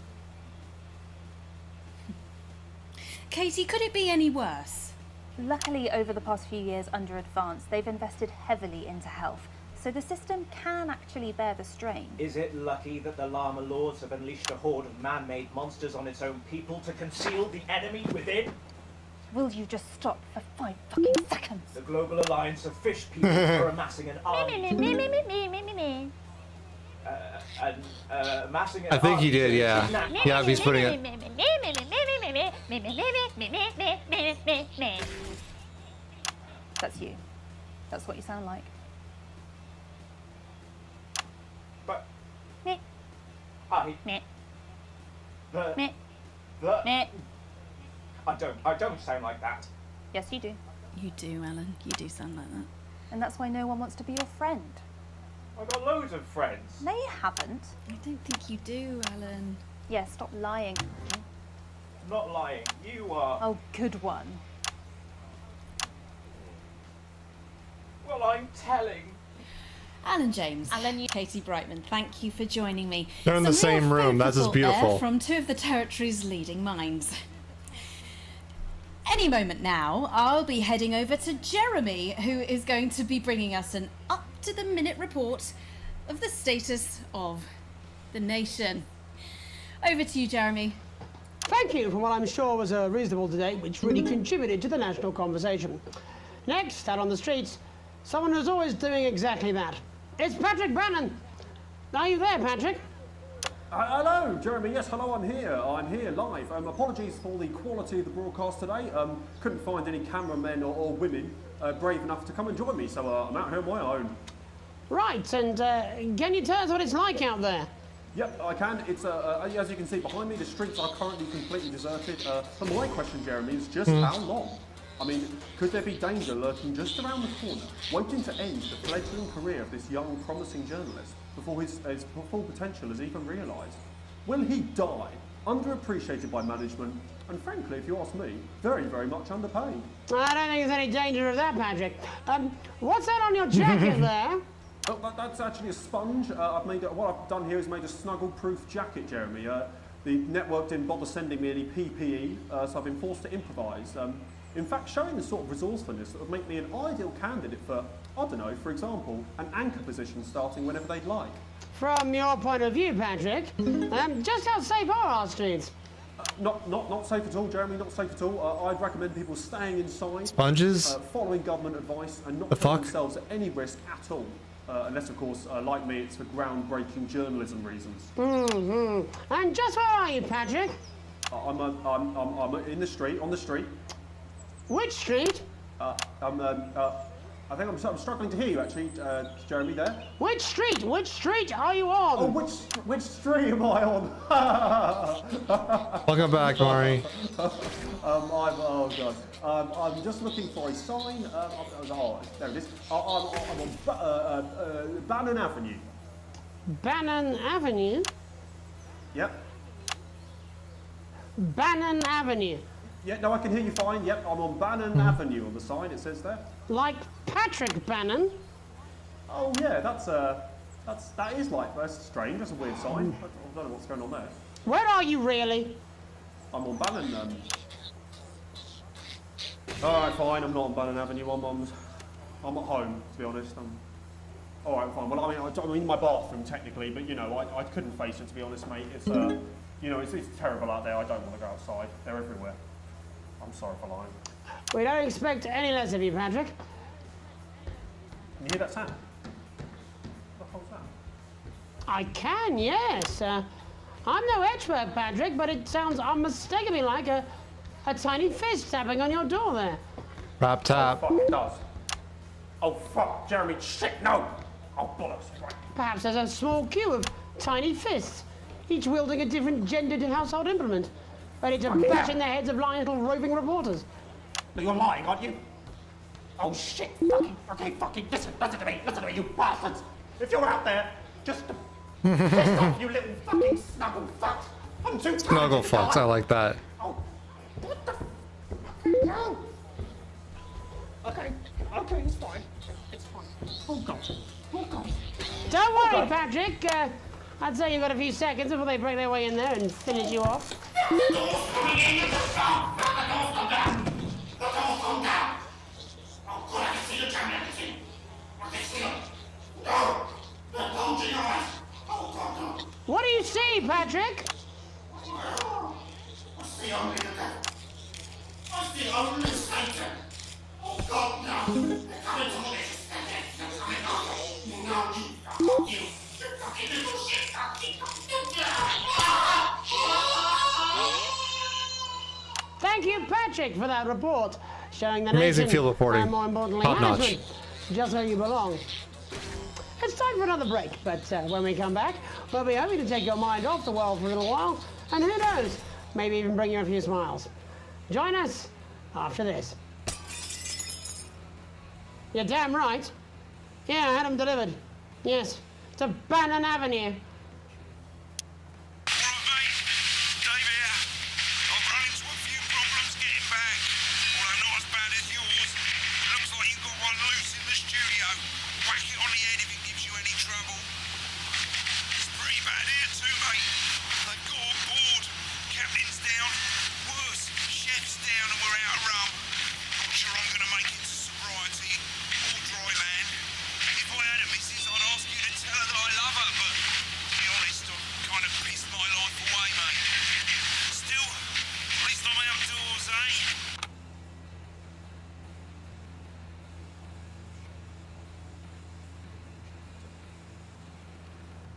Katie, could it be any worse? Luckily, over the past few years under Advance, they've invested heavily into health, so the system can actually bear the strain. Is it lucky that the Llama Lords have unleashed a horde of man-made monsters on its own people to conceal the enemy within? Will you just stop for 5 fucking seconds? The Global Alliance of Fish People are amassing an army. Amassing an I think he did, yeah. Yeah, he's putting it. That's you. That's what you sound like. But Meh. I Meh. the Meh. Meh. I don't sound like that. Yes, you do. You do, Alan. You do sound like that. And that's why no one wants to be your friend. I've got loads of friends. No, you haven't. I don't think you do, Alan. Yeah, stop lying. I'm not lying. You are. Oh, good one. Well, I'm telling. Alan James, Katie Brightman, thank you for joining me. They're in the same room. That's just beautiful. From two of the territory's leading minds. Any moment now, I'll be heading over to Jeremy, who is going to be bringing us an up-to-the-minute report of the status of the nation. Over to you, Jeremy. Thank you for what I'm sure was a reasonable debate, which really contributed to the national conversation. Next, out on the streets, someone who's always doing exactly that. It's Patrick Bannon. Are you there, Patrick? Hello, Jeremy. Yes, hello, I'm here. I'm here live. Apologies for the quality of the broadcast today. Couldn't find any cameramen or women brave enough to come and join me, so I'm out here on my own. Right, and can you tell us what it's like out there? Yep, I can. It's as you can see behind me, the streets are currently completely deserted. But my question, Jeremy, is just how long? I mean, could there be danger lurking just around the corner, waiting to end the fledgling career of this young, promising journalist before his full potential is even realised? Will he die, underappreciated by management, and frankly, if you ask me, very, very much underpaid? I don't think there's any danger of that, Patrick. What's that on your jacket there? Oh, that's actually a sponge. What I've done here is made a snuggle-proof jacket, Jeremy. The network didn't bother sending me any PPE, so I've been forced to improvise. In fact, showing the sort of resourcefulness that would make me an ideal candidate for, I don't know, for example, an anchor position starting whenever they'd like. From your point of view, Patrick, just how safe are our streets? Not safe at all, Jeremy, not safe at all. I'd recommend people staying inside. Sponges? Following government advice and not putting themselves at any risk at all. Unless, of course, like me, it's for groundbreaking journalism reasons. Mm-hmm. And just where are you, Patrick? I'm in the street, on the street. Which street? I think I'm struggling to hear you, actually, Jeremy, there. Which street? Which street are you on? Oh, which street am I on? Welcome back, Mari. Oh, God. I'm just looking for a sign. There it is. I'm on Bannon Avenue. Bannon Avenue? Yep. Bannon Avenue. Yeah, no, I can hear you fine. Yep, I'm on Bannon Avenue on the sign, it says there. Like Patrick Bannon? Oh, yeah, that is like, that's strange, that's a weird sign. I don't know what's going on there. Where are you really? I'm on Bannon, Alright, fine, I'm not on Bannon Avenue, I'm on I'm at home, to be honest. All right, fine. Well, I mean, I'm in my bathroom technically, but you know, I couldn't face it, to be honest, mate. It's you know, it's terrible out there. I don't want to go outside. They're everywhere. I'm sorry for lying. We don't expect any less of you, Patrick. Can you hear that sound? What the hell's that? I can, yes. I'm no expert, Patrick, but it sounds unmistakably like a tiny fist tapping on your door there. Rap tap. Oh, fuck, it does. Oh, fuck, Jeremy, shit, no! Oh, bollocks, right. Perhaps there's a small queue of tiny fists, each wielding a different gendered household implement, ready to bash in the heads of lying little roving reporters. But you're lying, aren't you? Oh, shit, fucking, listen to me, you bastards! If you're out there, just piss off, you little fucking snuggle fucks! I'm too tired. Snuggle fucks, I like that. Oh, what the hell? Okay, it's fine. It's fine. Oh, God. Oh, God. Don't worry, Patrick. I'd say you've got a few seconds before they break their way in there and finish you off. What do you see, Patrick? I see only Satan. Oh God, no. They're coming to me. They're coming over. No, you fucking little shit. Thank you, Patrick, for that report, showing the Amazing nation, field reporting. and more importantly, Top notch. management, just where you belong. It's time for another break, but when we come back, we'll be hoping to take your mind off the world for a little while, and who knows, maybe even bring you a few smiles. Join us after this. You're damn right. Yeah, I had them delivered. Yes, to Bannon Avenue.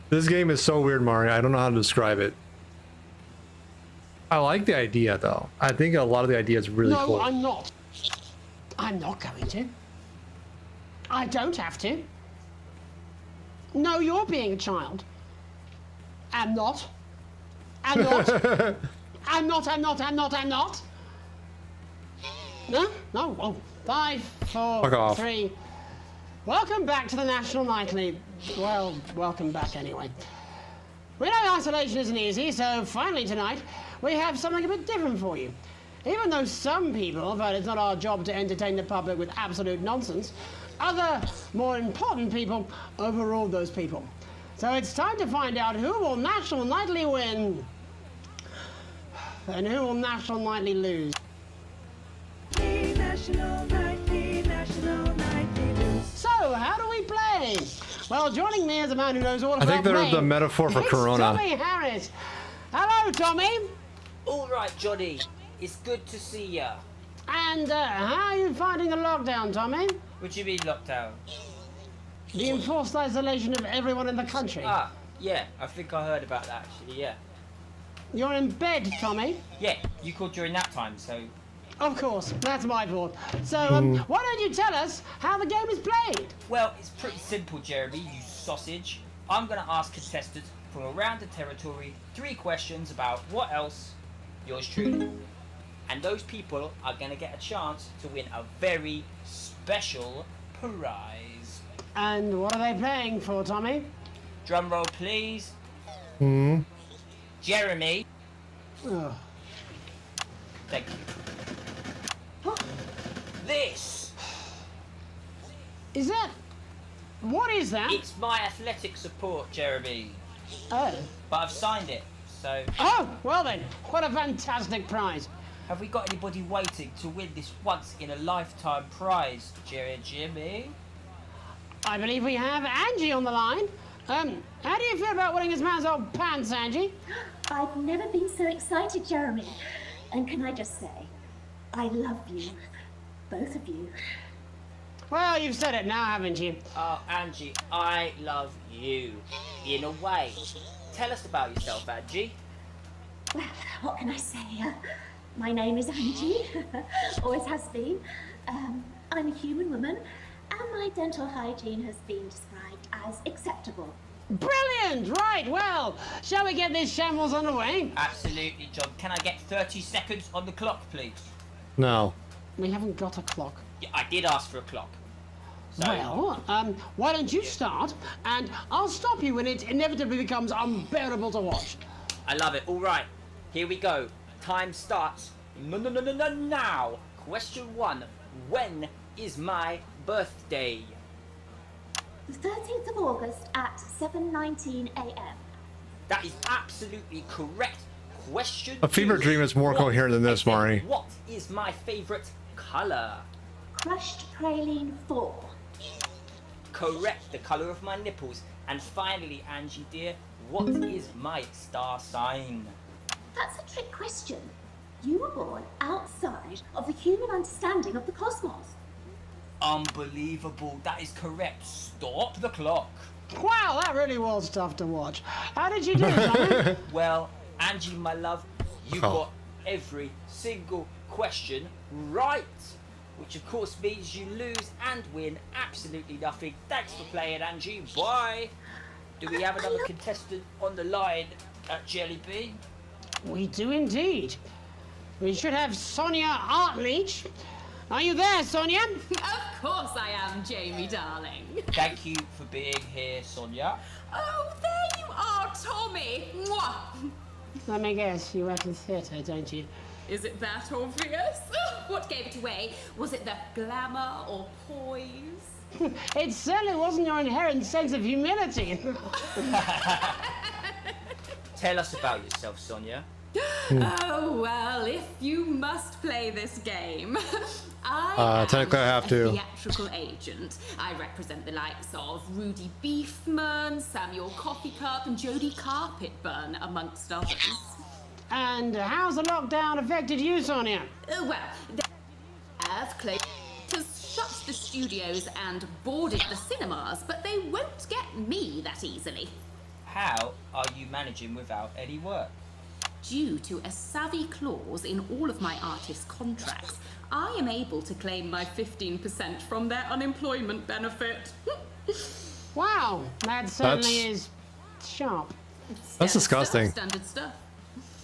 This game is so weird, Mario. I don't know how to describe it. I like the idea, though. I think a lot of the idea is really cool. No, I'm not. I'm not going to. I don't have to. No, you're being a child. I'm not. I'm not. I'm not. No? No. Oh, 5, 4, 3. Welcome back to the National Nightly. Well, welcome back anyway. We know isolation isn't easy, so finally tonight, we have something a bit different for you. Even though some people felt it's not our job to entertain the public with absolute nonsense, other, more important people overruled those people. So it's time to find out who will National Nightly win, and who will National Nightly lose. National Nightly lose. So, how do we play? Well, joining me is a man who knows all about I think they're playing. the metaphor for It's Corona. Tommy Harris. Hello, Tommy. All right, Johnny. It's good to see ya. And how are you finding the lockdown, Tommy? What do you mean lockdown? The enforced isolation of everyone in the country. Ah, yeah. I think I heard about that, actually, yeah. You're in bed, Tommy. Yeah, you called during nap time, so... Of course, that's my fault. So, why don't you tell us how the game is played? Well, it's pretty simple, Jeremy, you sausage. I'm going to ask contestants from around the territory 3 questions about what else, yours truly. And those people are going to get a chance to win a very special prize. And what are they playing for, Tommy? Drum roll, please. Jeremy. Oh. Thank you. This. Is that... What is that? It's my athletic support, Jeremy. Oh. But I've signed it, so... Oh, well then, what a fantastic prize. Have we got anybody waiting to win this once-in-a-lifetime prize, Jimmy? I believe we have Angie on the line. How do you feel about winning this man's old pants, Angie? I've never been so excited, Jeremy. And can I just say, I love you. Both of you. Well, you've said it now, haven't you? Oh, Angie, I love you. In a way. Tell us about yourself, Angie. Well, what can I say? My name is Angie. Always has been. I'm a human woman, and my dental hygiene has been described as acceptable. Brilliant! Right, well, shall we get this shambles underway? Absolutely, John. Can I get 30 seconds on the clock, please? No. We haven't got a clock. Yeah, I did ask for a clock. So, well, why don't you start, and I'll stop you when it inevitably becomes unbearable to watch. I love it. All right, here we go. Time starts now. Question 1. When is my birthday? The 13th of August at 7:19 a.m. That is absolutely correct. Question A fever 2. dream is more coherent than this, Mari. What is my favorite color? Crushed praline 4. Correct, the color of my nipples. And finally, Angie dear, what is my star sign? That's a trick question. You were born outside of the human understanding of the cosmos. Unbelievable, that is correct. Stop the clock. Wow, that really was tough to watch. How did you do it, Well, Angie, my love, you got every single question right. Which of course means you lose and win absolutely nothing. Thanks for playing, Angie. Bye. Do we have another contestant on the line at Jelly Bean? We do indeed. We should have Sonia Artleach. Are you there, Sonia? Of course I am, Jamie, darling. Thank you for being here, Sonia. Oh, there you are, Tommy. Mwah. Let me guess, you went to theatre, don't you? Is it that obvious? What gave it away? Was it the glamour or poise? It certainly wasn't your inherent sense of humility. Tell us about yourself, Sonia. Oh, well, if you must play this game, I am technically I have to. a theatrical agent. I represent the likes of Rudy Beefman, Samuel Coffeecup, and Jodie Carpetburn, amongst others. And how's the lockdown affected you, Sonia? Well, the Earth closed has shut the studios and boarded the cinemas, but they won't get me that easily. How are you managing without any work? Due to a savvy clause in all of my artist contracts, I am able to claim my 15% from their unemployment benefit. Wow, that certainly is sharp. That's disgusting. Standard stuff.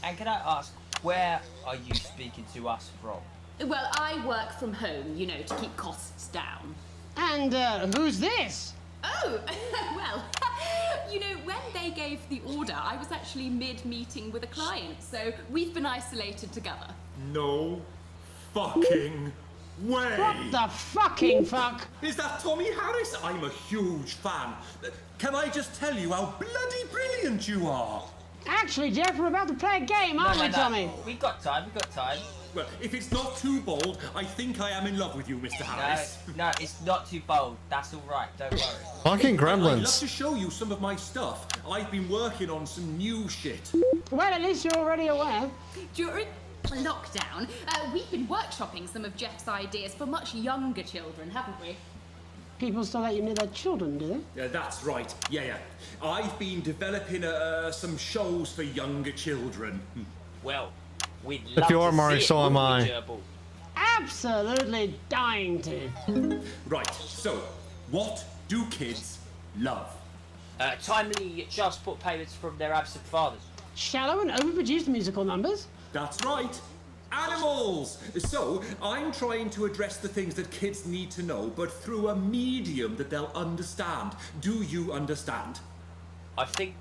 And can I ask, where are you speaking to us from? Well, I work from home, you know, to keep costs down. And who's this? Oh, well, you know, when they gave the order, I was actually mid-meeting with a client, so we've been isolated together. No fucking way! What the fucking fuck? Is that Tommy Harris? I'm a huge fan. Can I just tell you how bloody brilliant you are? Actually, Jeff, we're about to play a game, aren't we, Tommy? We've got time. Well, if it's not too bold, I think I am in love with you, Mr. Harris. No, it's not too bold. That's all right. Don't worry. Fucking gremlins. I'd love to show you some of my stuff. I've been working on some new shit. Well, at least you're already aware. During lockdown, we've been workshopping some of Jeff's ideas for much younger children, haven't we? People still let you near their children, do they? Yeah, that's right. Yeah. I've been developing some shows for younger children. Well, we'd love If you are to Mari, see it, so am wouldn't we, I. Gerbil? Absolutely dying to. Right, so, what do kids love? Timely child support payments from their absent fathers. Shallow and overproduced musical numbers? That's right. Animals! So, I'm trying to address the things that kids need to know, but through a medium that they'll understand. Do you understand? I think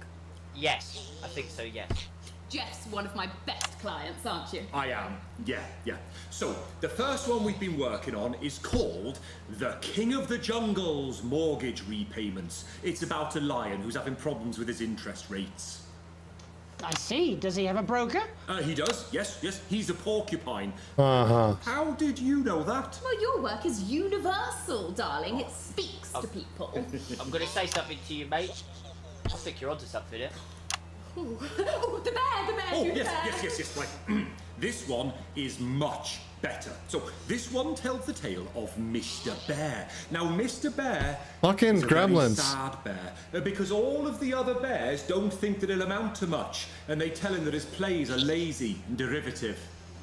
so, yes. Jeff's one of my best clients, aren't you? I am, yeah. So, the first one we've been working on is called The King of the Jungle's Mortgage Repayments. It's about a lion who's having problems with his interest rates. I see. Does he have a broker? He does, yes. He's a porcupine. Uh-huh. How did you know that? Well, your work is universal, darling. It speaks to people. I'm going to say something to you, mate. I think you're onto something here. Ooh. Oh, the bear, Oh, you yes, right. This one is much better. So, this one tells the tale of Mr. Bear. Now, Mr. Bear fucking is a very gremlins. sad bear, because all of the other bears don't think that he'll amount to much, and they tell him that his plays are lazy and derivative.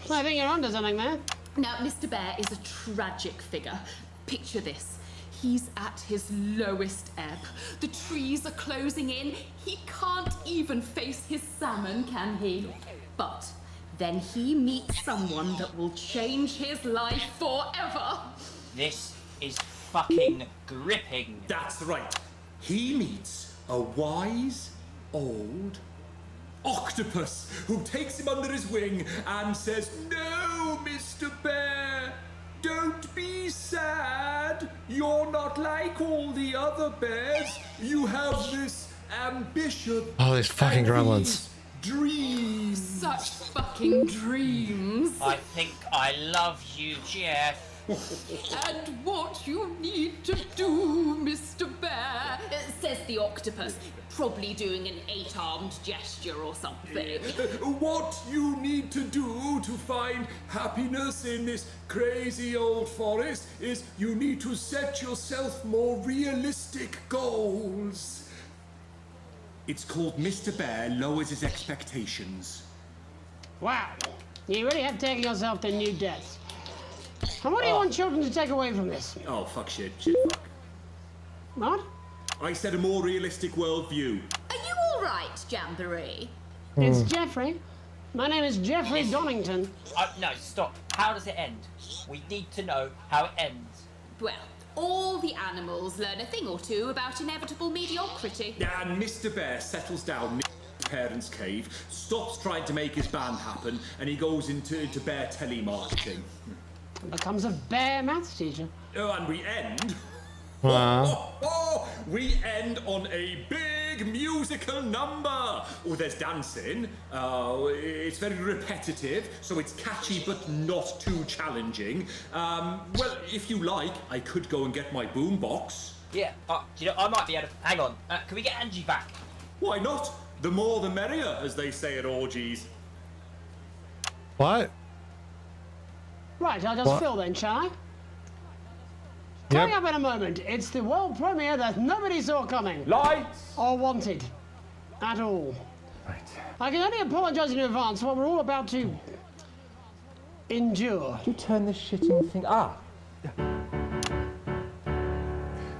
I think you're onto something there. Now, Mr. Bear is a tragic figure. Picture this. He's at his lowest ebb. The trees are closing in. He can't even face his salmon, can he? But then he meets someone that will change his life forever. This is fucking gripping. That's right. He meets a wise old octopus who takes him under his wing and says, "No, Mr. Bear, don't be sad. You're not like all the other bears. You have this ambition." Oh, these fucking gremlins. Dreams. Such fucking dreams. I think I love you, Jeff. And what you need to do, Mr. Bear, says the octopus, probably doing an 8-armed gesture or something. What you need to do to find happiness in this crazy old forest is you need to set yourself more realistic goals. It's called Mr. Bear Lowers His Expectations. Wow. You really have taken yourself to new depths. And what do you want children to take away from this? Oh, fuck shit, fuck. What? I said a more realistic worldview. Are you all right, Jamboree? It's Jeffrey. My name is Jeffrey Donington. No, stop. How does it end? We need to know how it ends. Well, all the animals learn a thing or two about inevitable mediocrity. And Mr. Bear settles down in his parents' cave, stops trying to make his band happen, and he goes into bear telemarketing. Becomes a bear maths teacher. Oh, and we end... Wow. We end on a big musical number. Oh, there's dancing. It's very repetitive, so it's catchy but not too challenging. Well, if you like, I could go and get my boombox. Yeah, you know, I might be able to... Hang on, can we get Angie back? Why not? The more the merrier, as they say at orgies. What? Right, I'll just What? fill then, shall I? Coming up in a moment, it's the world premiere that nobody saw coming. Lights! Or wanted. At all. Right. I can only apologise in advance for what we're all about to... endure. You turn this shitting thing...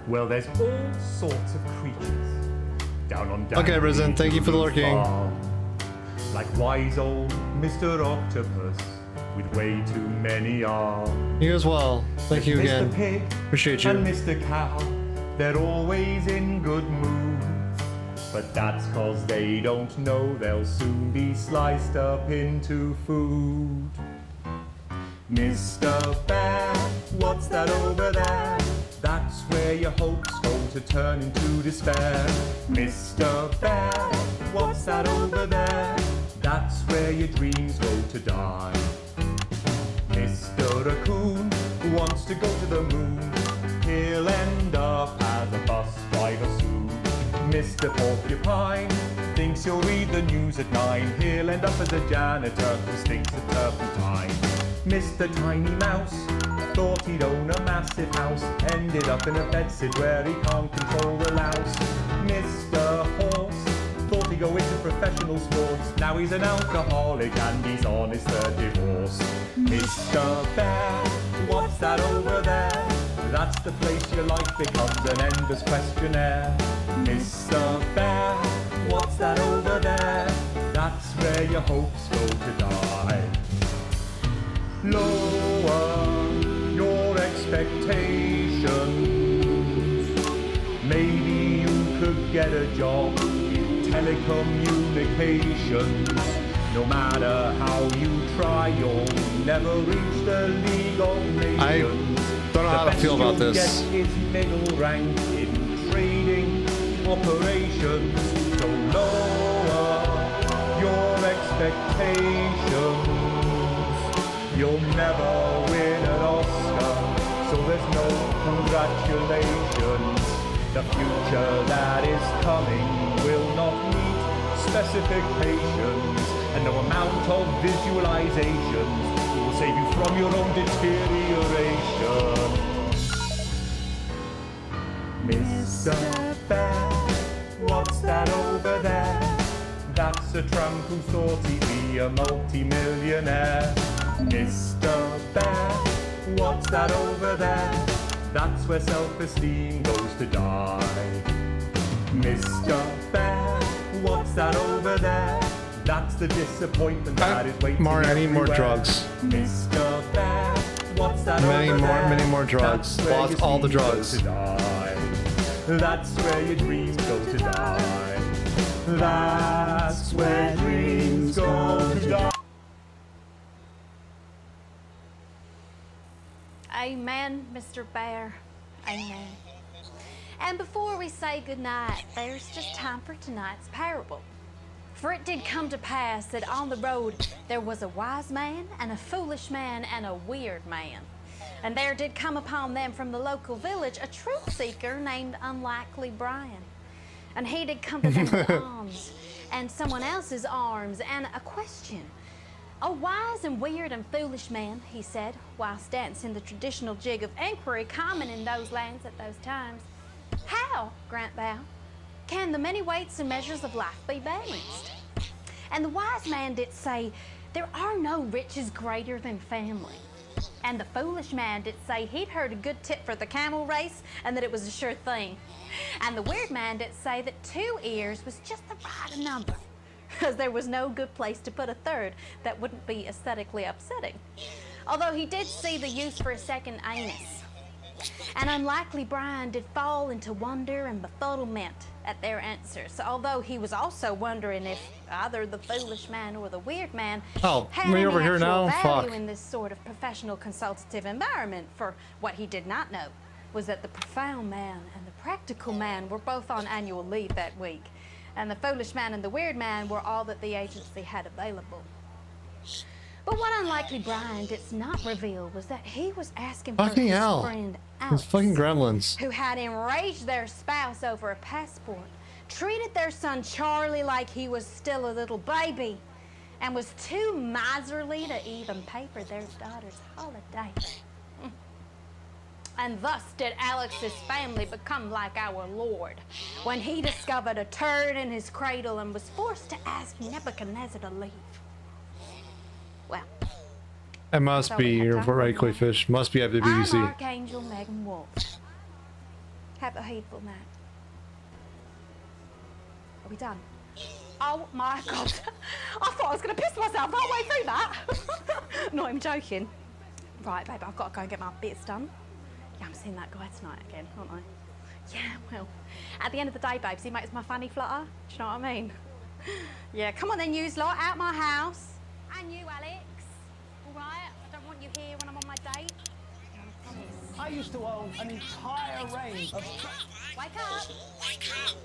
Well, there's all sorts of creatures. Down on down. Okay, Risen, thank you for the lurking. Like wise old Mr. Octopus, with way too many arms. You as well. Thank you again. Mr. Pig Appreciate you. and Mr. Cow, they're always in good moods. But that's cause they don't know they'll soon be sliced up into food. Mr. Bear, what's that over there? That's where your hopes go to turn into despair. Mr. Bear, what's that over there? That's where your dreams go to die. Mr. Raccoon wants to go to the moon. He'll end up as a bus driver soon. Mr. Porcupine thinks he'll read the news at 9. He'll end up as a janitor who stinks of turpentine. Mr. Tiny Mouse thought he'd own a massive house. Ended up in a bedsit where he can't control the louse. Mr. Horse thought he'd go into professional sports. Now he's an alcoholic and he's on his third divorce. Mr. Bear, what's that over there? That's the place your life becomes an endless questionnaire. Mr. Bear, what's that over there? That's where your hopes go to die. Lower your expectations. Maybe you could get a job in telecommunications. No matter how you try, you'll never reach the League of Nations. I don't know how to feel about this. The best you'll get is middle rank in trading operations. So lower your expectations. You'll never win an Oscar, so there's no congratulations. The future that is coming will not meet specifications, and no amount of visualizations will save you from your own deterioration. Mr. Bear, what's that over there? That's a tramp who thought he'd be a multi-millionaire. Mr. Bear, what's that over there? That's where self-esteem goes to die. Mr. Bear, what's that over there? That's the disappointment that is waiting Mario, I need more everywhere. drugs. Mr. Bear, what's that over there? Many more drugs. That's where Lost your all the dreams go drugs. to die. That's where your dreams go to die. That's where dreams go to die. Amen, Mr. Bear. Amen. And before we say goodnight, there's just time for tonight's parable. For it did come to pass that on the road there was a wise man and a foolish man and a weird man. And there did come upon them from the local village a truth seeker named Unlikely Brian. And he did come to them with alms and someone else's arms and a question. "A wise and weird and foolish man," he said, whilst dancing the traditional jig of inquiry common in those lands at those times. "How, grant thou, can the many weights and measures of life be balanced?" And the wise man did say, "There are no riches greater than family." And the foolish man did say he'd heard a good tip for the camel race and that it was a sure thing. And the weird man did say that 2 ears was just the right number, because there was no good place to put a third that wouldn't be aesthetically upsetting. Although he did see the use for a second anus. And Unlikely Brian did fall into wonder and befuddlement at their answers, although he was also wondering if either the foolish man or the weird man had me any over here actual now? value Fuck. in this sort of professional consultative environment. For what he did not know was that the profound man and the practical man were both on annual leave that week, and the foolish man and the weird man were all that the agency had available. But what Unlikely Brian did not reveal was that he was asking for Fucking his hell. friend These Alex, fucking gremlins. who had enraged their spouse over a passport, treated their son Charlie like he was still a little baby, and was too miserly to even pay for their daughter's holiday. And thus did Alex's family become like our Lord, when he discovered a turd in his cradle and was forced to ask Nebuchadnezzar to leave. Well, It must be your right koi fish. Must be at the I'm BBC. Archangel Megan Wolf. Have a hateful night. Are we done? Oh my God. I thought I was going to piss myself halfway through that. Not even joking. Right, babe, I've got to go and get my bits done. Yeah, I'm seeing that guy tonight again, aren't I? Yeah, well, at the end of the day, babes, he makes my fanny flutter. Do you know what I mean? Yeah, come on then, yous lot, out my house. And you, Alex. All right? I don't want you here when I'm on my date. I used to own an entire range of... Wake up! Wake up!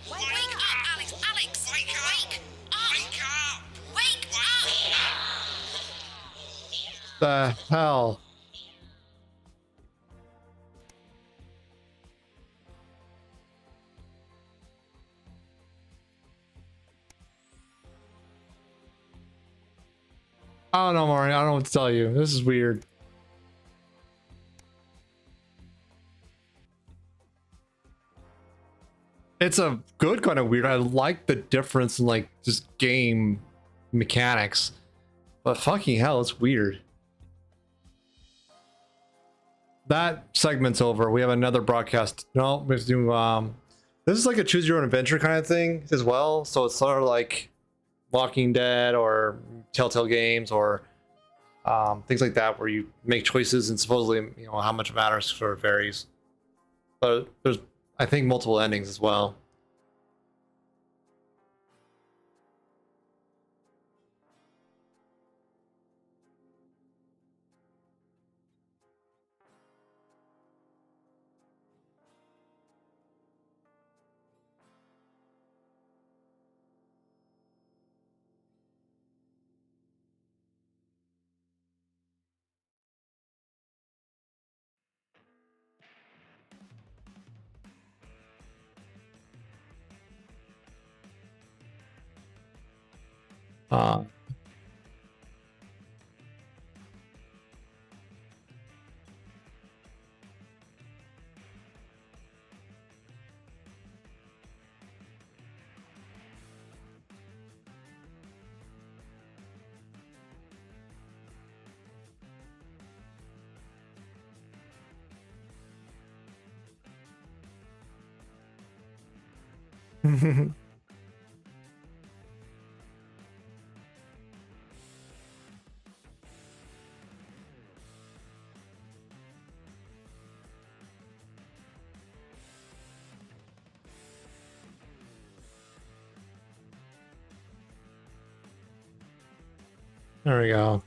Wake up, Alex! Alex! Wake up! Wake up! Wake up! The hell? I don't know, Mario. I don't know what to tell you. This is weird. It's a good kind of weird. I like the difference in like just game mechanics, but fucking hell, it's weird. That segment's over. We have another broadcast. No, we have to do. This is like a choose your own adventure kind of thing as well. So it's sort of like Walking Dead or Telltale Games or things like that, where you make choices and supposedly how much matters sort of varies. But there's, I think, multiple endings as well. There we go.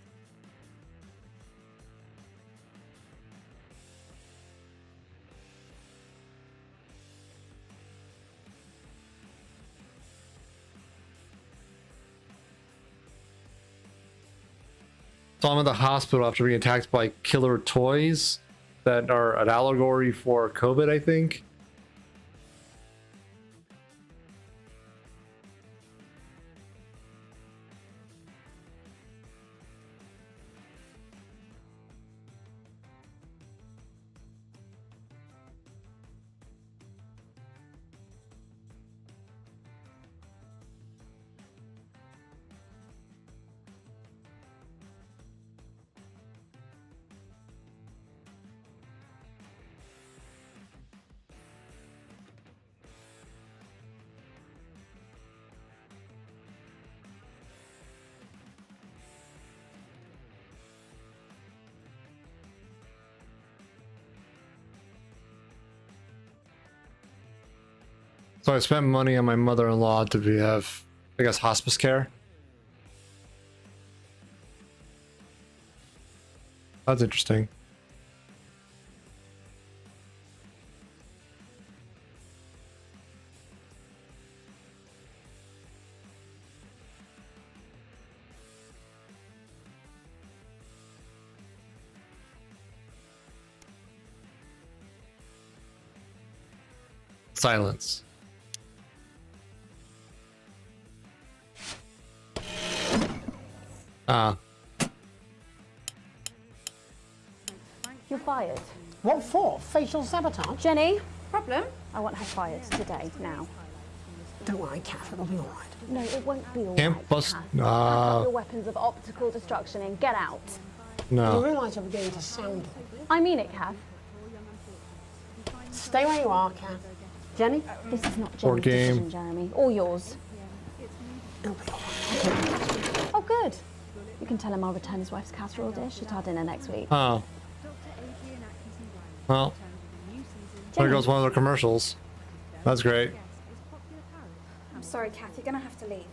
So I'm at the hospital after being attacked by killer toys that are an allegory for COVID, I think. So I spent money on my mother-in-law to have, I guess, hospice care. That's interesting. Silence. You're fired. What for? Facial sabotage? Jenny, problem? I want her fired today, now. Don't worry, Kath, it'll be all right. No, it won't be all Can't right, bust. Kath. Pack up your weapons of optical destruction and get out. No. You realise you're beginning to sound. I mean it, Kath. Stay where you are, Kath. Jenny? This is not Board Jenny's game. decision, Jeremy. Or yours. It'll be all right. Oh, good. You can tell him I'll return his wife's casserole dish at our dinner next week. Oh. Well, there goes one of the commercials. That's great. I'm sorry, Kath, you're gonna have to leave.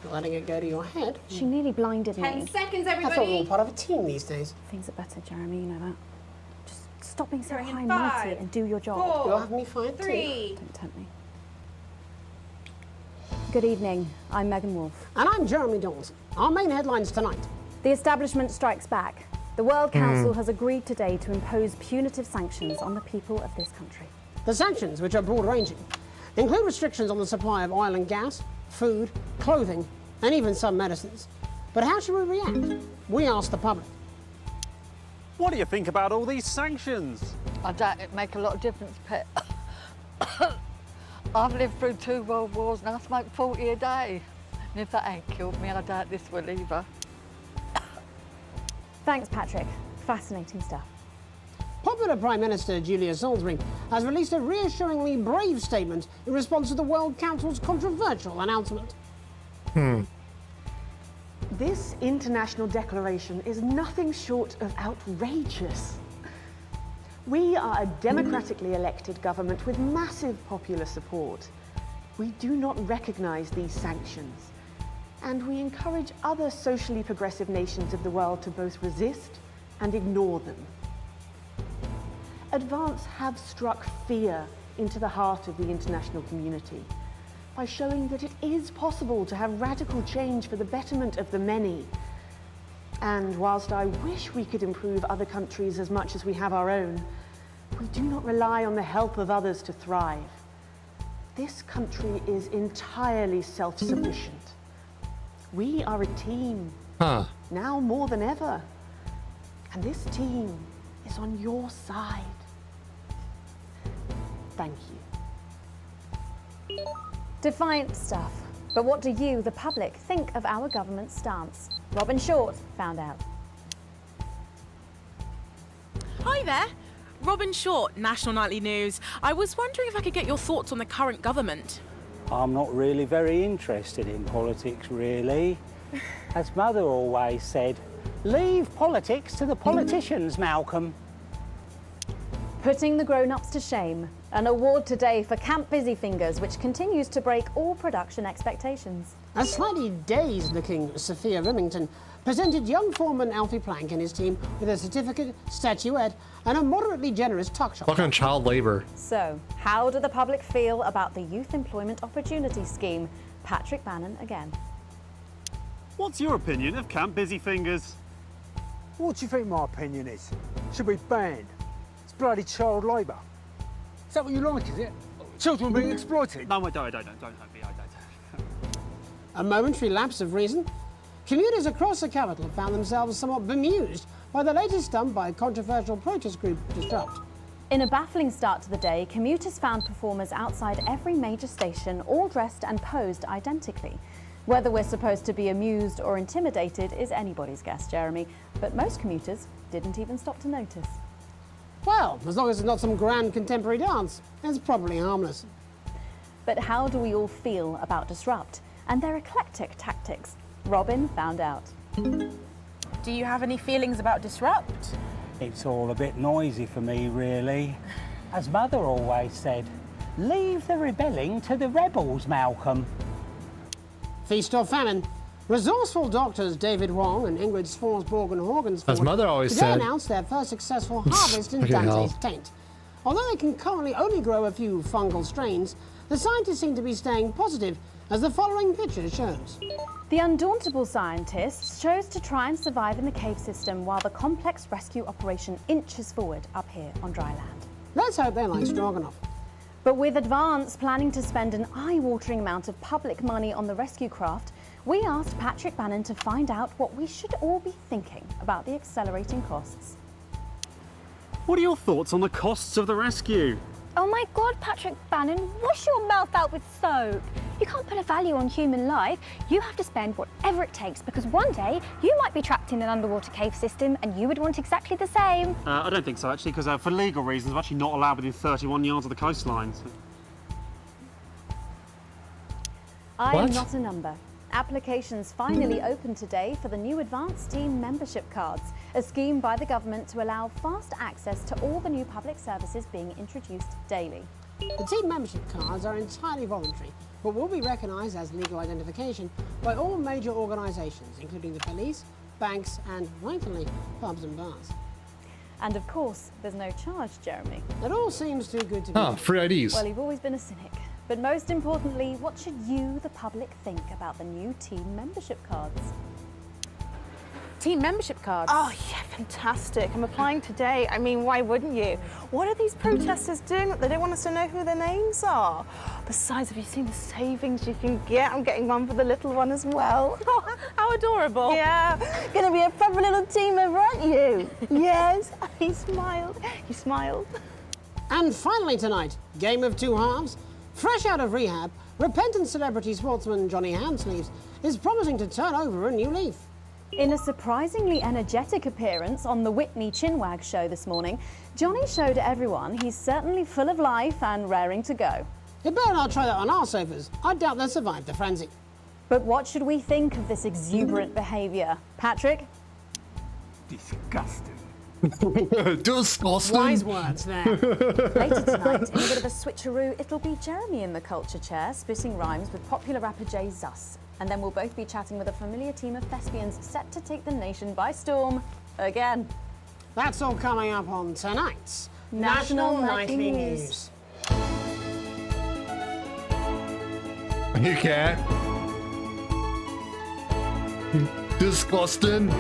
You're letting it go to your head. She nearly blinded me. 10 seconds, That's everybody. all part of a team these days. Things are better, Jeremy, you know that. Just stop being so Going in high and mighty 5, and do your job. 4, You'll have me fired 3. too. Don't tempt me. Good evening. I'm Megan Wolf. And I'm Jeremy Dawson. Our main headlines tonight. The establishment strikes back. The World Council has agreed today to impose punitive sanctions on the people of this country. The sanctions, which are broad-ranging, include restrictions on the supply of oil and gas, food, clothing, and even some medicines. But how should we react? We asked the public. What do you think about all these sanctions? I doubt it make a lot of difference, Pet. I've lived through 2 world wars and I smoke 40 a day. And if that ain't killed me, I doubt this will either. Thanks, Patrick. Fascinating stuff. Popular Prime Minister Julia Salisbury has released a reassuringly brave statement in response to the World Council's controversial announcement. This international declaration is nothing short of outrageous. We are a democratically elected government with massive popular support. We do not recognise these sanctions, and we encourage other socially progressive nations of the world to both resist and ignore them. Advance have struck fear into the heart of the international community by showing that it is possible to have radical change for the betterment of the many. And whilst I wish we could improve other countries as much as we have our own, we do not rely on the help of others to thrive. This country is entirely self-sufficient. We are a team, now more than ever. And this team is on your side. Thank you. Defiant stuff. But what do you, the public, think of our government's stance? Robin Short found out. Hi there. Robin Short, National Nightly News. I was wondering if I could get your thoughts on the current government. I'm not really very interested in politics, really. As Mother always said, leave politics to the politicians, Malcolm. Putting the grown-ups to shame. An award today for Camp Busyfingers, which continues to break all production expectations. A slightly dazed-looking Sophia Remington presented young foreman Alfie Plank and his team with a certificate, statuette, and a moderately generous tuck shop. Fucking child labor. So, how do the public feel about the Youth Employment Opportunity Scheme? Patrick Bannon again. What's your opinion of Camp Busyfingers? What do you think my opinion is? Should be banned. It's bloody child labour. Is that what you like, is it? Children being exploited? No, I don't hurt me, I don't. A momentary lapse of reason. Commuters across the capital found themselves somewhat bemused by the latest stunt by controversial protest group Disrupt. In a baffling start to the day, commuters found performers outside every major station, all dressed and posed identically. Whether we're supposed to be amused or intimidated is anybody's guess, Jeremy, but most commuters didn't even stop to notice. Well, as long as it's not some grand contemporary dance, it's probably harmless. But how do we all feel about Disrupt and their eclectic tactics? Robin found out. Do you have any feelings about Disrupt? It's all a bit noisy for me, really. As Mother always said, leave the rebelling to the rebels, Malcolm. Feast or famine. Resourceful doctors David Wong and Ingrid Sforsborg and Horgensford As Mother always today said. announced their first successful harvest in Okay, Dante's hell. taint. Although they can currently only grow a few fungal strains, the scientists seem to be staying positive, as the following picture shows. The undauntable scientists chose to try and survive in the cave system while the complex rescue operation inches forward up here on dry land. Let's hope they like Stroganoff. But with Advance planning to spend an eye-watering amount of public money on the rescue craft, we asked Patrick Bannon to find out what we should all be thinking about the accelerating costs. What are your thoughts on the costs of the rescue? Oh my God, Patrick Bannon, wash your mouth out with soap. You can't put a value on human life. You have to spend whatever it takes, because one day you might be trapped in an underwater cave system and you would want exactly the same. I don't think so, actually, because for legal reasons, I'm actually not allowed within 31 yards of the coastline. So. I am not a number. Applications finally opened today for the new Advanced Team membership cards, a scheme by the government to allow fast access to all the new public services being introduced daily. The team membership cards are entirely voluntary, but will be recognised as legal identification by all major organisations, including the police, banks and, rightfully, pubs and bars. And of course, there's no charge, Jeremy. It all seems too good to be true. Free IDs. Well, you've always been a cynic. But most importantly, what should you, the public, think about the new team membership cards? Team membership cards? Oh yeah, fantastic. I'm applying today. I mean, why wouldn't you? What are these protesters doing that they don't want us to know who their names are? Besides, have you seen the savings you can get? I'm getting one for the little one as well. Oh, how adorable. Yeah, gonna be a proper little team member, aren't you? Yes, he smiled. He smiled. And finally tonight, game of two halves. Fresh out of rehab, repentant celebrity sportsman Johnny Handsleeves is promising to turn over a new leaf. In a surprisingly energetic appearance on the Whitney Chinwag show this morning, Johnny showed everyone he's certainly full of life and raring to go. You better not try that on our sofas. I doubt they'll survive the frenzy. But what should we think of this exuberant behaviour? Patrick? Disgusting. Disgusting. Wise words there. Later tonight, in a bit of a switcheroo, it'll be Jeremy in the culture chair, spitting rhymes with popular rapper Jay Zus. And then we'll both be chatting with a familiar team of thespians set to take the nation by storm again. That's all coming up on tonight's National Nightly News. You can't. Disgusting.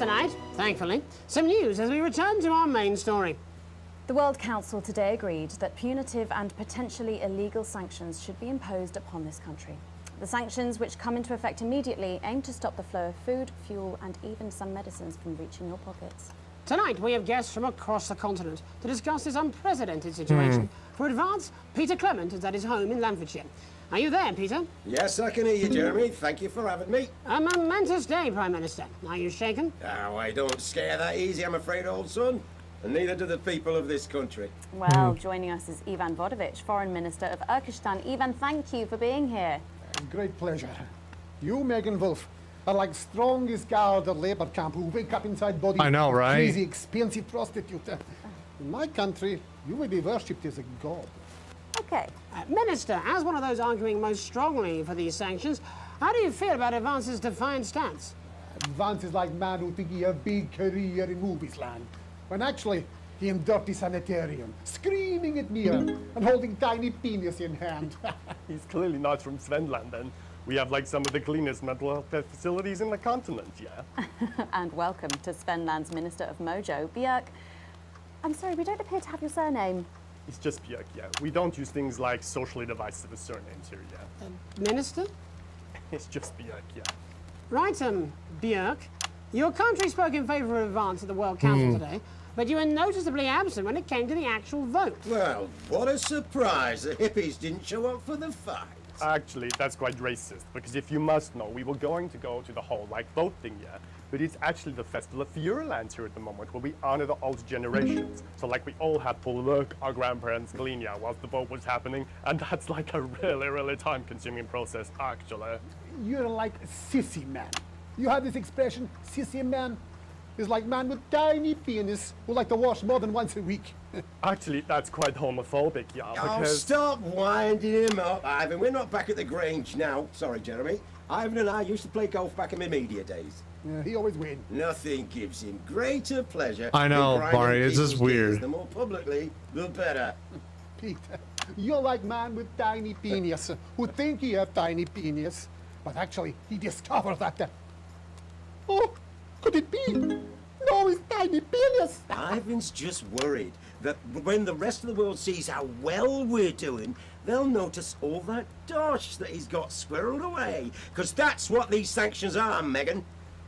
tonight, thankfully. Some news as we return to our main story. The World Council today agreed that punitive and potentially illegal sanctions should be imposed upon this country. The sanctions, which come into effect immediately, aim to stop the flow of food, fuel and even some medicines from reaching your pockets. Tonight, we have guests from across the continent to discuss this unprecedented situation. For advance, Peter Clement is at his home in Lancashire. Are you there, Peter? Yes, I can hear you, Jeremy. Thank you for having me. A momentous day, Prime Minister. Are you shaken? Oh, I don't scare that easy, I'm afraid, old son. And neither do the people of this country. Well, joining us is Ivan Vodovich, Foreign Minister of Kyrgyzstan. Ivan, thank you for being here. Great pleasure. You, Megan Wolf, are like strongest guard at labor camp who wake up inside body. I know, right? Crazy, expensive prostitute. In my country, you will be worshipped as a god. Okay. Minister, as one of those arguing most strongly for these sanctions, how do you feel about Advance's defiant stance? Advance is like man who think he have big career in movies land, when actually he in dirty sanitarium, screaming at mirror and holding tiny penis in hand. He's clearly not from Svenland, then. We have like some of the cleanest mental health care facilities in the continent, yeah? And welcome to Svenland's Minister of Mojo, Björk. I'm sorry, we don't appear to have your surname. It's just Björk, yeah. We don't use things like socially divisive surnames here, yeah? Minister? It's just Björk, yeah. Right, Björk. Your country spoke in favour of Advance at the World Council today, but you were noticeably absent when it came to the actual vote. Well, what a surprise. The hippies didn't show up for the fight. Actually, that's quite racist, because if you must know, we were going to go to the whole, like, voting, yeah? But it's actually the Festival of Feuerland here at the moment, where we honor the old generations. So, like, we all had to look our grandparents clean, yeah, whilst the vote was happening, and that's, like, a really, really time-consuming process, actually. You're like a sissy man. You have this expression, sissy man? Is like man with tiny penis who like to wash more than once a week. Actually, that's quite homophobic, yeah, Oh, because... stop winding him up, Ivan. We're not back at the Grange now. Sorry, Jeremy. Ivan and I used to play golf back in my media days. Yeah, he always wins. Nothing gives him greater pleasure. I know, than grinding Barney, it's just people's gears. weird. The more publicly, the better. Peter, you're like man with tiny penis who think he have tiny penis, but actually he discovered that. Oh, could it be? No, it's tiny penis. Ivan's just worried that when the rest of the world sees how well we're doing, they'll notice all that dosh that he's got squirreled away. Because that's what these sanctions are, Megan.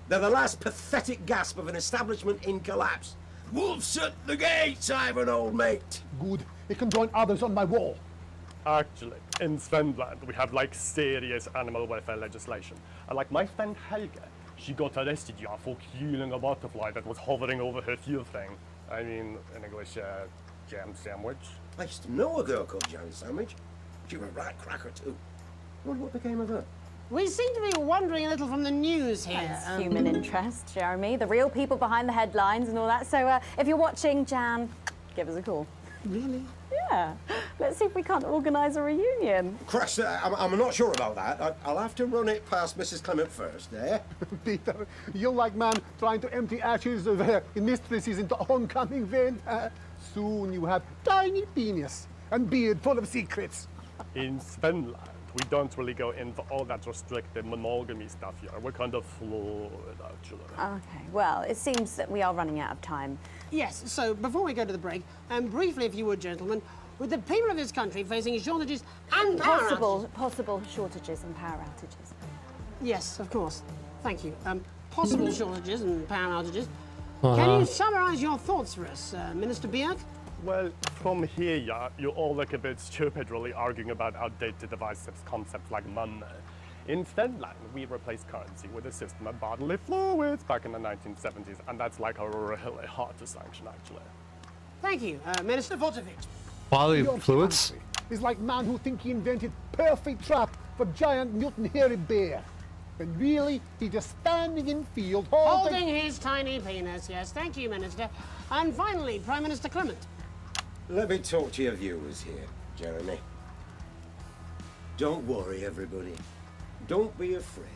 They're the last pathetic gasp of an establishment in collapse. Wolves at the gates, Ivan, old mate. Good. It can join others on my wall. Actually, in Svenland, we have, like, serious animal welfare legislation. And, like, my friend Helga, she got arrested, yeah, for killing a butterfly that was hovering over her fuel thing. I mean, in English, jam sandwich. I used to know a girl called Jam Sandwich. She was a right cracker, too. Wonder what became of her. We seem to be wandering a little from the news here. That's human interest, Jeremy. The real people behind the headlines and all that. So if you're watching, Jan, give us a call. Really? Yeah. Let's see if we can't organise a reunion. Crash, I'm not sure about that. I'll have to run it past Mrs. Clement first, eh? Peter, you're like man trying to empty ashes of mistresses into homecoming vein. Soon you have tiny penis and beard full of secrets. In Svenland, we don't really go into all that restricted monogamy stuff here. We're kind of fluid, actually. Okay, well, it seems that we are running out of time. Yes, so before we go to the break, briefly, if you would, gentlemen, with the people of this country facing shortages and possible shortages and power outages. Yes, of course. Thank you. Possible shortages and power outages. Can you summarise your thoughts for us, Minister Björk? Well, from here, yeah, you all look a bit stupid really arguing about outdated divisive concepts like money. In Finland, we replaced currency with a system of bodily fluids back in the 1970s, and that's like a really hard to sanction, actually. Thank you, Minister Vodovich. Bodily Your fluids? country is like man who think he invented perfect trap for giant mutant hairy bear. When really, he's just standing in field Holding his tiny penis, yes. Thank you, Minister. And finally, Prime Minister Clement. Let me talk to your viewers here, Jeremy. Don't worry, everybody. Don't be afraid.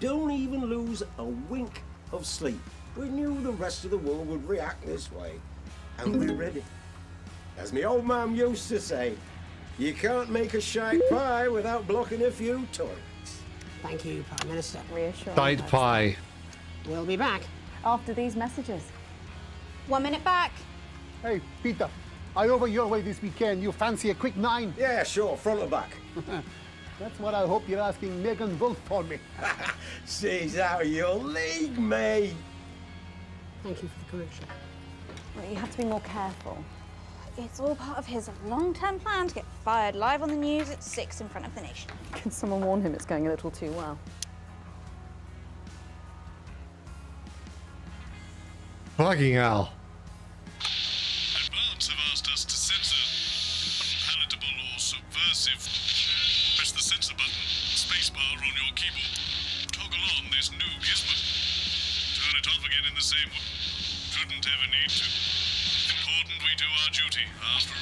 Don't even lose a wink of sleep. We knew the rest of the world would react this way, and we're ready. As my old man used to say, you can't make a shite pie without blocking a few toilets. Thank you, Prime Minister. Reassuring. Diet pie. We'll be back after these messages. 1 minute back. Hey, Peter, I over your way this weekend. You fancy a quick 9? Yeah, sure, front or back. That's what I hope you're asking Megan Wolf for me. She's out of your league, mate. Thank you for the correction. Well, you have to be more careful. It's all part of his long-term plan to get fired live on the news at 6 in front of the nation. Can someone warn him it's going a little too well? Fucking hell. Advance have asked us to censor unpalatable or subversive. Press the censor button, spacebar on your keyboard. Toggle on this new gizmo. Turn it off again in the same way. Shouldn't ever need to. Important we do our duty, after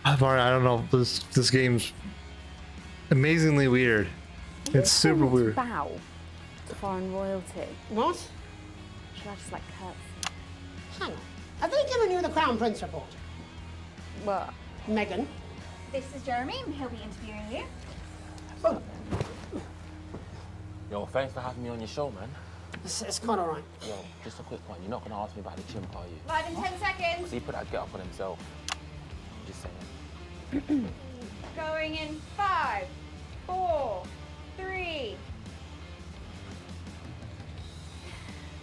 all. I don't know. This game's amazingly weird. It's super weird. Bow to foreign royalty. What? Should I just like curtsy? Hang on. Have they given you the Crown Prince report? What? Megan? This is Jeremy. He'll be interviewing you. Oh, Yo, thanks for having me on your show, man. it's quite all right. Yo, just a quick one. You're not going to ask me about the chimp, are you? Live in 10 seconds. Because he put that get up on himself. Just saying. Going in 5, 4, 3.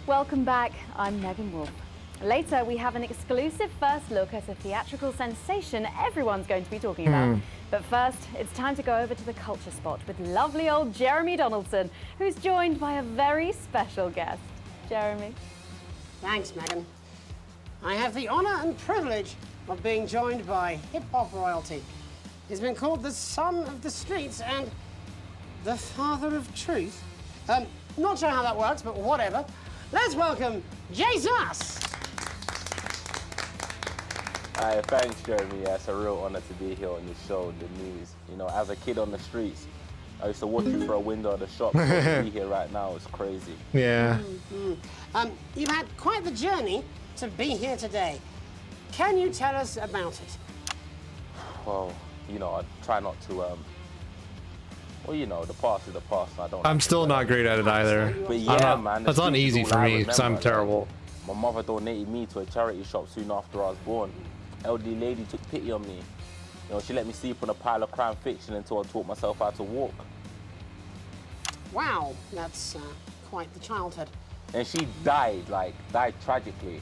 Welcome back. I'm Megan Wolf. Later, we have an exclusive first look at a theatrical sensation everyone's going to be talking about. But first, it's time to go over to the culture spot with lovely old Jeremy Donaldson, who's joined by a very special guest. Jeremy. Thanks, Megan. I have the honor and privilege of being joined by hip-hop royalty. He's been called the son of the streets and the father of truth. Not sure how that works, but whatever. Let's welcome DesertIce. Hi, thanks, Jeremy. Yeah, it's a real honor to be here on your show, the news. You know, as a kid on the streets, I used to watch you through a window of the shop. To be here right now is crazy. Yeah. You've had quite the journey to be here today. Can you tell us about it? Well, you know, I try not to, well, you know, the past is the past. And I don't. I'm still not great at it either. But yeah, man. That's not easy for me because I'm terrible. My mother donated me to a charity shop soon after I was born. Elderly lady took pity on me. You know, she let me sleep on a pile of crime fiction until I taught myself how to walk. Wow, that's quite the childhood. And she died tragically.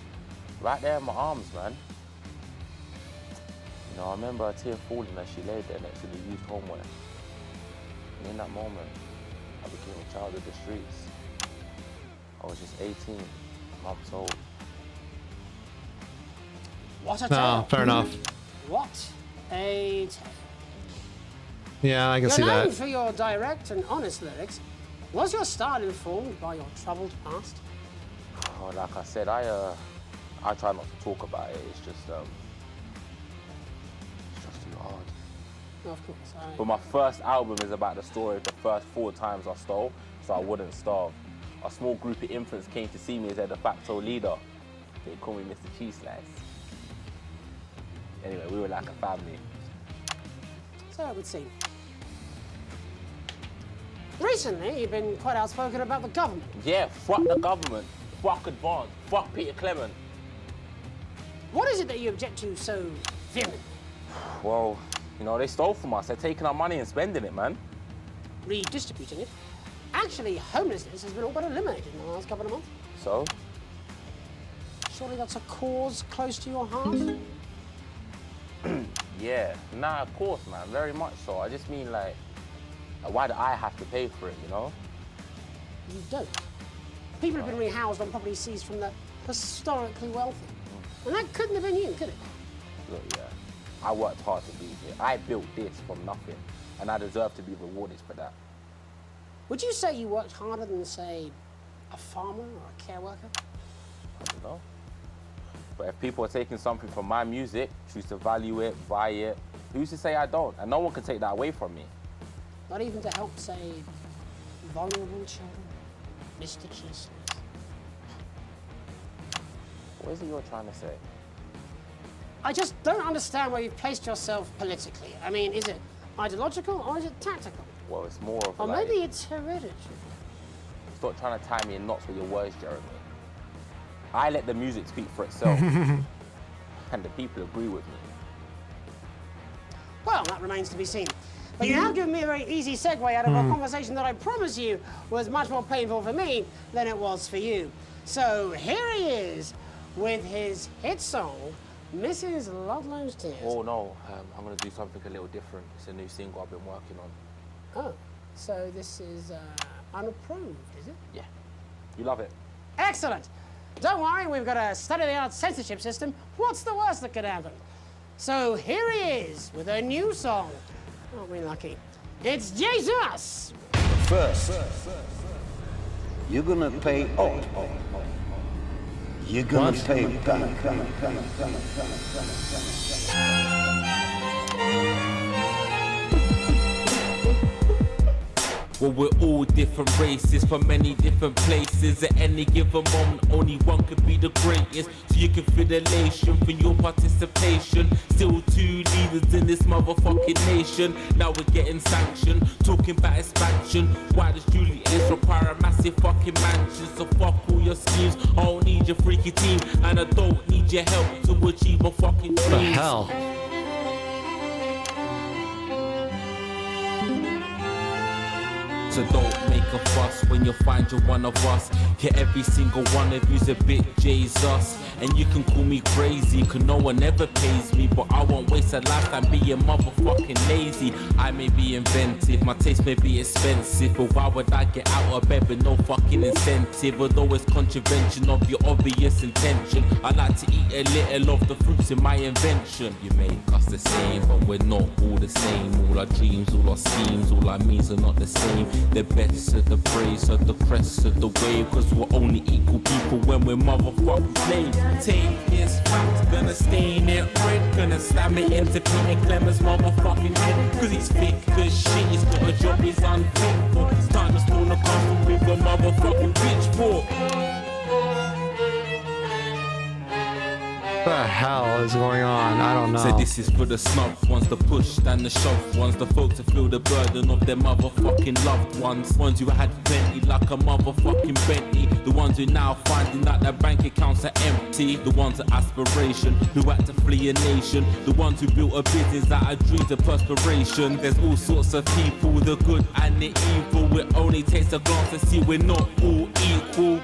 Right there in my arms, man. You know, I remember a tear falling as she lay there next to the youth homeware. And in that moment, I became a child of the streets. I was just 18 months old. What a No, tale. fair enough. What a tale. Yeah, I can see You're known that. for your direct and honest lyrics. Was your style informed by your troubled past? Oh, like I said, I try not to talk about it. It's just too hard. Of course. But my first album is about the story of the first 4 times I stole, so I wouldn't starve. A small group of infants came to see me as their de facto leader. They call me Mr. Cheese Slice. Anyway, we were like a family. So it would seem. Recently, you've been quite outspoken about the government. Yeah, fuck the government. Fuck Advance. Fuck Peter Clement. What is it that you object to so vehemently? Well, you know, they stole from us. They're taking our money and spending it, man. Redistributing it. Actually, homelessness has been all but eliminated in the last couple of months. So? Surely that's a cause close to your heart? Yeah, nah, of course, man, very much so. I just mean, like, why do I have to pay for it, you know? You don't. People have been rehoused on property seized from the historically wealthy. And that couldn't have been you, could it? Look, yeah, I worked hard to be here. I built this from nothing, and I deserve to be rewarded for that. Would you say you worked harder than, say, a farmer or a care worker? I don't know. But if people are taking something from my music, choose to value it, buy it, who's to say I don't? And no one can take that away from me. Not even to help, say, vulnerable children? Mr. Cheese. What is it you're trying to say? I just don't understand where you've placed yourself politically. I mean, is it Ideological, or is it tactical? Well, it's more of Or like... maybe it's hereditary. Stop trying to tie me in knots with your words, Jeremy. I let the music speak for itself. And the people agree with me. Well, that remains to be seen. But you have given me a very easy segue out of a conversation that I promise you was much more painful for me than it was for you. So here he is with his hit song, Mrs. Ludlow's Tears. Oh no, I'm gonna do something a little different. It's a new single I've been working on. Oh, so this is unapproved, is it? Yeah, you love it. Excellent. Don't worry, we've got a state-of-the-art censorship system. What's the worst that could happen? So here he is with a new song. Aren't we lucky? It's Jesus! First, you're gonna pay up. You're gonna pay back. Well, we're all different races from many different places. At any given moment, only one could be the greatest. So you can feel the elation from your participation. Still two leaders in this motherfucking nation. Now we're getting sanctioned, talking about expansion. Why does Julius require a massive fucking mansion? So fuck all your schemes. I don't need your freaky team, and I don't need your help to achieve my fucking dreams. What the hell? So don't make a fuss when you find you're one of us. Yeah, every single one of you's a bit Jesus. And you can call me crazy, cause no one ever pays me. But I won't waste a lifetime being motherfucking lazy. I may be inventive, my taste may be expensive. But why would I get out of bed with no fucking incentive? Although it's contravention of your obvious intention. I like to eat a little of the fruits in my invention. You make us the same, but we're not all the same. All our dreams, all our schemes, all our means are not the same. The best of the praise of the crest of the wave. Cause we're only equal people when we're motherfucking slaves. Take this fact, gonna stain it red. Gonna slam it into Peter Clemens' motherfucking head. Cause he's thick as shit, he's got a job he's unfit for. It's time to storm the castle with a motherfucking pitchfork. What the hell is going on? I don't know. So this is for the snuff ones, the push and the shove ones, the folks who feel the burden of their motherfucking loved ones. Ones who had plenty like a motherfucking Bentley. The ones who now finding that their bank accounts are empty. The ones of aspiration who had to flee a nation. The ones who built a business out of dreams of perspiration. There's all sorts of people, the good and the evil. It only takes a glance to see we're not all equal.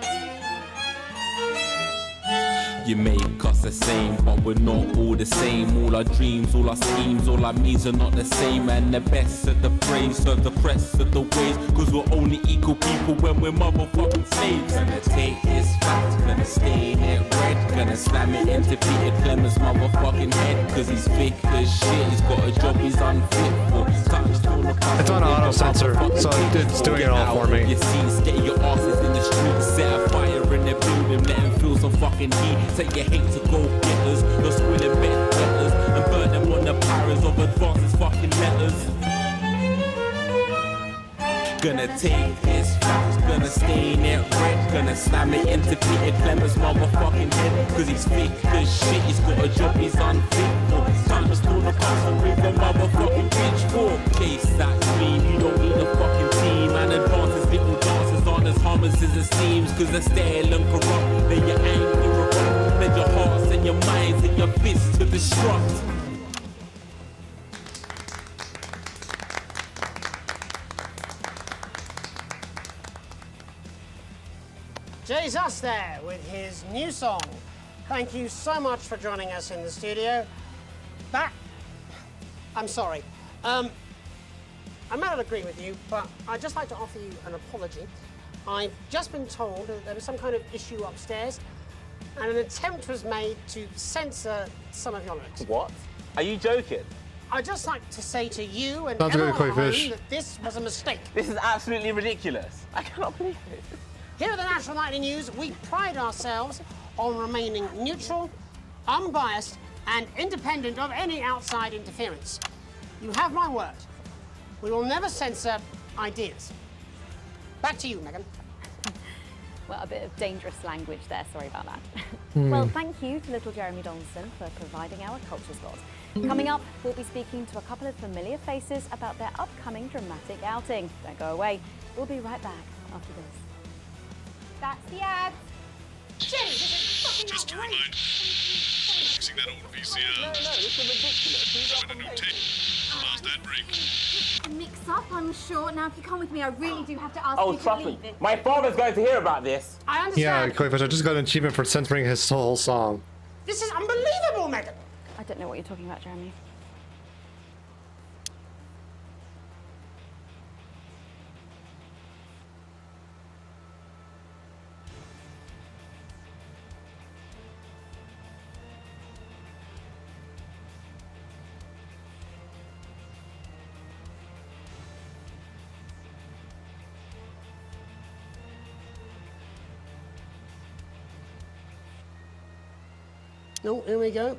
You make us the same, but we're not all the same. All our dreams, all our schemes, all our means are not the same. And the best of the praise, of the crest of the waves. Cause we're only equal people when we're motherfucking slaves. Gonna take this fact, gonna stain it red. Gonna slam it into Peter Clemens' motherfucking head. Cause he's thick as shit, he's got a job he's unfit for. It's on auto censor, so it's doing it all for me. Your seats, get your asses in the street, set a fire in the building, let them feel some fucking heat. Say you hate to go getters, you're squilling bed letters, and burn them on the pyres of advances fucking letters. Gonna take this fact, gonna stain it red. Gonna slam it into Peter Clemens' motherfucking head. Cause he's thick as shit, he's got a job he's unfit for. Time to storm the castle with a motherfucking pitchfork. Case that dream, you don't need a fucking team. And advances, little dances aren't as harmless as it seems. Cause they're stale and corrupt, then you're angry or rough. Then your hearts and your minds and your fists to destruct. Jesus there with his new song. Thank you so much for joining us in the studio. I'm sorry. I may not agree with you, but I'd just like to offer you an apology. I've just been told that there was some kind of issue upstairs, and an attempt was made to censor some of your lyrics. What? Are you joking? I'd just like to say to you and Sounds everyone good, at home Fish. that this was a mistake. This is absolutely ridiculous. I cannot believe it. Here at the National Nightly News, we pride ourselves on remaining neutral, unbiased, and independent of any outside interference. You have my word. We will never censor ideas. Back to you, Megan. Well, a bit of dangerous language there, sorry about that. Hmm. Well, thank you to little Jeremy Donaldson for providing our culture spot. Coming up, we'll be speaking to a couple of familiar faces about their upcoming dramatic outing. Don't go away. We'll be right back after this. That's the ad. Jenny, this is fucking just a reminder. Fixing that old VCR. No, this is ridiculous. Throwing a new tape. Past that break. Mix up, I'm sure. Now, if you come with me, I really do have to ask Oh, you to trust me. leave it. My father's going to hear about this. I Yeah, understand. Coifish, I just got an achievement for censoring his whole song. This is unbelievable, Megan. I don't know what you're talking about, Jeremy. Oh, here we go.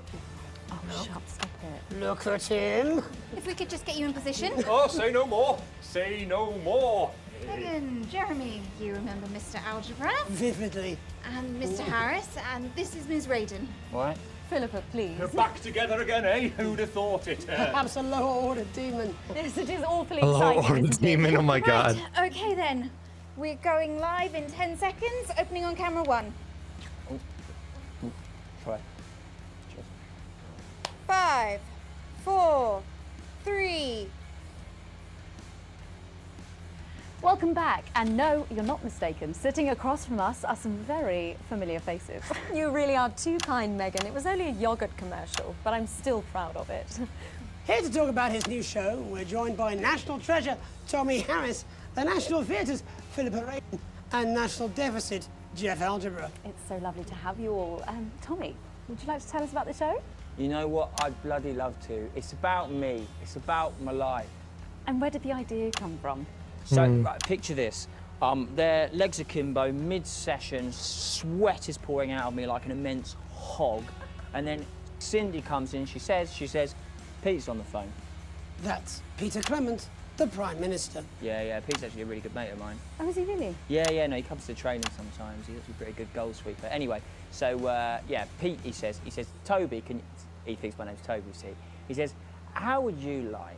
Oh, shut, stop it. Look at him. If we could just get you in position. Oh, say no more. Say no more. Megan, Jeremy, you remember Mr. Algebra? Vividly. And Mr. Harris, and this is Ms. Radin. What? Philippa, please. You're back together again, eh? Who'd have thought it? Perhaps a lower order demon. Yes, it is awfully Hello, exciting, order isn't it? demon. Oh my god. Right, okay then. We're going live in 10 seconds, opening on camera 1. Try. 5, 4, 3. Welcome back, and no, you're not mistaken. Sitting across from us are some very familiar faces. You really are too kind, Megan. It was only a yogurt commercial, but I'm still proud of it. Here to talk about his new show, we're joined by national treasure Tommy Harris, the National Theatre's Philippa Radin, and National Deficit Jeff Algebra. It's so lovely to have you all. Tommy, would you like to tell us about the show? You know what? I'd bloody love to. It's about me. It's about my life. And where did the idea come from? So, right, picture this. Their legs akimbo, mid-session, sweat is pouring out of me like an immense hog. And then Cindy comes in, she says, Pete's on the phone. That's Peter Clement, the Prime Minister. Yeah, Pete's actually a really good mate of mine. Oh, is he really? Yeah, no, he comes to training sometimes. He's actually a pretty good goal sweeper. Anyway, so, yeah, Pete, he says, Toby, he thinks my name's Toby, see? He says, how would you like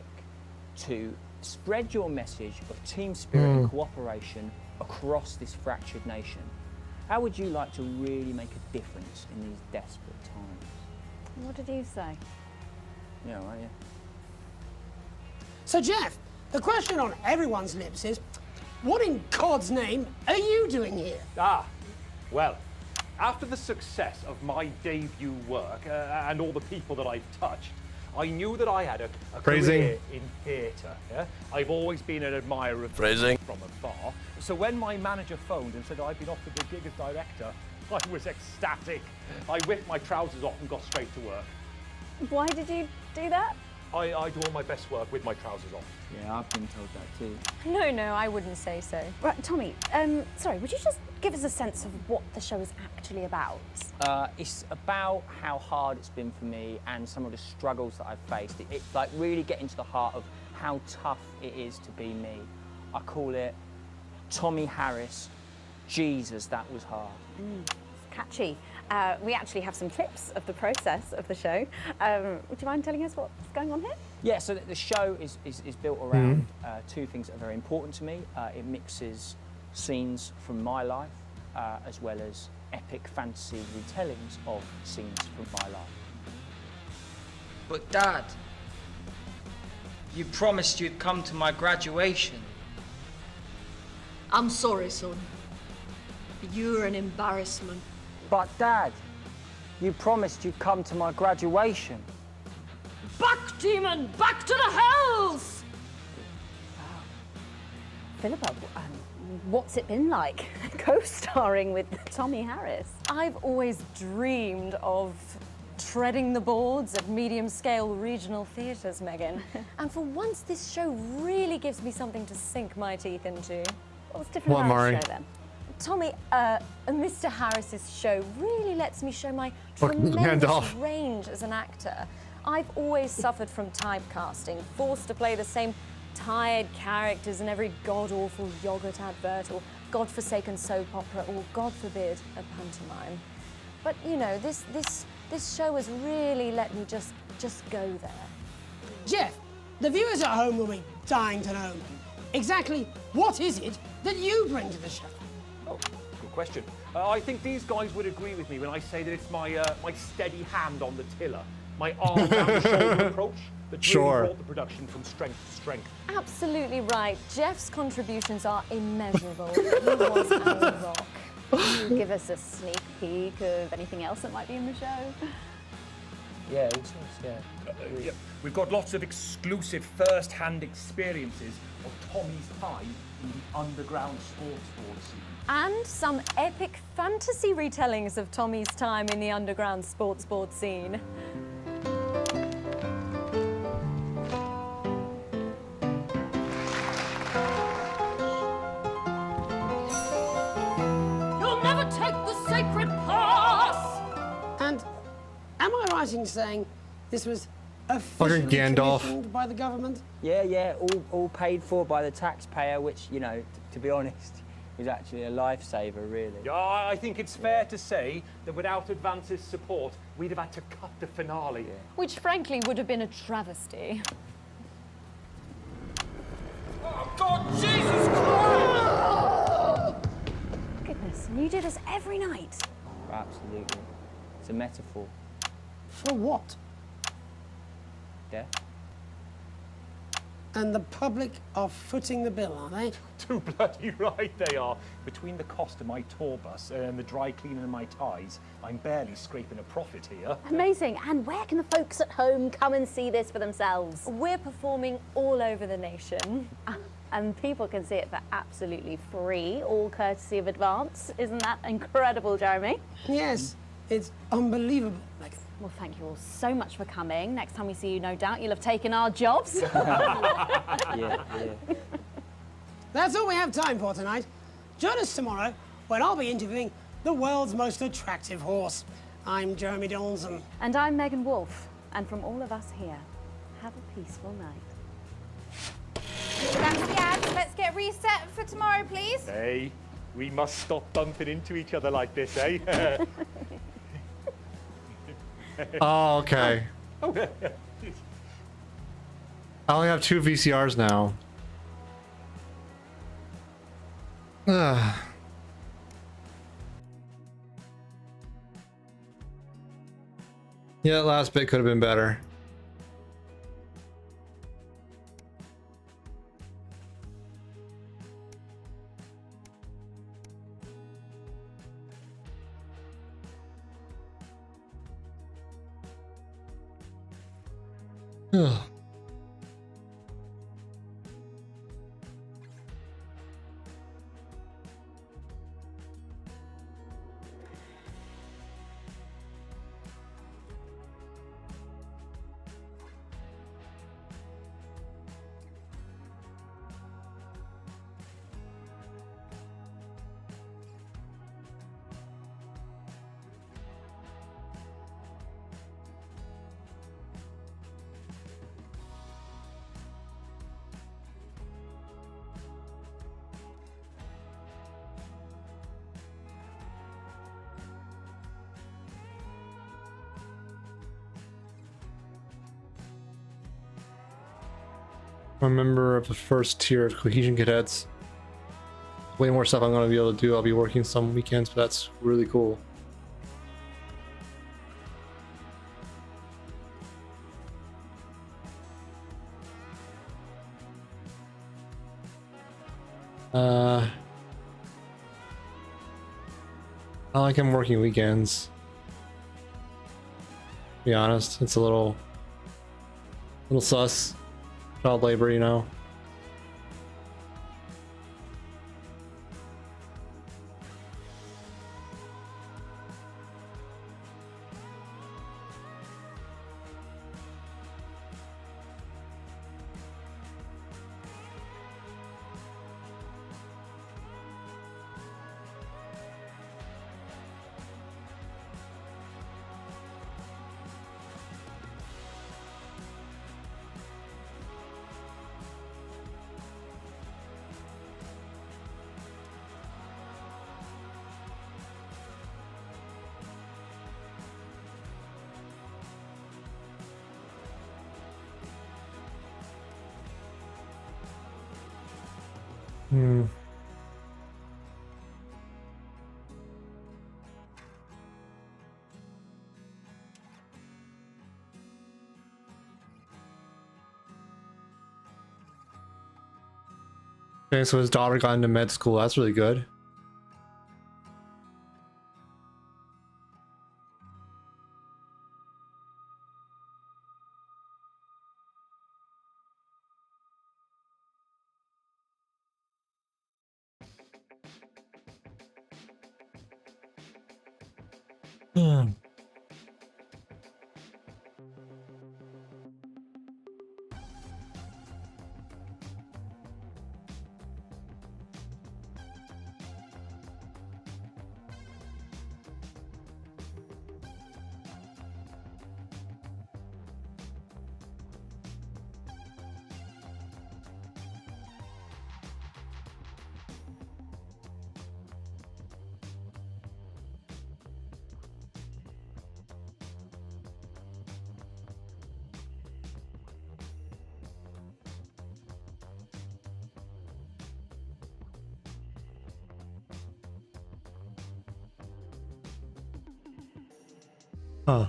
to spread your message of team spirit and cooperation across this fractured nation? How would you like to really make a difference in these desperate times? What did you say? Yeah, right, yeah. So, Jeff, the question on everyone's lips is, what in God's name are you doing here? Well, after the success of my debut work and all the people that I've touched, I knew that I had a career in theatre. Yeah? I've always been an admirer of from afar. So when my manager phoned and said I'd been offered the gig as director, I was ecstatic. I whipped my trousers off and got straight to work. Why did you do that? I do all my best work with my trousers off. Yeah, I've been told that too. No, I wouldn't say so. Right, Tommy, sorry, would you just give us a sense of what the show is actually about? It's about how hard it's been for me and some of the struggles that I've faced. It's like really getting to the heart of how tough it is to be me. I call it Tommy Harris, Jesus, that was hard. It's catchy. We actually have some clips of the process of the show. Would you mind telling us what's going on here? Yeah, so the show is built around two things that are very important to me. It mixes scenes from my life as well as epic fantasy retellings of scenes from my life. But Dad, you promised you'd come to my graduation. I'm sorry, son. You're an embarrassment. But Dad, you promised you'd come to my graduation. Back, demon! Back to the hells! Philippa, what's it been like co-starring with Tommy Harris? I've always dreamed of treading the boards at medium-scale regional theatres, Megan. And for once, this show really gives me something to sink my teeth into. What's different about the show, then? Tommy, Mr. Harris's show really lets me show my tremendous range as an actor. I've always suffered from typecasting, forced to play the same tired characters in every god-awful yogurt advert or godforsaken soap opera or, God forbid, a pantomime. But, you know, this This show has really let me just go there. Jeff, the viewers at home will be dying to know. Exactly what is it that you bring to the show? Oh, good question. I think these guys would agree with me when I say that it's my my steady hand on the tiller, my arm down the shoulder approach that really brought the production from strength to strength. Absolutely right. Jeff's contributions are immeasurable. He was our rock. Can you give us a sneak peek of anything else that might be in the show? Yeah, all sorts, yeah. Yeah. We've got lots of exclusive first-hand experiences of Tommy's time in the underground sports scene. And some epic fantasy retellings of Tommy's time in the underground sports board scene. You'll never take the sacred pass! And am I right in saying this was officially commissioned by the government? Yeah, all paid for by the taxpayer, which, you know, to be honest, is actually a lifesaver, really. Yeah, I think it's fair to say that without Advance's support, we'd have had to cut the finale. Which frankly would have been a travesty. Oh, God, Jesus Christ! Goodness, and you do this every night. Absolutely. It's a metaphor. For what? Death. And the public are footing the bill, are they? Too bloody right they are. Between the cost of my tour bus and the dry cleaning of my ties, I'm barely scraping a profit here. Amazing. And where can the folks at home come and see this for themselves? We're performing all over the nation. And people can see it for absolutely free, all courtesy of Advance. Isn't that incredible, Jeremy? Yes, it's unbelievable, Megan. Well, thank you all so much for coming. Next time we see you, no doubt you'll have taken our jobs. Yeah. That's all we have time for tonight. Join us tomorrow when I'll be interviewing the world's most attractive horse. I'm Jeremy Donaldson. And I'm Megan Wolf. And from all of us here, have a peaceful night. That's the ads. Let's get reset for tomorrow, please. Hey, we must stop bumping into each other like this, eh? Oh, okay. I only have 2 VCRs now. Yeah, that last bit could have been better. Ugh. I'm a member of the first tier of Cohesion Cadets. Way more stuff I'm going to be able to do. I'll be working some weekends, but that's really cool. I like him working weekends. To be honest, it's a little sus. Child labor, you know. Hmm. Okay, so his daughter got into med school. That's really good. Huh.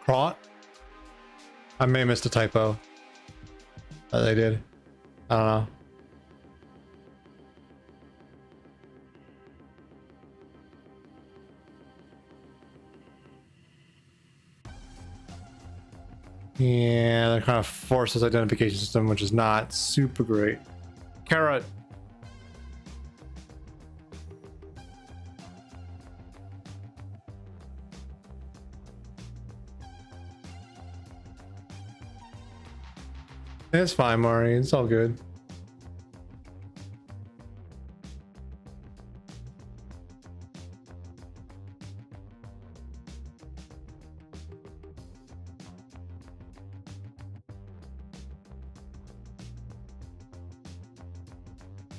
Crot? I may have missed a typo. They did. I don't know. Yeah, that kind of forces identification system, which is not super great. Carrot. It's fine, Mari. It's all good.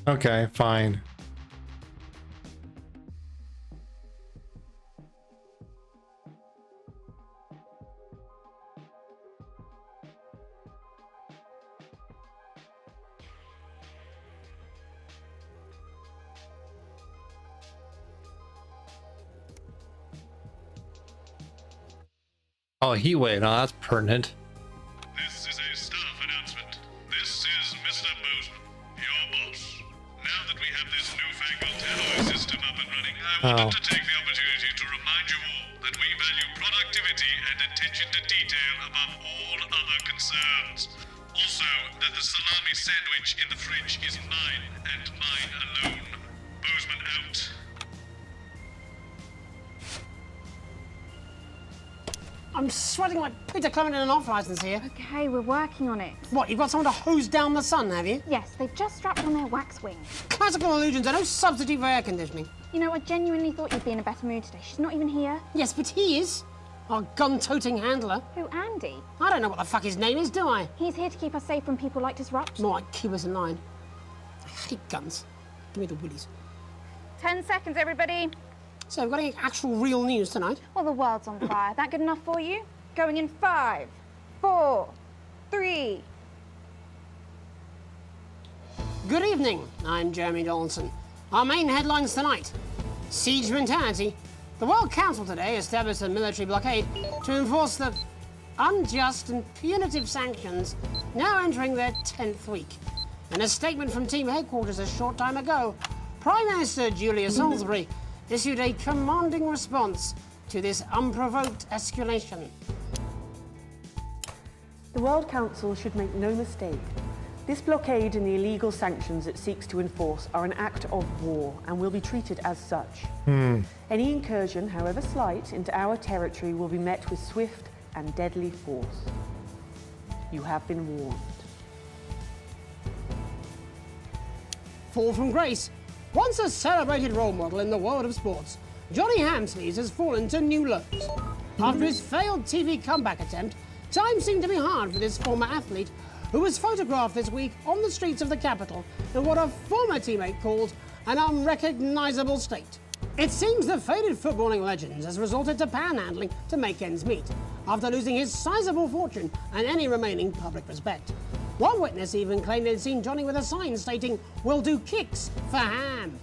Okay, fine. Oh, heat wave. No, that's pertinent. This is a staff announcement. This is Mr. Bozeman, your boss. Now that we have this newfangled tower system up and running, I wanted to take the opportunity to remind you all that we value productivity and attention to detail above all other concerns. Also, that the salami sandwich in the fridge is mine and mine alone. Bozeman out. I'm sweating like Peter Clement in an off-license here. Okay, we're working on it. What, you've got someone to hose down the sun, have you? Yes, they've just strapped on their wax wings. Classical illusions are no substitute for air conditioning. You know, I genuinely thought you'd be in a better mood today. She's not even here. Yes, but he is. Our gun-toting handler. Who, Andy? I don't know what the fuck his name is, do I? He's here to keep us safe from people like Disrupt. More like keep us in line. I hate guns. Give me the willies. 10 seconds, everybody. So, we've got any actual real news tonight? Well, the world's on fire. That good enough for you? Going in 5, 4, 3. Good evening. I'm Jeremy Donaldson. Our main headlines tonight. Siege mentality. The World Council today established a military blockade to enforce the unjust and punitive sanctions now entering their 10th week. In a statement from team headquarters a short time ago, Prime Minister Julia Salisbury issued a commanding response to this unprovoked escalation. The World Council should make no mistake. This blockade and the illegal sanctions it seeks to enforce are an act of war and will be treated as such. Any incursion, however slight, into our territory will be met with swift and deadly force. You have been warned. Fall from grace. Once a celebrated role model in the world of sports, Johnny Hamsleys has fallen to new lows. After his failed TV comeback attempt, times seem to be hard for this former athlete, who was photographed this week on the streets of the capital in what a former teammate called an unrecognisable state. It seems the faded footballing legend has resorted to panhandling to make ends meet, after losing his sizable fortune and any remaining public respect. One witness even claimed they'd seen Johnny with a sign stating, "We'll do kicks for ham."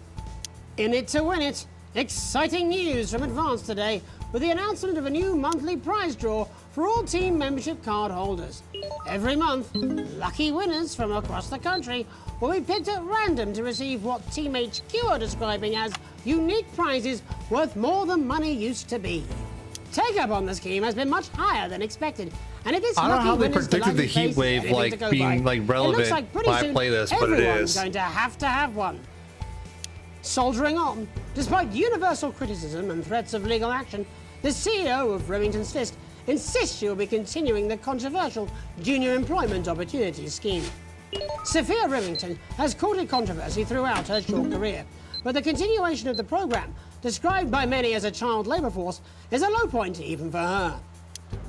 In it to win it, exciting news from Advance today with the announcement of a new monthly prize draw for all team membership card holders. Every month, lucky winners from across the country will be picked at random to receive what Team HQ are describing as unique prizes worth more than money used to be. Take-up on the scheme has been much higher than expected, and if it's I don't know how they winners predicted the heat wave being relevant when I play this, but it is. Everyone's going to have one. Soldiering on, despite universal criticism and threats of legal action, the CEO of Remington's Fist insists she will be continuing the controversial Junior Employment Opportunities Scheme. Sophia Remington has courted controversy throughout her short career, but the continuation of the programme, described by many as a child labour force, is a low point even for her.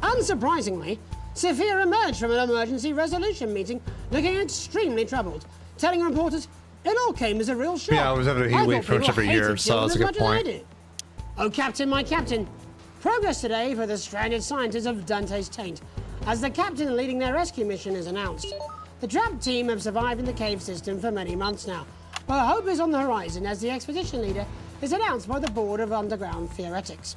Unsurprisingly, Sophia emerged from an emergency resolution meeting looking extremely troubled, telling reporters it all came as a real shock. Yeah, I was having a heat wave pretty much every year, so that's a good point. Oh, Captain, my Captain. Progress today for the stranded scientists of Dante's Taint, as the captain leading their rescue mission is announced. The trapped team have survived in the cave system for many months now, but hope is on the horizon as the expedition leader is announced by the Board of Underground Theoretics.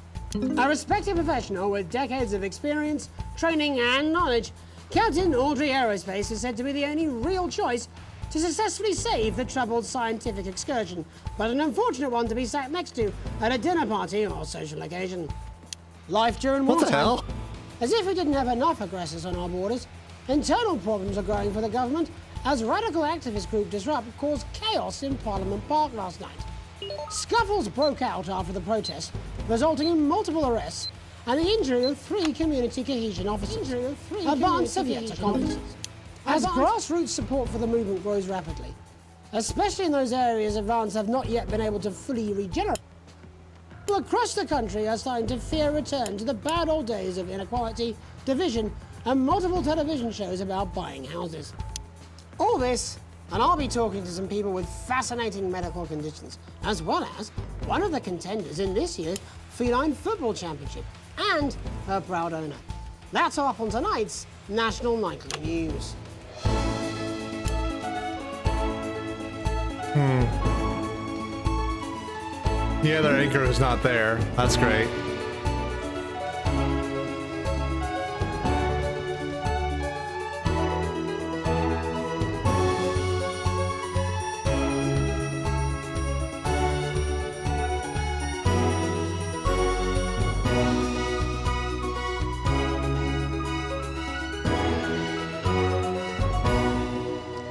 A respected professional with decades of experience, training and knowledge, Captain Audrey Aerospace is said to be the only real choice to successfully save the troubled scientific excursion, but an unfortunate one to be sat next to at a dinner party or social occasion. Life during wartime. What the hell? As if we didn't have enough aggressors on our borders, internal problems are growing for the government as radical activist group Disrupt caused chaos in Parliament Park last night. Scuffles broke out after the protest, resulting in multiple arrests and the injury of 3 community cohesion officers. Advance Soviet conferences. As grassroots support for the movement grows rapidly, especially in those areas Advance have not yet been able to fully regenerate, people across the country are starting to fear a return to the bad old days of inequality, division, and multiple television shows about buying houses. All this, and I'll be talking to some people with fascinating medical conditions, as well as one of the contenders in this year's Feline Football Championship, and her proud owner. That's all up on tonight's National Nightly News. Yeah, their anchor is not there. That's great.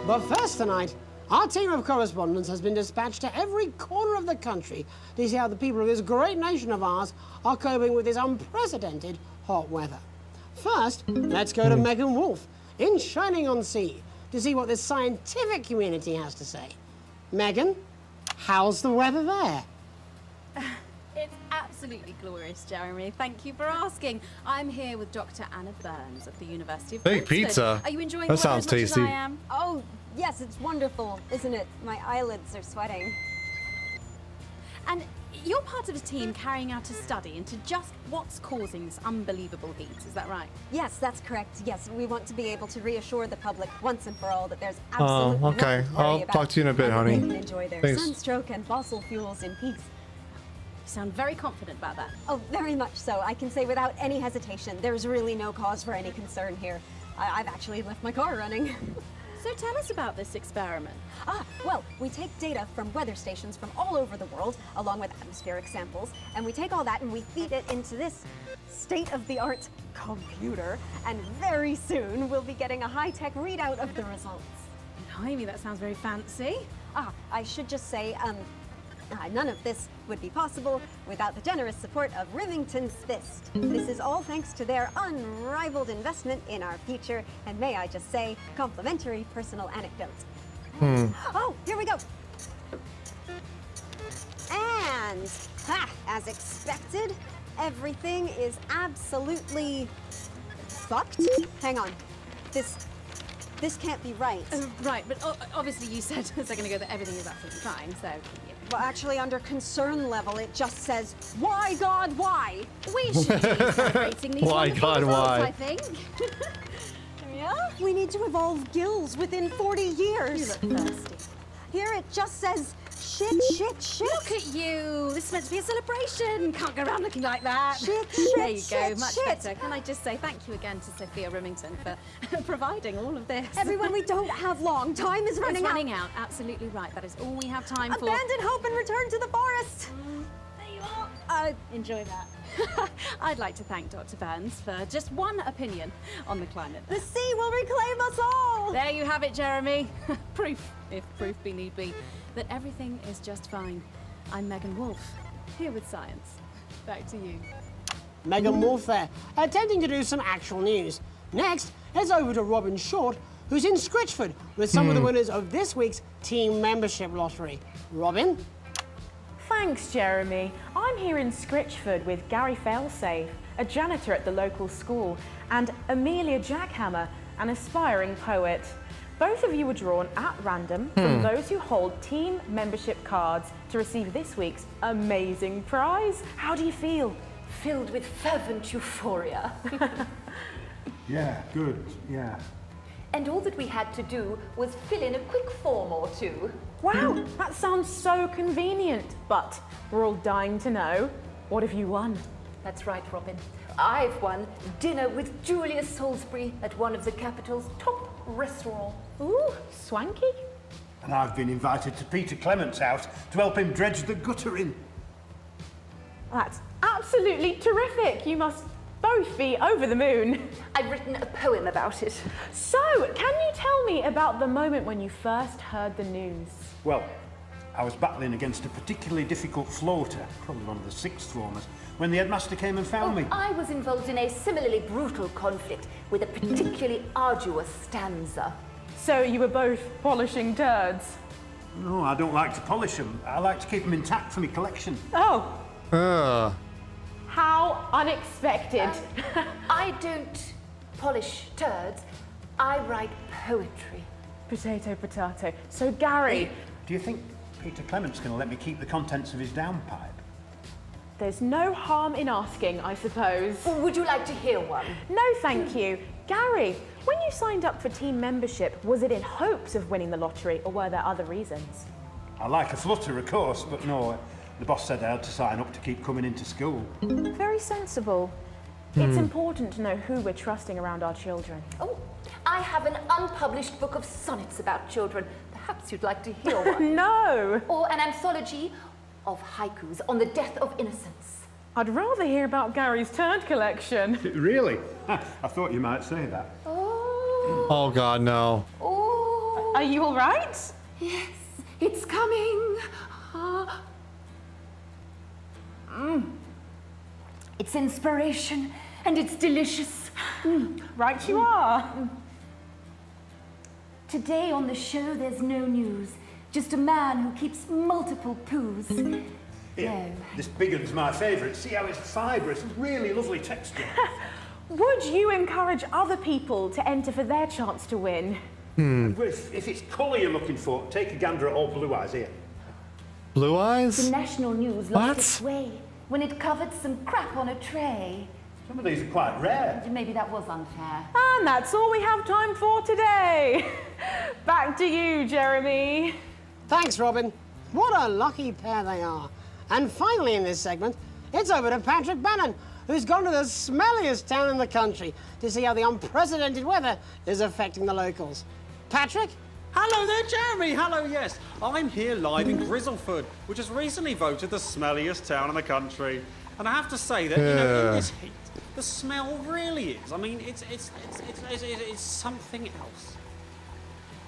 But first tonight, our team of correspondents has been dispatched to every corner of the country to see how the people of this great nation of ours are coping with this unprecedented hot weather. First, let's go to Megan Wolf in Shining-on-Sea to see what the scientific community has to say. Megan, how's the weather there? It's absolutely glorious, Jeremy. Thank you for asking. I'm here with Dr. Anna Burns at the University of Big Princeton. pizza. Are you enjoying That the weather sounds as much as tasty. I am? Oh, yes, it's wonderful, isn't it? My eyelids are sweating. And you're part of a team carrying out a study into just what's causing this unbelievable heat, is that right? Yes, that's correct. Yes, we want to be able to reassure the public once and for all that there's Oh, absolutely okay. nothing to worry I'll about, talk to you in a bit, and that honey. They can enjoy their Thanks. sunstroke and fossil fuels in peace. You sound very confident about that. Oh, very much so. I can say without any hesitation, there's really no cause for any concern here. I've actually left my car running. So tell us about this experiment. Well, we take data from weather stations from all over the world, along with atmospheric samples, and we take all that and we feed it into this state-of-the-art computer, and very soon we'll be getting a high-tech readout of the results. Blimey, that sounds very fancy. I should just say, none of this would be possible without the generous support of Remington's Fist. This is all thanks to their unrivaled investment in our future, and may I just say, complimentary personal anecdote. Oh, here we go. And, as expected, everything is absolutely fucked. Hang on. This This can't be right. Right, but obviously you said a second ago that everything is absolutely fine, so... Well, actually, under concern level, it just says, why, God, why? We should be celebrating these Why, wonderful God, results, why? I think. Yeah? We need to evolve gills within 40 years. You look thirsty. Here it just says, shit. Look at you. This is meant to be a celebration. Can't go around looking like that. Shit, there you go, shit, much shit. better. Can I just say thank you again to Sophia Remington for providing all of this. Everyone, we don't have long. Time is running out. It's running out. Absolutely right. That is all we have time for. Abandon hope and return to the forest. There you are. Enjoy that. I'd like to thank Dr. Burns for just one opinion on the climate. The sea will reclaim us all. There you have it, Jeremy. Proof, if proof be need be, that everything is just fine. I'm Megan Wolf, here with science. Back to you. Megan Wolf there, attempting to do some actual news. Next, heads over to Robin Short, who's in Scritchford with some of the winners of this week's team membership lottery. Robin? Thanks, Jeremy. I'm here in Scritchford with Gary Failsafe, a janitor at the local school, and Amelia Jackhammer, an aspiring poet. Both of you were drawn at random from those who hold team membership cards to receive this week's amazing prize. How do you feel? Filled with fervent euphoria. Yeah, good, yeah. And all that we had to do was fill in a quick form or two. Wow, that sounds so convenient. But we're all dying to know, what have you won? That's right, Robin. I've won dinner with Julius Salisbury at one of the capital's top restaurants. Ooh, swanky. And I've been invited to Peter Clement's house to help him dredge the gutter in. That's absolutely terrific. You must both be over the moon. I've written a poem about it. So, can you tell me about the moment when you first heard the news? Well, I was battling against a particularly difficult floater, probably one of the sixth formers, when the headmaster came and found me. I was involved in a similarly brutal conflict with a particularly arduous stanza. So you were both polishing turds? No, I don't like to polish them. I like to keep them intact for my collection. Oh. How unexpected. I don't polish turds. I write poetry. Potato, potato. So, Gary... Do you think Peter Clement's going to let me keep the contents of his downpipe? There's no harm in asking, I suppose. Would you like to hear one? No, thank you. Gary, when you signed up for team membership, was it in hopes of winning the lottery, or were there other reasons? I like a flutter, of course, but no, the boss said I had to sign up to keep coming into school. Very sensible. It's important to know who we're trusting around our children. Oh, I have an unpublished book of sonnets about children. Perhaps you'd like to hear one. No! Or an anthology of haikus on the death of innocence. I'd rather hear about Gary's turd collection. Really? I thought you might say that. Oh God, no. Oh. Are you all right? Yes, it's coming. It's inspiration and it's delicious. Right you are. Today on the show there's no news. Just a man who keeps multiple poos. Yeah, this big one's my favourite. See how it's fibrous, really lovely texture. Would you encourage other people to enter for their chance to win? If it's colour you're looking for, take a gander at all Blue Eyes here. Blue Eyes? The national news lost its way when it covered some crap on a tray. Some of these are quite rare. Maybe that was unfair. And that's all we have time for today. Back to you, Jeremy. Thanks, Robin. What a lucky pair they are. And finally in this segment, it's over to Patrick Bannon, who's gone to the smelliest town in the country to see how the unprecedented weather is affecting the locals. Patrick? Hello there, Jeremy. Hello, yes. I'm here live in Grizzleford, which has recently voted the smelliest town in the country. And I have to say that, in this heat, the smell really is. I mean, it's something else.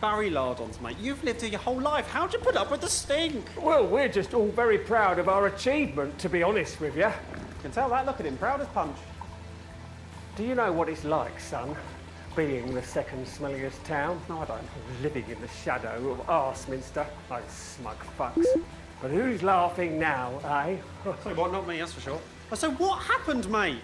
Barry Lardons, mate, you've lived here your whole life. How'd you put up with the stink? Well, we're just all very proud of our achievement, to be honest with you. Can tell that. Look at him, proud as punch. Do you know what it's like, son, being the second smelliest town? No, I don't. Living in the shadow of Arseminster, those smug fucks. But who's laughing now, eh? So what, not me, that's for sure. So what happened, mate?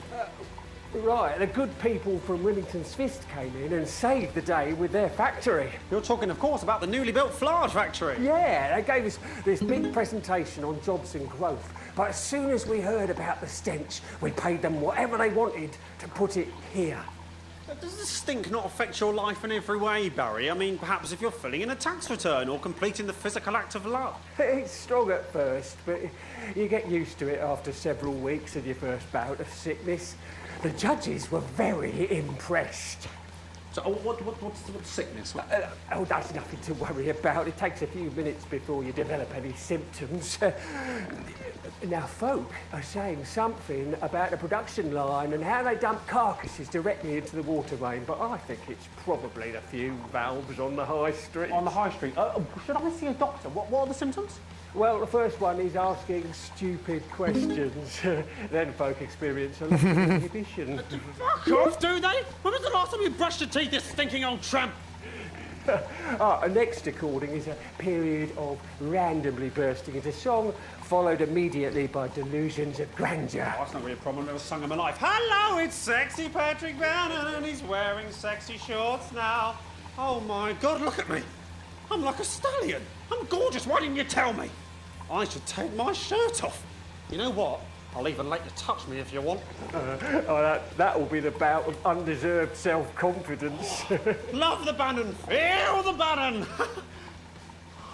Right, the good people from Remington's Fist came in and saved the day with their factory. You're talking, of course, about the newly built Flard factory. Yeah, they gave us this big presentation on jobs and growth. But as soon as we heard about the stench, we paid them whatever they wanted to put it here. Does the stink not affect your life in every way, Barry? I mean, perhaps if you're filling in a tax return or completing the physical act of love. It's strong at first, but you get used to it after several weeks of your first bout of sickness. The judges were very impressed. So, what's sickness? Oh, that's nothing to worry about. It takes a few minutes before you develop any symptoms. Now, folk are saying something about the production line and how they dump carcasses directly into the water main, but I think it's probably the few valves on the high street. On the high street? Should I see a doctor? What are the symptoms? Well, the first one is asking stupid questions. Then folk experience a lot of inhibition. Fuck off, do they? When was the last time you brushed your teeth, you stinking old tramp? Next according is a period of randomly bursting into song, followed immediately by delusions of grandeur. Oh, that's not really a problem. I've never sung in my life. Hello, it's sexy Patrick Bannon, and he's wearing sexy shorts now. Oh my God, look at me. I'm like a stallion. I'm gorgeous. Why didn't you tell me? I should take my shirt off. You know what? I'll even let you touch me if you want. That will be the bout of undeserved self-confidence. Love the Bannon. Feel the Bannon.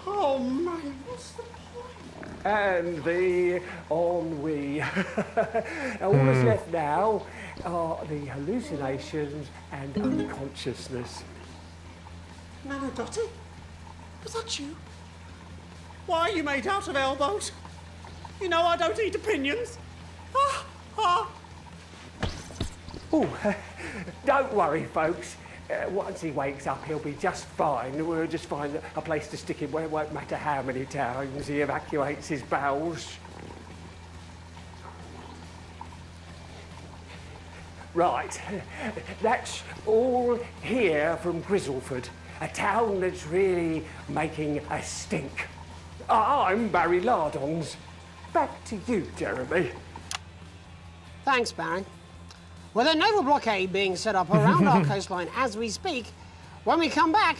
Oh, man, what's the point? And the ennui. All that's left now are the hallucinations and unconsciousness. Nana Dottie? Was that you? Why are you made out of elbows? You know I don't eat opinions. Oh, don't worry, folks. Once he wakes up, he'll be just fine. We'll just find a place to stick him where it won't matter how many times he evacuates his bowels. Right, that's all here from Grizzleford, a town that's really making a stink. I'm Barry Lardons. Back to you, Jeremy. Thanks, Barry. With a naval blockade being set up around our coastline as we speak, when we come back,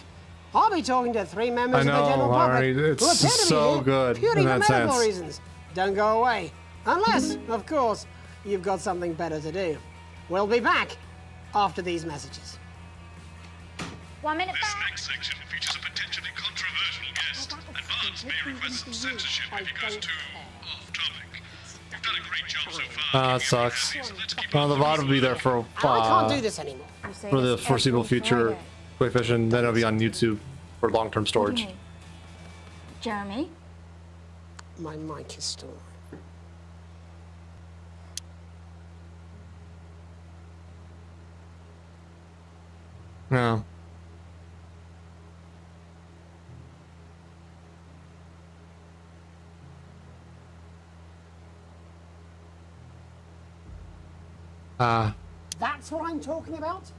I'll be talking to three members of the general public who appear to so be here good purely in for that medical sense. reasons. Don't go away. Unless, of course, you've got something better to do. We'll be back after these messages. 1 minute This next section features a potentially controversial guest. Advance may request some censorship if he goes too off topic. You've done a great job so far. It sucks. Well, the VOD will be there for I can't do this anymore. for the foreseeable future, coefficient. Then it'll be on YouTube for long-term storage. Jeremy? My mic is still on. No. That's what I'm talking about?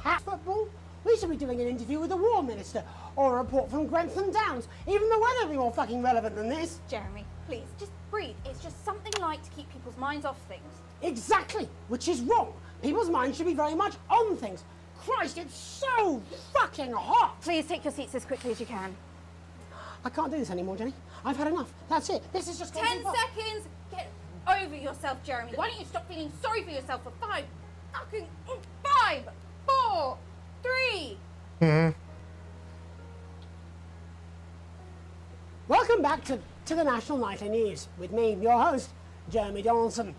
Cat football? We should be doing an interview with the War Minister, or a report from Grantham Downs. Even the weather would be more fucking relevant than this. Jeremy, please, just breathe. It's just something light to keep people's minds off things. Exactly, which is wrong. People's minds should be very much on things. Christ, it's so fucking hot! Please take your seats as quickly as you can. I can't do this anymore, Jenny. I've had enough. That's it. This is just 10 seconds! Get over yourself, Jeremy. Why don't you stop feeling sorry for yourself for 5, 4, 3. Welcome back to the National Nightly News with me, your host, Jeremy Donaldson.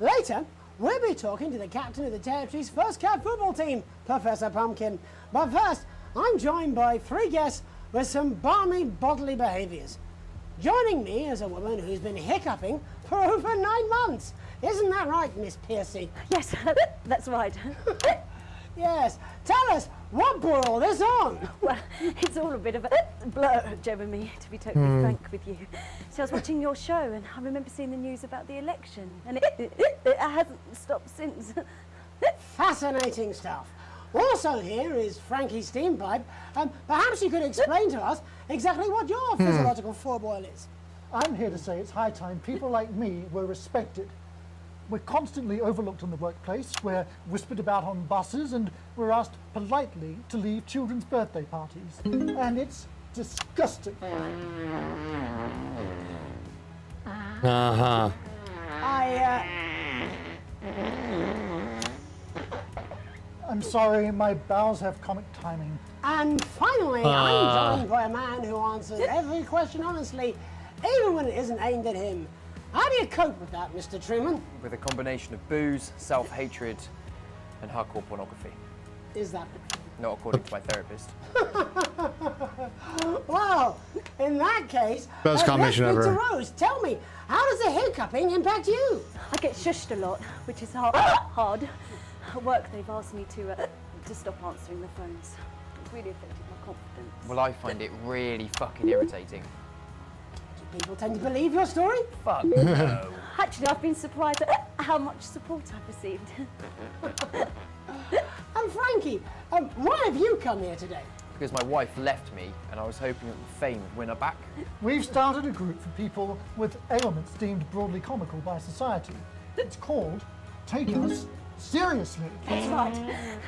Later, we'll be talking to the captain of the territory's first cat football team, Professor Pumpkin. But first, I'm joined by 3 guests with some balmy bodily behaviours. Joining me is a woman who's been hiccuping for over 9 months. Isn't that right, Miss Piercy? Yes, that's right. Yes. Tell us, what brought all this on? Well, it's all a bit of a blur, Jeremy, to be totally frank with you. So I was watching your show and I remember seeing the news about the election and it hasn't stopped since. Fascinating stuff. Also here is Frankie Steampipe. Perhaps you could explain to us exactly what your physiological foreboil is. I'm here to say it's high time people like me were respected. We're constantly overlooked in the workplace, we're whispered about on buses, and we're asked politely to leave children's birthday parties. And it's disgusting. Uh-huh. I'm sorry, my bowels have comic timing. And finally, I'm joined by a man who answers every question honestly, even when it isn't aimed at him. How do you cope with that, Mr. Truman? With a combination of booze, self-hatred, and hardcore pornography. Is that Not according to my therapist. Well, in that case, Best combination let's speak ever. to Rose. Tell me, how does the hiccuping impact you? I get shushed a lot, which is hard. At work, they've asked me to stop answering the phones. It's really affected my confidence. Well, I find it really fucking irritating. Do people tend to believe your story? Fuck no. Actually, I've been surprised at how much support I've received. And Frankie, why have you come here today? Because my wife left me, and I was hoping that the fame would win her back. We've started a group for people with ailments deemed broadly comical by society. It's called Take Us Seriously. That's right.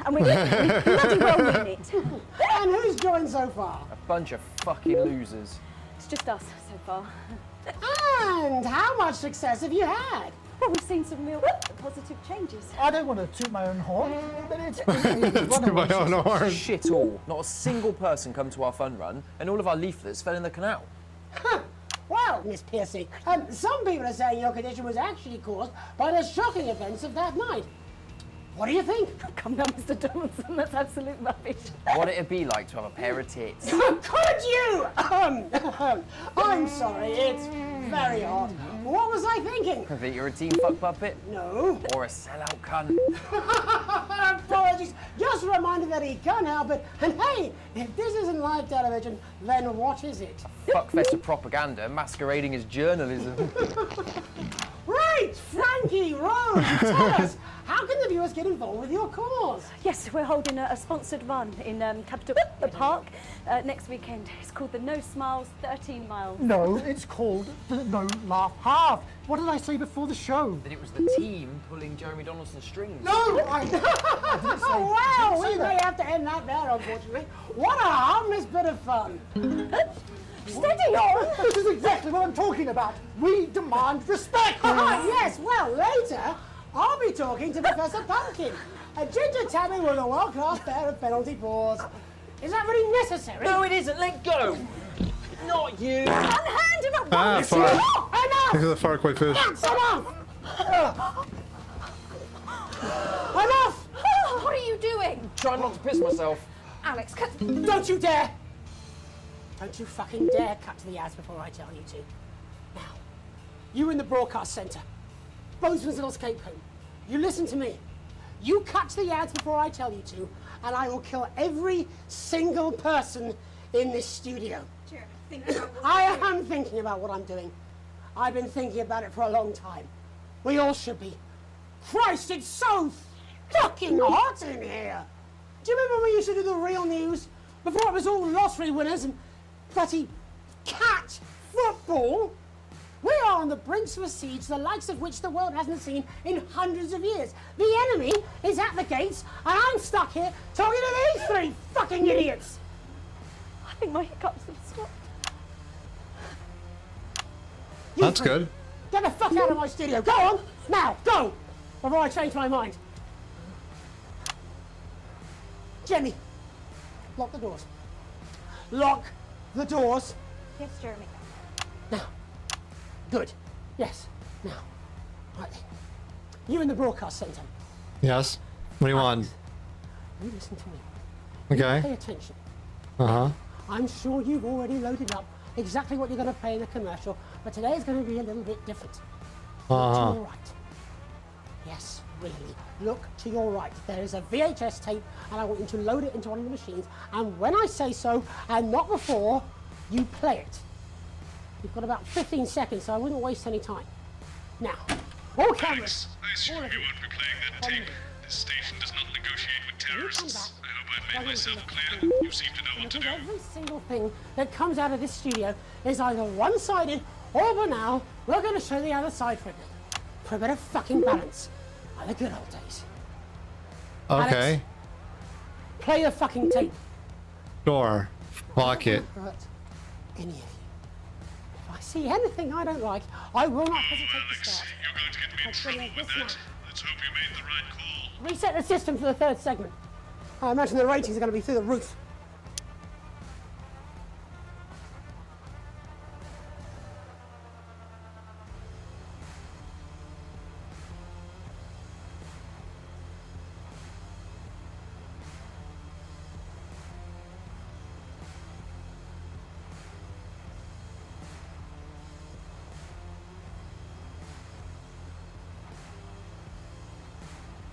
And we bloody well mean it. And who's joined so far? A bunch of fucking losers. It's just us so far. And how much success have you had? Well, we've seen some real positive changes. I don't want to toot my own horn, but it's Toot my own horn. Shit all. Not a single person come to our fun run, and all of our leaflets fell in the canal. Well, Miss Piercy, some people are saying your condition was actually caused by the shocking events of that night. What do you think? Come down, Mr. Donaldson, that's absolute rubbish. What it'd be like to have a pair of tits. Could you? I'm sorry, it's very hot. What was I thinking? That you're a team fuck puppet? No. Or a sellout cunt? Apologies. Just a reminder that he can't help it. And hey, if this isn't live television, then what is it? Fuckfest of propaganda masquerading as journalism. Right, Frankie, Rose, tell us, how can the viewers get involved with your cause? Yes, we're holding a sponsored run in Capital Park next weekend. It's called the No Smiles 13 Miles. No, it's called the No Laugh Half. What did I say before the show? That it was the team pulling Jeremy Donaldson's strings. No, I didn't say, Wow, we say may that. have to end that there, unfortunately. What a harmless bit of fun. Steady on! This is exactly what I'm talking about. We demand respect. Yes, well, later, I'll be talking to Professor Pumpkin, a ginger tabby with a world-class pair of penalty paws. Is that really necessary? No, it isn't. Let go. Not you. Unhand him at Ah, once. far. Enough! This is a far quick fish. That's enough! Enough! What are you doing? Trying not to piss myself. Alex, cut. Don't you dare! Don't you fucking dare cut to the ads before I tell you to. Now, you in the broadcast centre, Bozeman's little scapegoat, you listen to me. You cut to the ads before I tell you to, and I will kill every single person in this studio. I am thinking about what I'm doing. I've been thinking about it for a long time. We all should be. Christ, it's so fucking hot in here. Do you remember when we used to do the real news? Before it was all lottery winners and bloody cat football? We are on the brinks of a siege the likes of which the world hasn't seen in hundreds of years. The enemy is at the gates, and I'm stuck here talking to these three fucking idiots. I think my hiccups have stopped. You That's three, good. Get the fuck out of my studio. Go on, now, go, before I change my mind. Jenny, lock the doors. Lock the doors. Yes, Jeremy. Now. Good. Yes. Now. Right. You in the broadcast centre. Yes. What do you want? You listen to me. Okay. Pay attention. Uh-huh. I'm sure you've already loaded up exactly what you're going to pay in the commercial, but today is going to be a little bit different. Look to your right. Yes, really. Look to your right. There is a VHS tape, and I want you to load it into one of the machines, and when I say so, and not before, you play it. You've got about 15 seconds, so I wouldn't waste any time. Now, all cameras. I assume you won't be playing that tape. This station does not negotiate with terrorists. I hope I've made myself clear. You seem to know what to do. Every single thing that comes out of this studio is either one-sided or, for now, we're going to show the other side for a bit. for a bit of fucking balance. Like the good old days. Okay. Alex, play the fucking tape. Sure. Fuck it. Hurt any of you. If I see anything I don't like, I will not hesitate to start. You're going to get me in trouble with that. Let's hope you made the right call. Reset the system for the third segment. I imagine the ratings are going to be through the roof.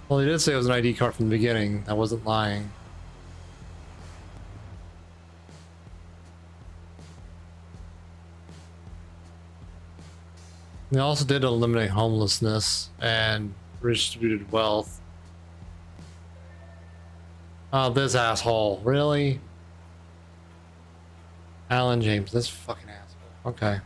Well, he did say it was an ID card from the beginning. I wasn't lying. They also did eliminate homelessness and redistributed wealth. Oh, this asshole. Really? Alan James, this fucking asshole. Okay.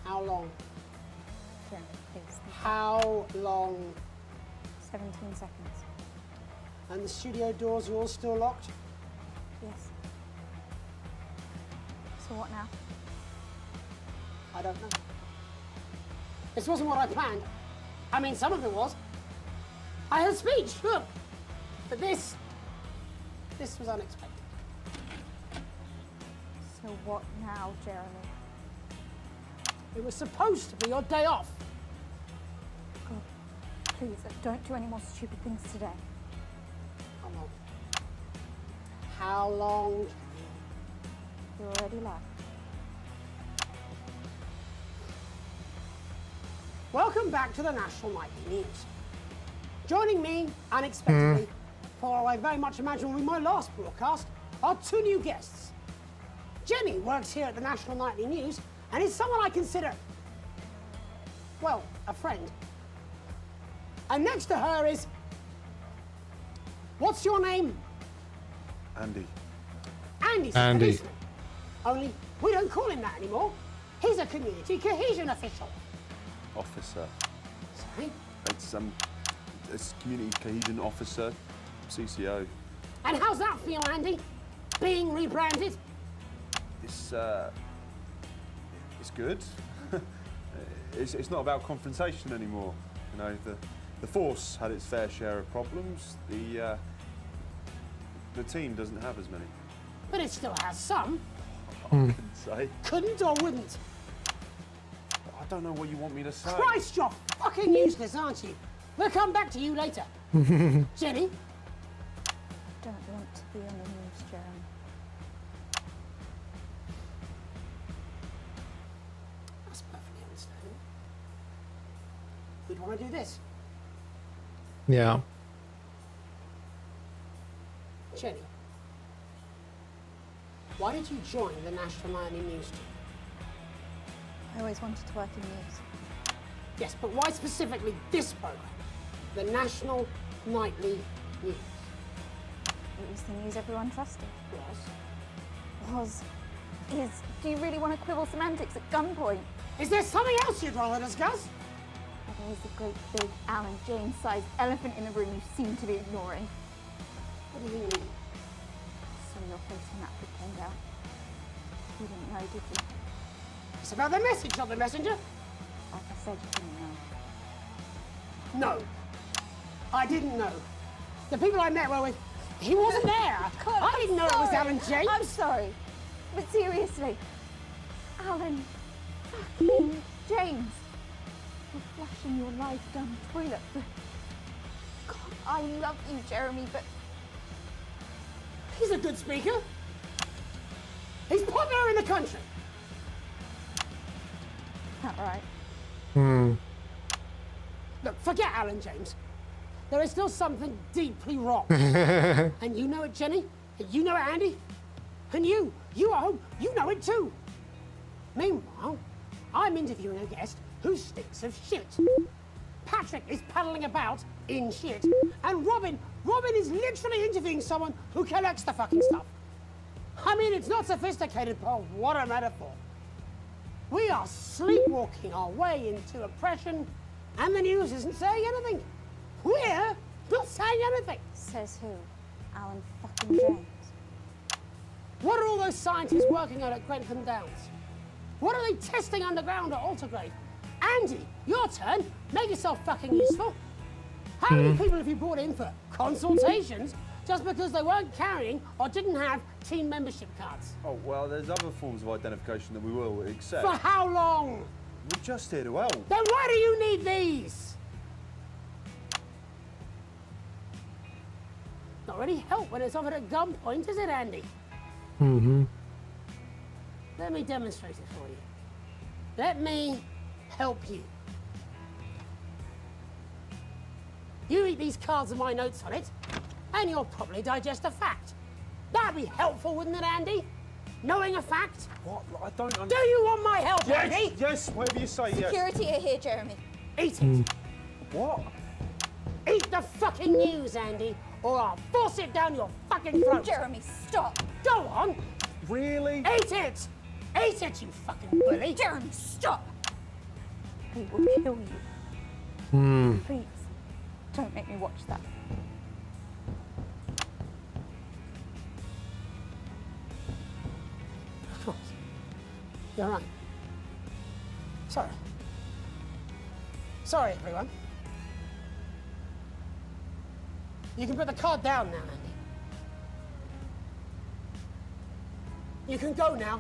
How long? Yeah, please. How long? 17 seconds. And the studio doors are all still locked? Yes. So what now? I don't know. This wasn't what I planned. I mean, some of it was. I had a speech, look. But this was unexpected. So what now, Jeremy? It was supposed to be your day off. God, please, don't do any more stupid things today. Come on. How long? You already laughed. Welcome back to the National Nightly News. Joining me, unexpectedly, for what I very much imagine will be my last broadcast, are two new guests. Jenny works here at the National Nightly News and is someone I consider, well, a friend. And next to her is, what's your name? Andy. Andy's a policeman. Only we don't call him that anymore. He's a community cohesion official. Officer. Sorry? It's community cohesion officer, CCO. And how's that feel, Andy? Being rebranded? It's good. it's not about confrontation anymore. You know, the force had its fair share of problems. The team doesn't have as many. But it still has some. I couldn't say. Couldn't or wouldn't? I don't know what you want me to say. Christ, you're fucking useless, aren't you? We'll come back to you later. Jenny? Don't want to be on the news, Jeremy. That's perfectly understandable. We'd want to do this. Yeah. Jenny, why did you join the National Nightly News team? I always wanted to work in news. Yes, but why specifically this program? The National Nightly News. It was the news everyone trusted. Was? Is. Do you really want to quibble semantics at gunpoint? Is there something else you'd rather discuss? There is a great big Alan James-sized elephant in the room you seem to be ignoring. What do you mean? Saw your face when that bit came down. You didn't know, did you? It's about the message, not the messenger. Like I said, you didn't know. No, I didn't know. The people I met were with, he wasn't there. God, I didn't know it was Alan James. I'm sorry, but seriously, Alan fucking James. You're flushing your life down the toilet. God, I love you, Jeremy, but he's a good speaker. He's popular in the country. Not right. Look, forget Alan James. there is still something deeply wrong. And you know it, Jenny, and you know it, Andy, and you at home, you know it too. Meanwhile, I'm interviewing a guest who stinks of shit. Patrick is paddling about in shit, and Robin is literally interviewing someone who collects the fucking stuff. I mean, it's not sophisticated, but what a metaphor. We are sleepwalking our way into oppression, and the news isn't saying anything. We're not saying anything. Says who? Alan fucking James. What are all those scientists working on at Grentham Downs? What are they testing underground at Altergrave? Andy, your turn. Make yourself fucking useful. How many people have you brought in for consultations just because they weren't carrying or didn't have team membership cards? Oh, well, there's other forms of identification that we will accept. For how long? We're just here to help. Then why do you need these? Not really help when it's offered at gunpoint, is it, Andy? Mm-hmm. Let me demonstrate it for you. Let me help you. You read these cards with my notes on it, and you'll probably digest a fact. That'd be helpful, wouldn't it, Andy? Knowing a fact? What? I don't understand. Do you want my help, Yes, Andy? yes, whatever you say, yes. Security are here, Jeremy. Eat it. What? Eat the fucking news, Andy, or I'll force it down your fucking throat. Jeremy, stop. Go on. Really? Eat it. Eat it, you fucking bully. Jeremy, stop. He will kill you. Please, don't make me watch that. Of course. You're right. Sorry. Sorry, everyone. You can put the card down now, Andy. You can go now.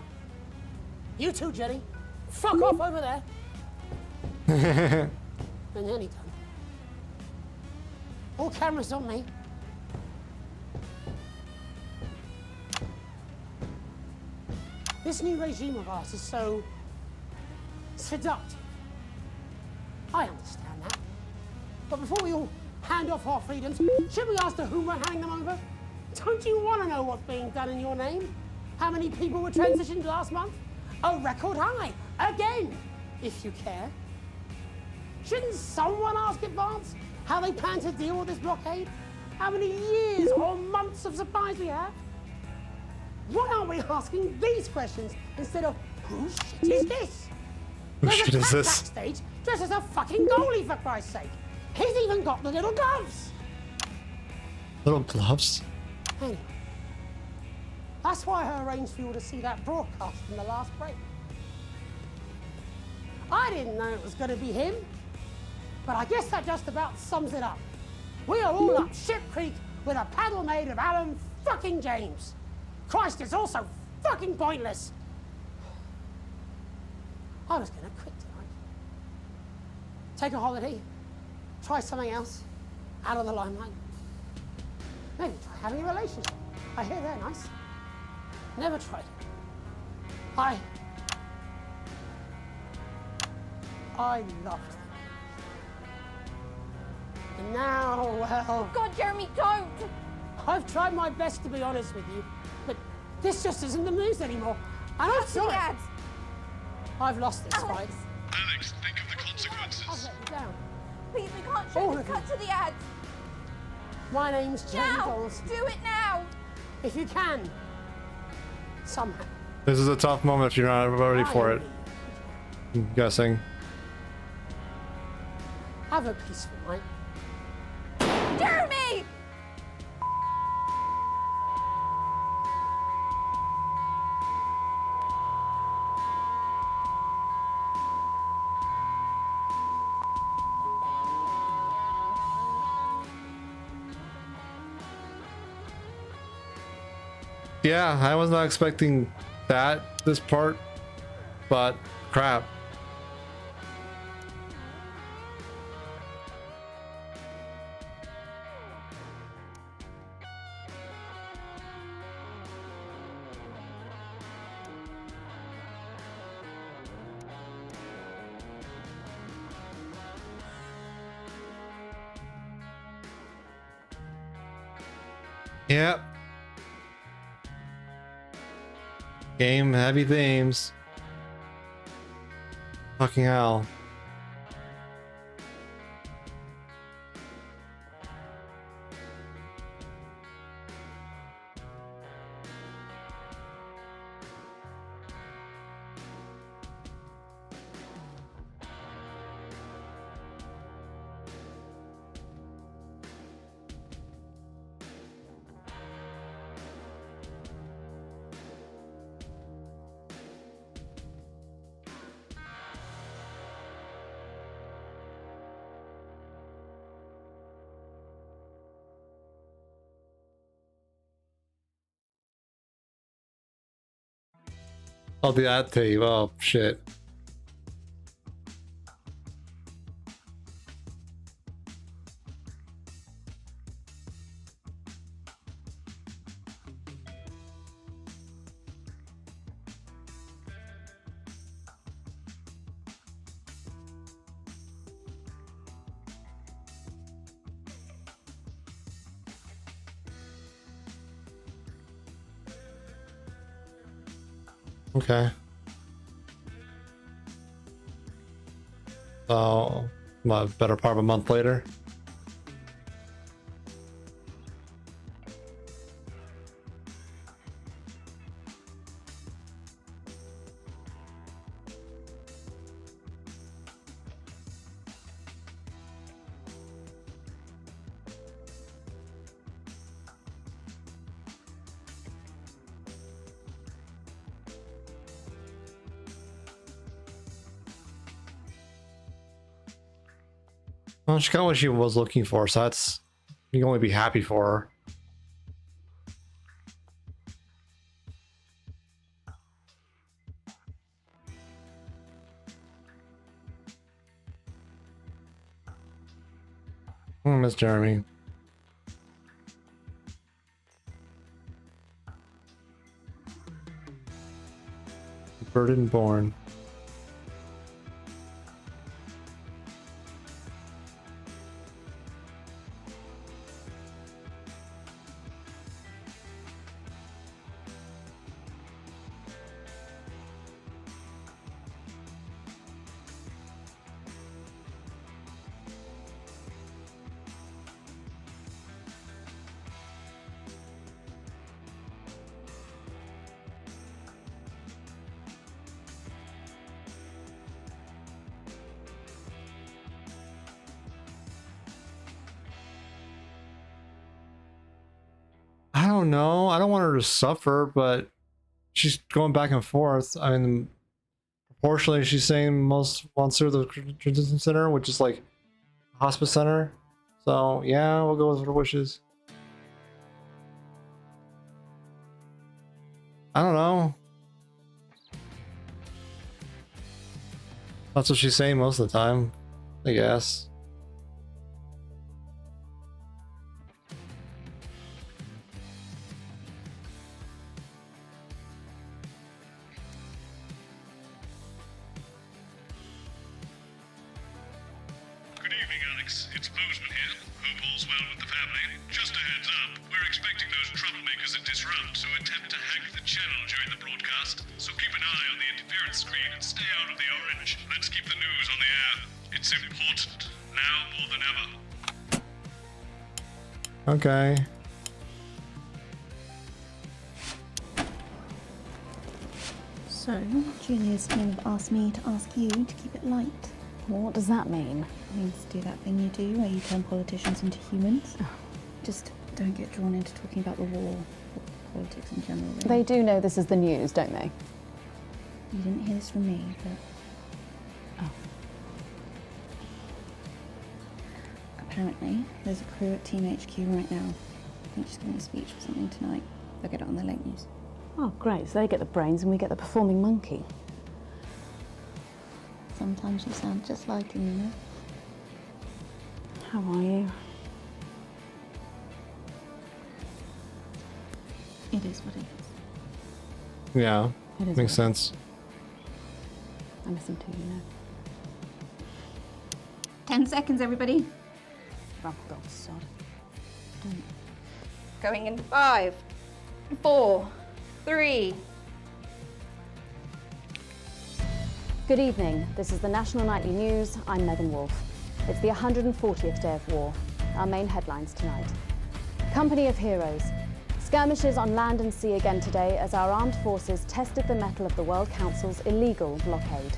You too, Jenny. Fuck off over there. And nearly done. All cameras on me. This new regime of ours is so seductive. I understand that. But before we all hand off our freedoms, should we ask to whom we're handing them over? Don't you want to know what's being done in your name? How many people were transitioned last month? A record high. Again, if you care. Shouldn't someone ask Advance how they plan to deal with this blockade? How many years or months of supplies we have? Why aren't we asking these questions instead of whose shit is this? Whose shit is this? Backstage dressed as a fucking goalie, for Christ's sake. He's even got the little gloves. Little gloves? Anyway, that's why I arranged for you to see that broadcast from the last break. I didn't know it was going to be him, but I guess that just about sums it up. We are all up Ship Creek with a paddle made of Alan fucking James. Christ, it's all so fucking pointless. I was going to quit tonight. Take a holiday. Try something else. Out of the limelight. Maybe try having a relationship. I hear they're nice. Never tried it. I loved them. And now, well... God, Jeremy, don't! I've tried my best to be honest with you, but this just isn't the news anymore. And I'm sorry. Ads. I've lost this fight. Alex, think of the consequences. I've let you down. Please, we can't show this. Cut to the ads. My name's Jane Now! Dawes. Do it now! If you can. Somehow. This is a tough moment if you're not ready for it. I'm guessing. Have a peaceful night. Jeremy! Yeah, I was not expecting this part, but crap. Yep. Game heavy themes. Fucking hell. I'll do that to you. Oh, shit. Okay. So, what, better part of a month later? Well, she got what she was looking for, so that's, you can only be happy for her. Miss Jeremy. Birded and born. I don't know. I don't want her to suffer, but she's going back and forth. I mean, proportionally, she's saying most wants her the transition center, which is like a hospice center. So yeah, we'll go with her wishes. I don't know. That's what she's saying most of the time, I guess. Good evening, Alex. It's Bozeman here. Hope all's well with the family. Just a heads up, we're expecting those troublemakers at Disrupt to attempt to hack the channel during the broadcast, so keep an eye on the interference screen and stay out of the orange. Let's keep the news on the air. It's important, now more than ever. Okay. So, Junior's team have asked me to ask you to keep it light. What does that mean? It means to do that thing you do where you turn politicians into humans. Just don't get drawn into talking about the war or politics in general. Really. They do know this is the news, don't they? You didn't hear this from me, but... Oh. Apparently, there's a crew at Team HQ right now. I think she's giving a speech or something tonight. They'll get it on the late news. Oh, great. So they get the brains and we get the performing monkey. Sometimes you sound just like him, you know? How are you? It is what it is. Yeah, It is makes sense. I listen to you, know. 10 seconds, everybody. Oh, God, sod. Don't Going in 5, 4, 3. Good evening. This is the National Nightly News. I'm Megan Wolf. It's the 140th day of war. Our main headlines tonight. Company of heroes. Skirmishes on land and sea again today as our armed forces tested the mettle of the World Council's illegal blockade.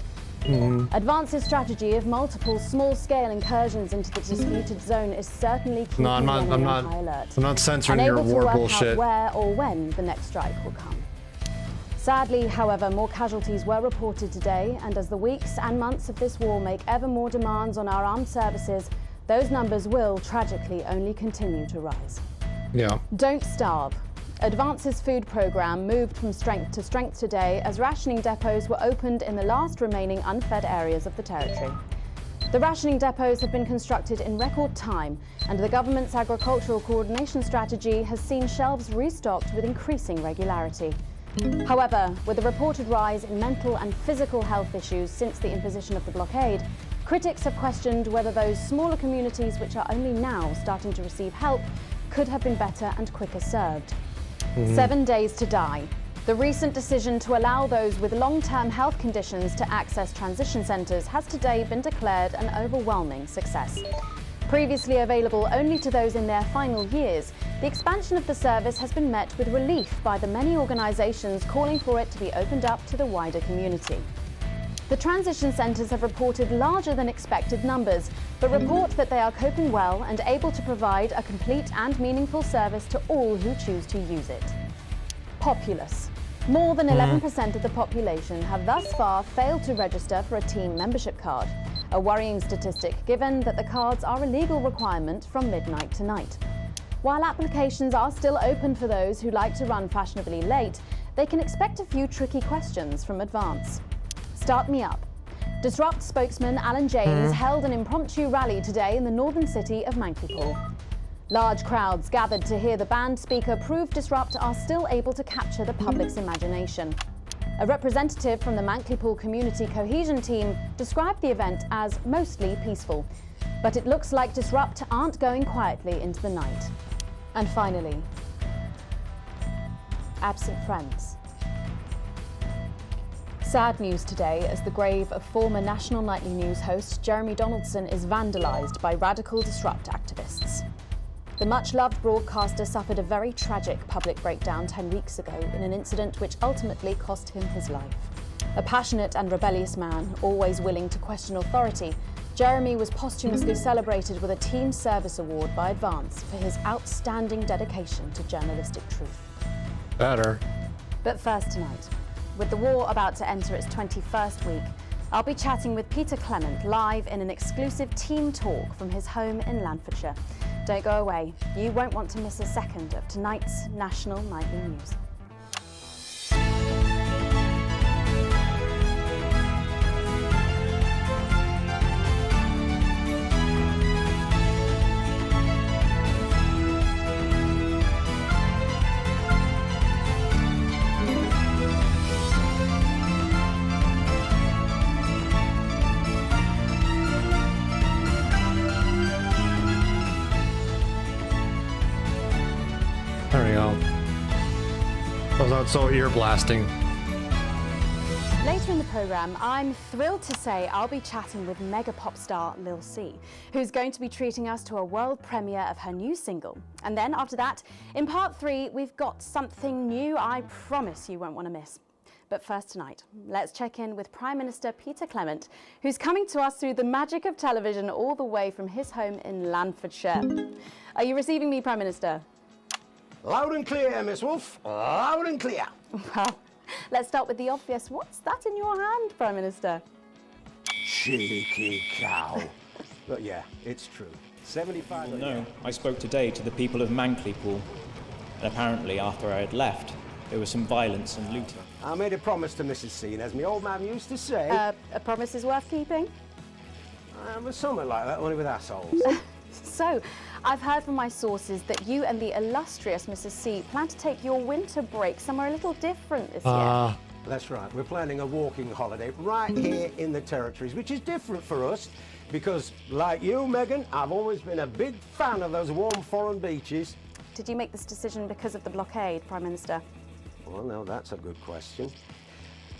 Advance's strategy of multiple small-scale incursions into the disputed zone is certainly keeping the enemy on high alert. I'm not censoring your Unable war to work bullshit. out where or when the next strike will come. Sadly, however, more casualties were reported today, and as the weeks and months of this war make ever more demands on our armed services, those numbers will, tragically, only continue to rise. Yeah. Don't starve. Advance's food programme moved from strength to strength today as rationing depots were opened in the last remaining unfed areas of the territory. The rationing depots have been constructed in record time, and the government's agricultural coordination strategy has seen shelves restocked with increasing regularity. However, with the reported rise in mental and physical health issues since the imposition of the blockade, critics have questioned whether those smaller communities which are only now starting to receive help could have been better and quicker served. 7 days to die. The recent decision to allow those with long-term health conditions to access transition centres has today been declared an overwhelming success. Previously available only to those in their final years, the expansion of the service has been met with relief by the many organisations calling for it to be opened up to the wider community. The transition centres have reported larger than expected numbers, but report that they are coping well and able to provide a complete and meaningful service to all who choose to use it. Populace. More than 11% of the population have thus far failed to register for a team membership card, a worrying statistic given that the cards are a legal requirement from midnight tonight. While applications are still open for those who like to run fashionably late, they can expect a few tricky questions from Advance. Start me up. Disrupt spokesman Alan James held an impromptu rally today in the northern city of Mankipool. Large crowds gathered to hear the band speaker prove Disrupt are still able to capture the public's imagination. A representative from the Mankipool Community Cohesion Team described the event as mostly peaceful, but it looks like Disrupt aren't going quietly into the night. And finally, absent friends. Sad news today as the grave of former National Nightly News host Jeremy Donaldson is vandalised by radical Disrupt activists. The much-loved broadcaster suffered a very tragic public breakdown 10 weeks ago in an incident which ultimately cost him his life. A passionate and rebellious man, always willing to question authority, Jeremy was posthumously celebrated with a Team Service Award by Advance for his outstanding dedication to journalistic truth. Better. But first tonight, with the war about to enter its 21st week, I'll be chatting with Peter Clement live in an exclusive team talk from his home in Lanfordshire. Don't go away. You won't want to miss a second of tonight's National Nightly News. There we go. That was not so ear blasting. Later in the programme, I'm thrilled to say I'll be chatting with mega pop star Lil C, who's going to be treating us to a world premiere of her new single. And then after that, in part 3, we've got something new I promise you won't want to miss. But first tonight, let's check in with Prime Minister Peter Clement, who's coming to us through the magic of television all the way from his home in Lanfordshire. Are you receiving me, Prime Minister? Loud and clear, Miss Wolf. Loud and clear. Well, let's start with the obvious. What's that in your hand, Prime Minister? Cheeky cow. But yeah, it's true. 75... No, I spoke today to the people of Mankipool, and apparently after I had left, there was some violence and looting. I made a promise to Mrs. C, and as my old man used to say... a promise is worth keeping? Well, something like that, only with assholes. So, I've heard from my sources that you and the illustrious Mrs. C plan to take your winter break somewhere a little different this year. That's right. We're planning a walking holiday right here in the territories, which is different for us because, like you, Megan, I've always been a big fan of those warm foreign beaches. Did you make this decision because of the blockade, Prime Minister? Well, now that's a good question.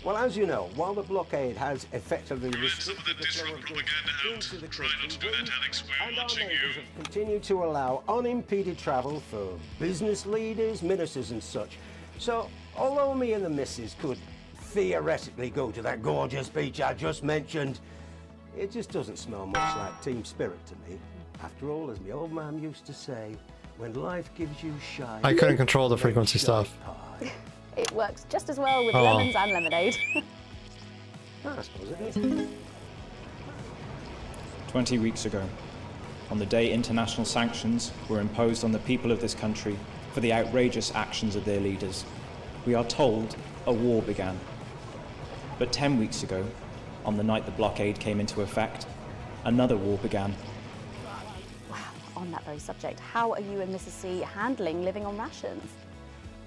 Well, as you know, while the blockade has effectively restricted the flow of goods into the country, we and our neighbours have continued to allow unimpeded travel for business leaders, ministers and such. So, although me and the missus could theoretically go to that gorgeous beach I just mentioned, it just doesn't smell much like team spirit to me. After all, as my old man used to say, when life gives you shy... I couldn't control the frequency stuff. It works just as well with Oh. lemons and lemonade. I suppose it is. 20 weeks ago, on the day international sanctions were imposed on the people of this country for the outrageous actions of their leaders, we are told a war began. But 10 weeks ago, on the night the blockade came into effect, another war began. Wow, on that very subject, how are you and Mrs. C handling living on rations?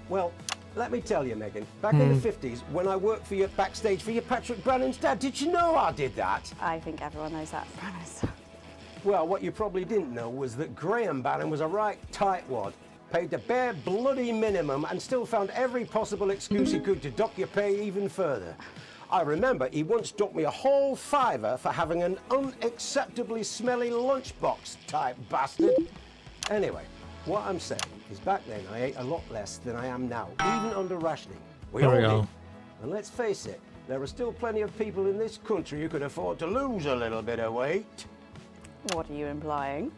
Well, let me tell you, Megan, back in the 50s, when I worked for you backstage for your Patrick Brannan's dad, did you know I did that? I think everyone knows that, Prime Minister. Well, what you probably didn't know was that Graham Bannon was a right tightwad, paid the bare bloody minimum and still found every possible excuse he could to dock your pay even further. I remember he once docked me a whole $5 for having an unacceptably smelly lunchbox, type bastard. Anyway, what I'm saying is back then I ate a lot less than I am now, even under rationing. We all did. And let's face it, there are still plenty of people in this country who can afford to lose a little bit of weight. What are you implying?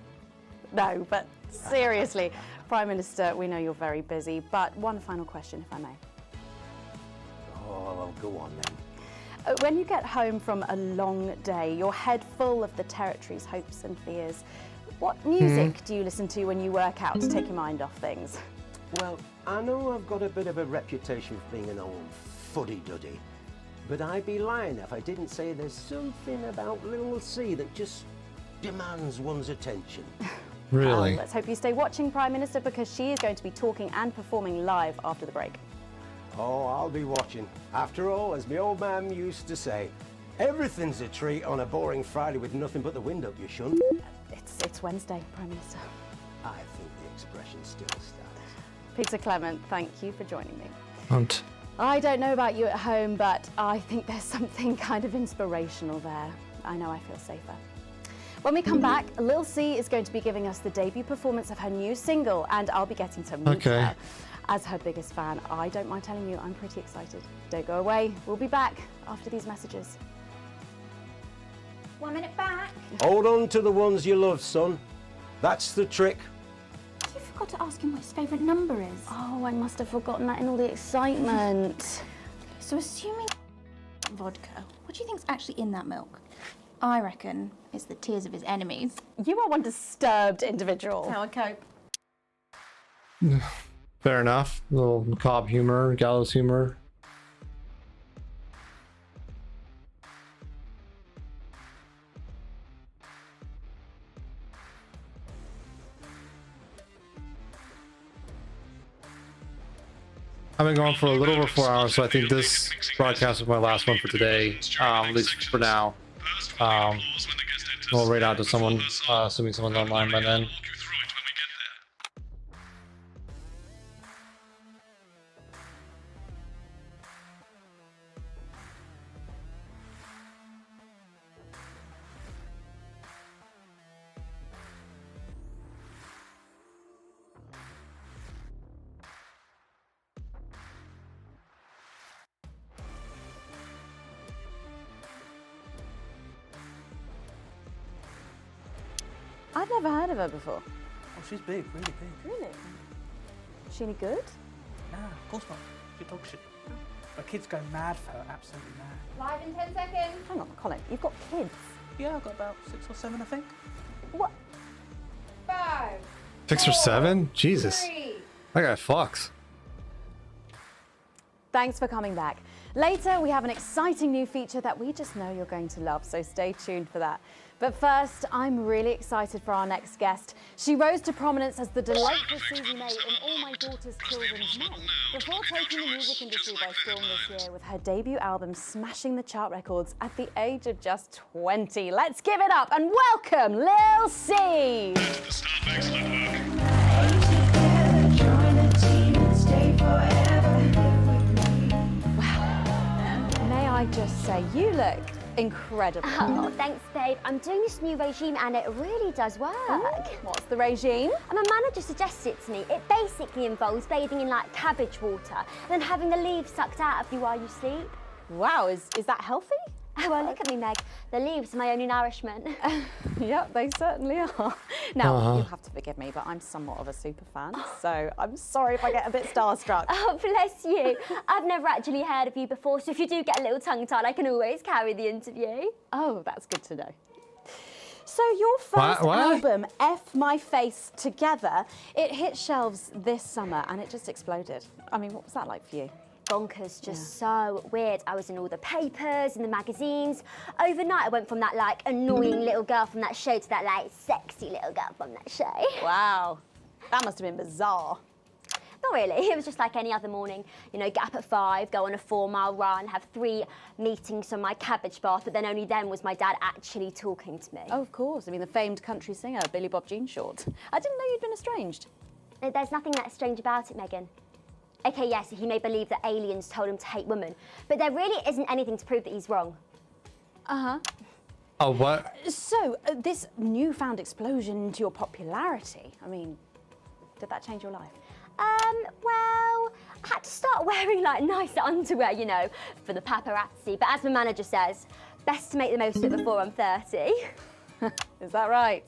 No, but seriously, Prime Minister, we know you're very busy, but one final question, if I may. Oh, well, go on then. When you get home from a long day, your head full of the territory's hopes and fears, what music do you listen to when you work out to take your mind off things? Well, I know I've got a bit of a reputation for being an old fuddy-duddy, but I'd be lying if I didn't say there's something about Little C that just demands one's attention. Really? Let's hope you stay watching, Prime Minister, because she is going to be talking and performing live after the break. Oh, I'll be watching. After all, as my old man used to say, everything's a treat on a boring Friday with nothing but the wind up your shunt. It's Wednesday, Prime Minister. I think the expression still stands. Peter Clement, thank you for joining me. Hunt. I don't know about you at home, but I think there's something kind of inspirational there. I know I feel safer. When we come back, Lil C is going to be giving us the debut performance of her new single, and I'll be getting to meet her. As her biggest fan, I don't mind telling you, I'm pretty excited. Don't go away. We'll be back after these messages. 1 minute back. Hold on to the ones you love, son. That's the trick. You forgot to ask him what his favourite number is. Oh, I must have forgotten that in all the excitement. So assuming vodka, what do you think's actually in that milk? I reckon it's the tears of his enemies. You are one disturbed individual. That's how I cope. Fair enough. A little macabre humor, gallows humor. I've been going for a little over 4 hours, so I think this broadcast is my last one for today, at least for now. We'll raid out to someone, assuming someone's online by then. I've never heard of her before. Oh, she's big, really big. Really? Is she any good? Nah, of course not. She dog shit. The kids go mad for her, absolutely mad. Live in 10 seconds. Hang on, Colin, you've got kids. Yeah, I've got about 6 or 7, I think. What? 5. 6 or 7? Jesus. 3. That guy fucks. Thanks for coming back. Later, we have an exciting new feature that we just know you're going to love, so stay tuned for that. But first, I'm really excited for our next guest. She rose to prominence as the delightful Susie May in All My Daughter's Children's Men, before taking the music industry by storm this year with her debut album smashing the chart records at the age of just 20. Let's give it up and welcome Lil C! I just say, you look incredible. Oh, thanks, babe. I'm doing this new regime and it really does work. What's the regime? And my manager suggested it to me. It basically involves bathing in like cabbage water and then having the leaves sucked out of you while you sleep. Wow, is that healthy? Oh, well, look at me, Meg. The leaves are my only nourishment. Yep, they certainly are. Now, you'll have to forgive me, but I'm somewhat of a super fan, so I'm sorry if I get a bit starstruck. Oh, bless you. I've never actually heard of you before, so if you do get a little tongue-tied, I can always carry the interview. Oh, that's good to know. So your first album, F My Face Together, it hit shelves this summer and it just exploded. I mean, what was that like for you? Bonkers, just so weird. I was in all the papers and the magazines. Overnight, I went from that like annoying little girl from that show to that like sexy little girl from that show. Wow, that must have been bizarre. Not really, it was just like any other morning. You know, get up at 5, go on a 4-mile run, have 3 meetings on my cabbage bath, but then only then was my dad actually talking to me. Oh, of course. I mean, the famed country singer, Billy Bob Jean Short. I didn't know you'd been estranged. There's nothing that strange about it, Megan. Okay, yes, he may believe that aliens told him to hate women, but there really isn't anything to prove that he's wrong. Uh-huh. Oh, what? So, this newfound explosion into your popularity, I mean, did that change your life? Well, I had to start wearing like nicer underwear, you know, for the paparazzi, but as my manager says, best to make the most of it before I'm 30. Is that right?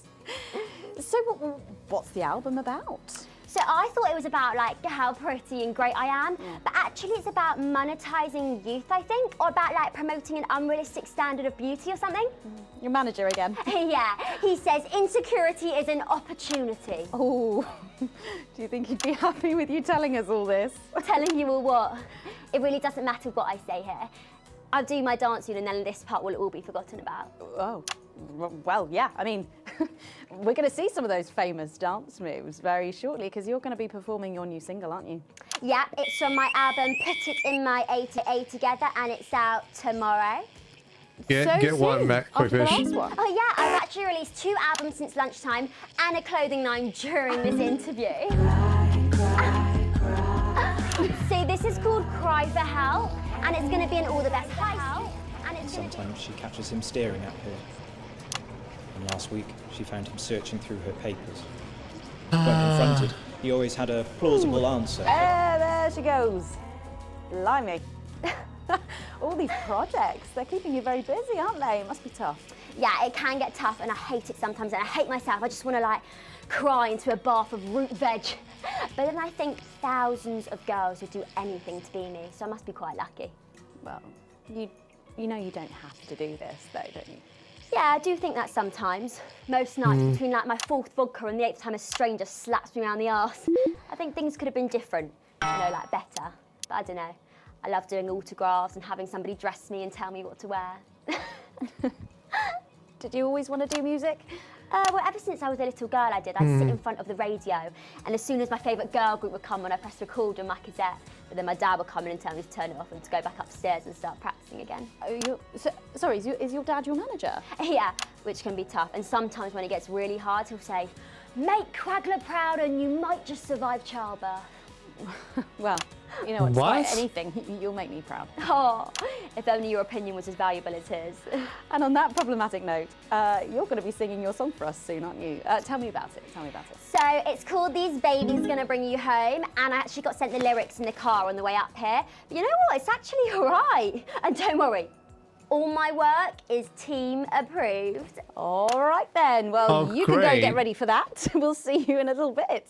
So, what's the album about? So I thought it was about like how pretty and great I am, but actually it's about monetizing youth, I think, or about like promoting an unrealistic standard of beauty or something. Your manager again. Yeah, he says insecurity is an opportunity. Oh, do you think he'd be happy with you telling us all this? Telling you all what? It really doesn't matter what I say here. I'll do my dancing and then this part will all be forgotten about. Oh, well, yeah, I mean, we're going to see some of those famous dance moves very shortly because you're going to be performing your new single, aren't you? Yeah, it's from my album Put It In My A to A Together and it's out tomorrow. Get one, Mac, quick fish. Oh yeah, I've actually released 2 albums since lunchtime and a clothing line during this interview. See, this is called Cry for Help and it's going to be in all the best places. Sometimes she catches him staring at her. And last week, she found him searching through her papers. When confronted, he always had a plausible answer. There she goes. Blimey. All these projects, they're keeping you very busy, aren't they? It must be tough. Yeah, it can get tough and I hate it sometimes and I hate myself. I just want to like cry into a bath of root veg. But then I think thousands of girls would do anything to be me, so I must be quite lucky. Well, you know you don't have to do this though, don't you? Yeah, I do think that sometimes. Most nights between like my 4th vodka and the 8th time a stranger slaps me around the arse. I think things could have been different, you know, like better. But I don't know. I love doing autographs and having somebody dress me and tell me what to wear. Did you always want to do music? Well, ever since I was a little girl, I did. I'd sit in front of the radio, and as soon as my favourite girl group would come on, I pressed record on my cassette. But then my dad would come in and tell me to turn it off and to go back upstairs and start practicing again. Oh, sorry, is your dad your manager? Yeah, which can be tough. And sometimes when it gets really hard, he'll say, "Make Quagler proud, and you might just survive childbirth." Well, you know what? Despite anything, you'll make me proud. Oh, if only your opinion was as valuable as his. And on that problematic note, you're going to be singing your song for us soon, aren't you? Tell me about it. Tell me about it. So it's called These Babies Gonna Bring You Home, and I actually got sent the lyrics in the car on the way up here. But you know what? It's actually all right. And don't worry, all my work is team approved. All right then. Well, you can go get ready for that. We'll see you in a little bit.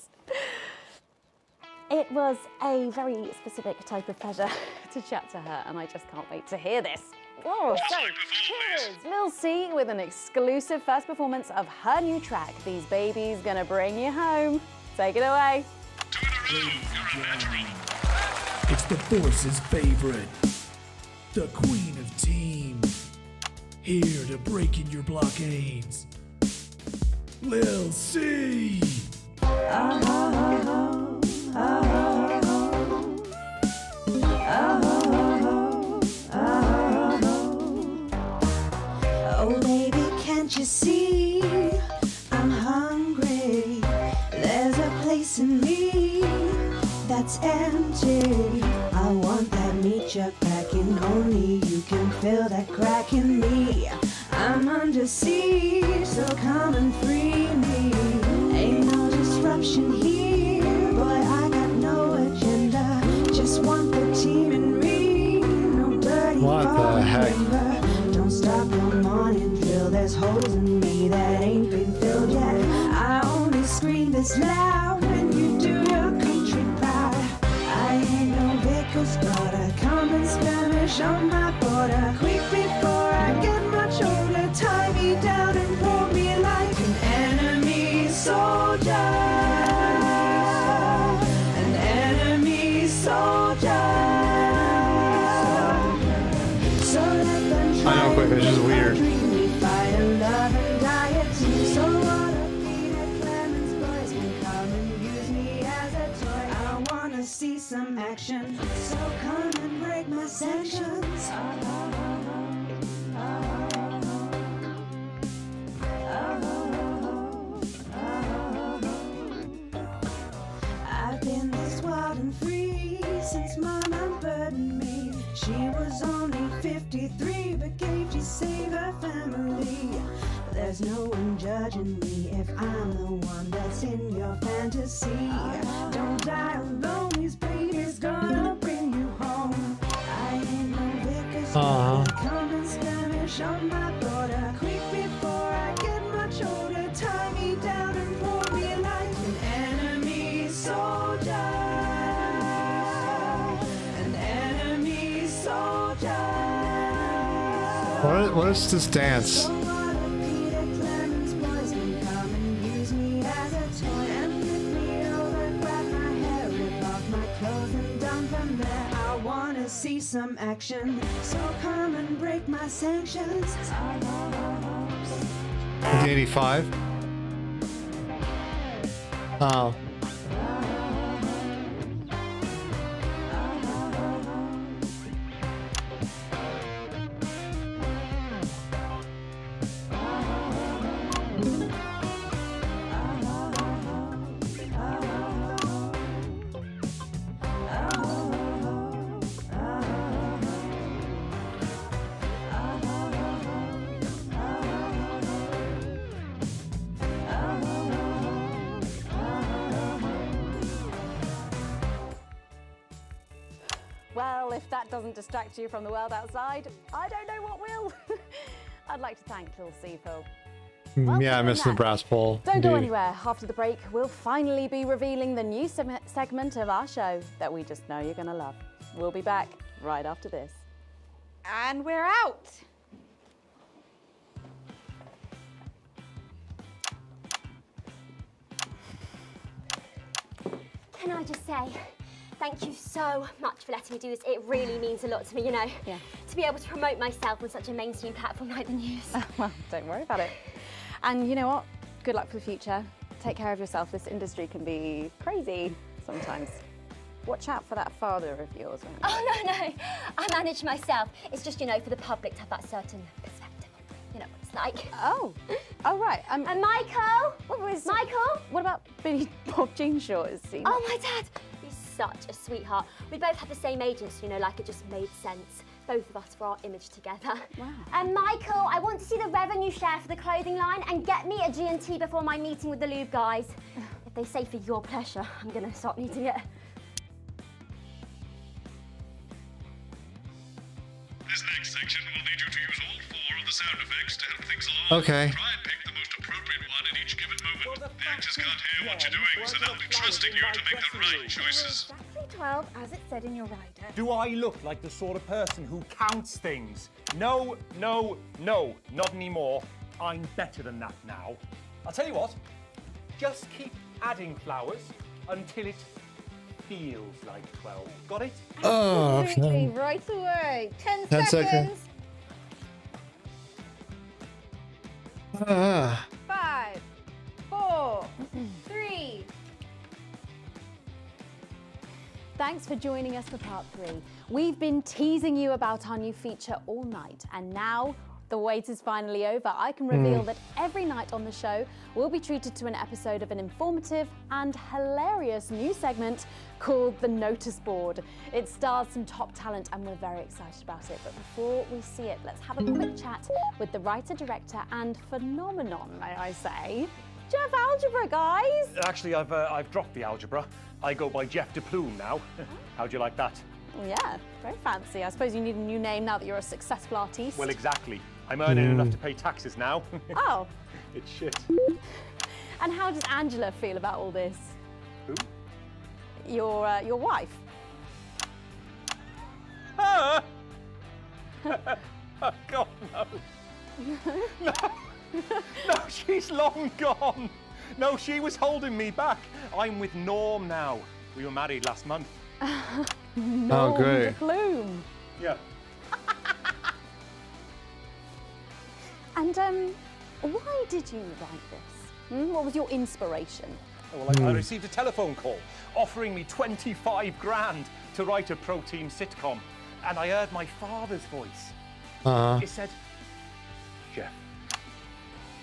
It was a very specific type of pleasure to chat to her, and I just can't wait to hear this. Oh, so here is Lil C with an exclusive first performance of her new track, These Babies Gonna Bring You Home. Take it away. It's the Force's favorite, the queen of team, here to break in your blockades, Lil C. Oh baby, can't you see I'm hungry? There's a place in me that's empty. I want that meet you back in. Only you can fill that crack in me. I'm under siege, so come and free me. Ain't no disruption here, boy, I got no agenda. Just want the team and ring. Nobody What the heck? Don't stop your morning drill. There's holes in me that ain't been filled yet. I only scream this loud when you do your country proud. I ain't no vicar's daughter. Common Spanish on my border. Quick before I get much older. Tie me down and pour me like an enemy soldier. An enemy soldier. So let them try. I know, quick, it's just weird. Fire, love, and diet. So what a Peter Clemens boys can come and use me as a toy. I wanna see some action. So come and break my sanctions. I've been this wild and free since Mom unburdened me. She was only 53, but gave to save her family. There's no one judging me if I'm the one that's in your fantasy. Don't die alone, his baby's gonna bring you home. I ain't no vicar's daughter. Common Spanish on my border. Quick before I get much older. Tie me down and pour me like an enemy soldier. An enemy soldier. What is this dance? See some action, so come and break my sanctions. 1985. Oh. Well, if that doesn't distract you from the world outside, I don't know what will. I'd like to thank Little Seafill. Yeah, I missed the brass pole. Don't go Indeed. anywhere. After the break, we'll finally be revealing the new segment of our show that we just know you're going to love. We'll be back right after this. And we're out. Can I just say, thank you so much for letting me do this. It really means a lot to me, you know. Yeah. To be able to promote myself on such a mainstream platform like the news. Well, don't worry about it. And you know what? Good luck for the future. Take care of yourself. This industry can be crazy sometimes. Watch out for that father of yours. Oh, no. I manage myself. It's just, you know, for the public to have that certain perspective. You know what it's like. Oh, right. And Michael? Michael? What about Billy Bob Jeanshort? Oh, my dad. He's such a sweetheart. We both had the same agents, you know, like it just made sense. Both of us for our image together. Wow. And Michael, I want to see the revenue share for the clothing line and get me a G&T before my meeting with the lube guys. If they say for your pleasure, I'm gonna start needing it. This next section will need you to use all 4 of the sound effects to help things along. Okay. Try and pick the most appropriate one at each given moment. The actors can't hear what you're doing, so they'll be trusting you to make the right choices. Exactly 12, as it said in your rider. Do I look like the sort of person who counts things? No, not anymore. I'm better than that now. I'll tell you what, just keep adding flowers until it feels like 12. Got it? Oh, Absolutely, right away. 10 10 seconds. seconds. 5, 4, 3. Thanks for joining us for part 3. We've been teasing you about our new feature all night, and now The wait is finally over. I can reveal that every night on the show, we'll be treated to an episode of an informative and hilarious new segment called The Notice Board. It stars some top talent and we're very excited about it. But before we see it, let's have a quick chat with the writer, director and phenomenon, may I say, Jeff Algebra, guys. Actually, I've dropped the algebra. I go by Jeff de Plume now. How'd you like that? Yeah, very fancy. I suppose you need a new name now that you're a successful artiste. Well, exactly. I'm earning enough to pay taxes now. Oh. It's shit. And how does Angela feel about all this? Who? Your wife. Ah! Oh, God, no. No. No, she's long gone. No, she was holding me back. I'm with Norm now. We were married last month. Norm de Plume. Yeah. And why did you write this? What was your inspiration? Well, I received a telephone call offering me 25 grand to write a pro-team sitcom, and I heard my father's voice. It said, Jeff,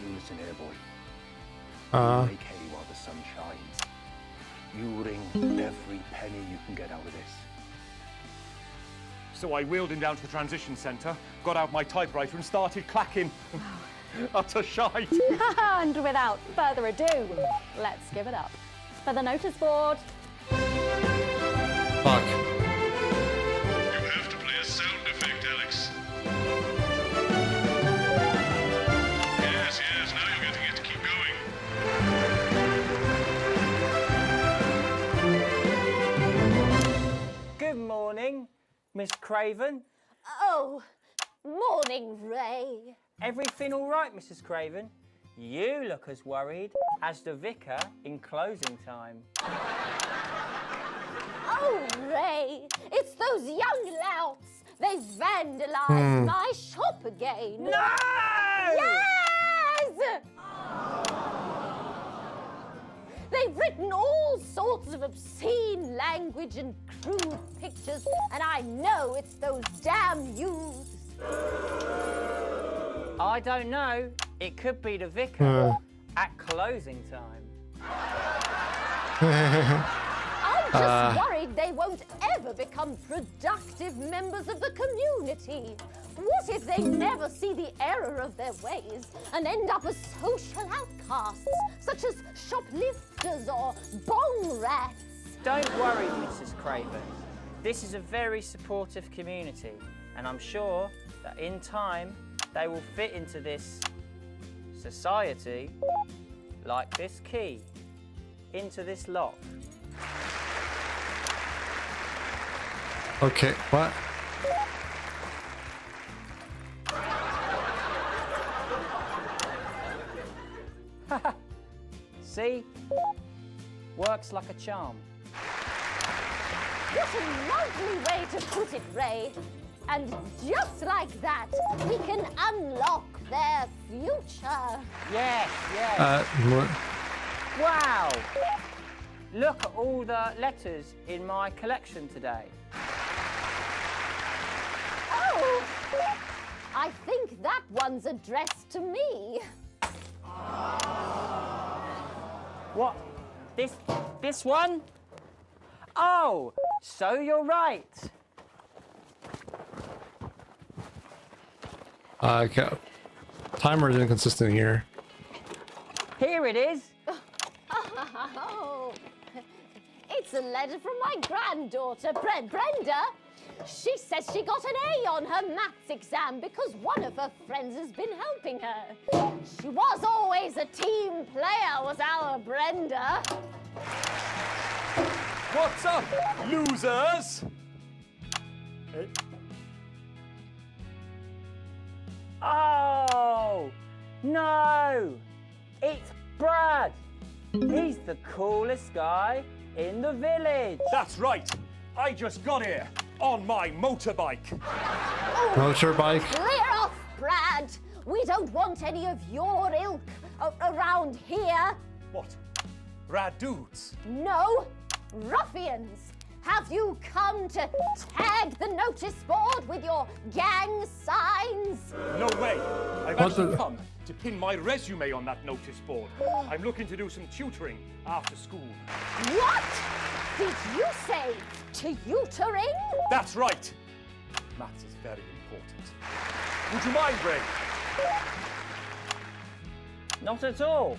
you listen here, boy. You make hay while the sun shines. You wring every penny you can get out of this. So I wheeled him down to the transition centre, got out my typewriter and started clacking. Utter shite. And without further ado, let's give it up for the notice board. Fuck. You have to play a sound effect, Alex. Yes, now you're getting it. Keep going. Good morning, Miss Craven. Oh, morning, Ray. Everything all right, Mrs. Craven? You look as worried as the vicar in closing time. Oh, Ray, it's those young louts. They've vandalised my shop again. No! Yes! They've written all sorts of obscene language and crude pictures, and I know it's those damn youths. I don't know. It could be the vicar at closing time. I'm just worried they won't ever become productive members of the community. What if they never see the error of their ways and end up as social outcasts, such as shoplifters or bong rats? Don't worry, Mrs. Craven. This is a very supportive community, and I'm sure that in time they will fit into this society like this key into this lock. Okay, what? See? Works like a charm. What a lovely way to put it, Ray. And just like that, we can unlock their future. Yes. What? Wow! Look at all the letters in my collection today. Oh! I think that one's addressed to me. What? This one? Oh, so you're right. Okay. Timer is inconsistent here. Here it is. Oh, it's a letter from my granddaughter, Brenda. She says she got an A on her maths exam because one of her friends has been helping her. She was always a team player, was our Brenda. What's up, losers? Oh, no. It's Brad. He's the coolest guy in the village. That's right. I just got here on my motorbike. Motorbike? Clear off, Brad. We don't want any of your ilk around here. What? Rad dudes? No, ruffians. Have you come to tag the notice board with your gang signs? No way. I've actually come to pin my resume on that notice board. I'm looking to do some tutoring after school. What? Did you say tutoring? That's right. Maths is very important. Would you mind, Ray? Not at all.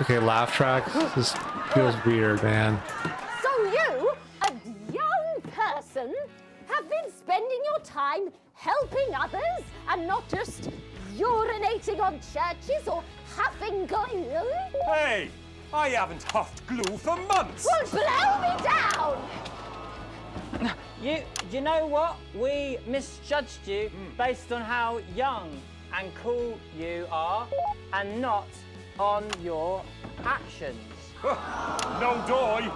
Okay, laugh track. This feels weird, man. So you, a young person, have been spending your time helping others and not just urinating on churches or huffing glue? Hey, I haven't huffed glue for months. Well, blow me down! You know what? We misjudged you based on how young and cool you are and not on your actions. No doy.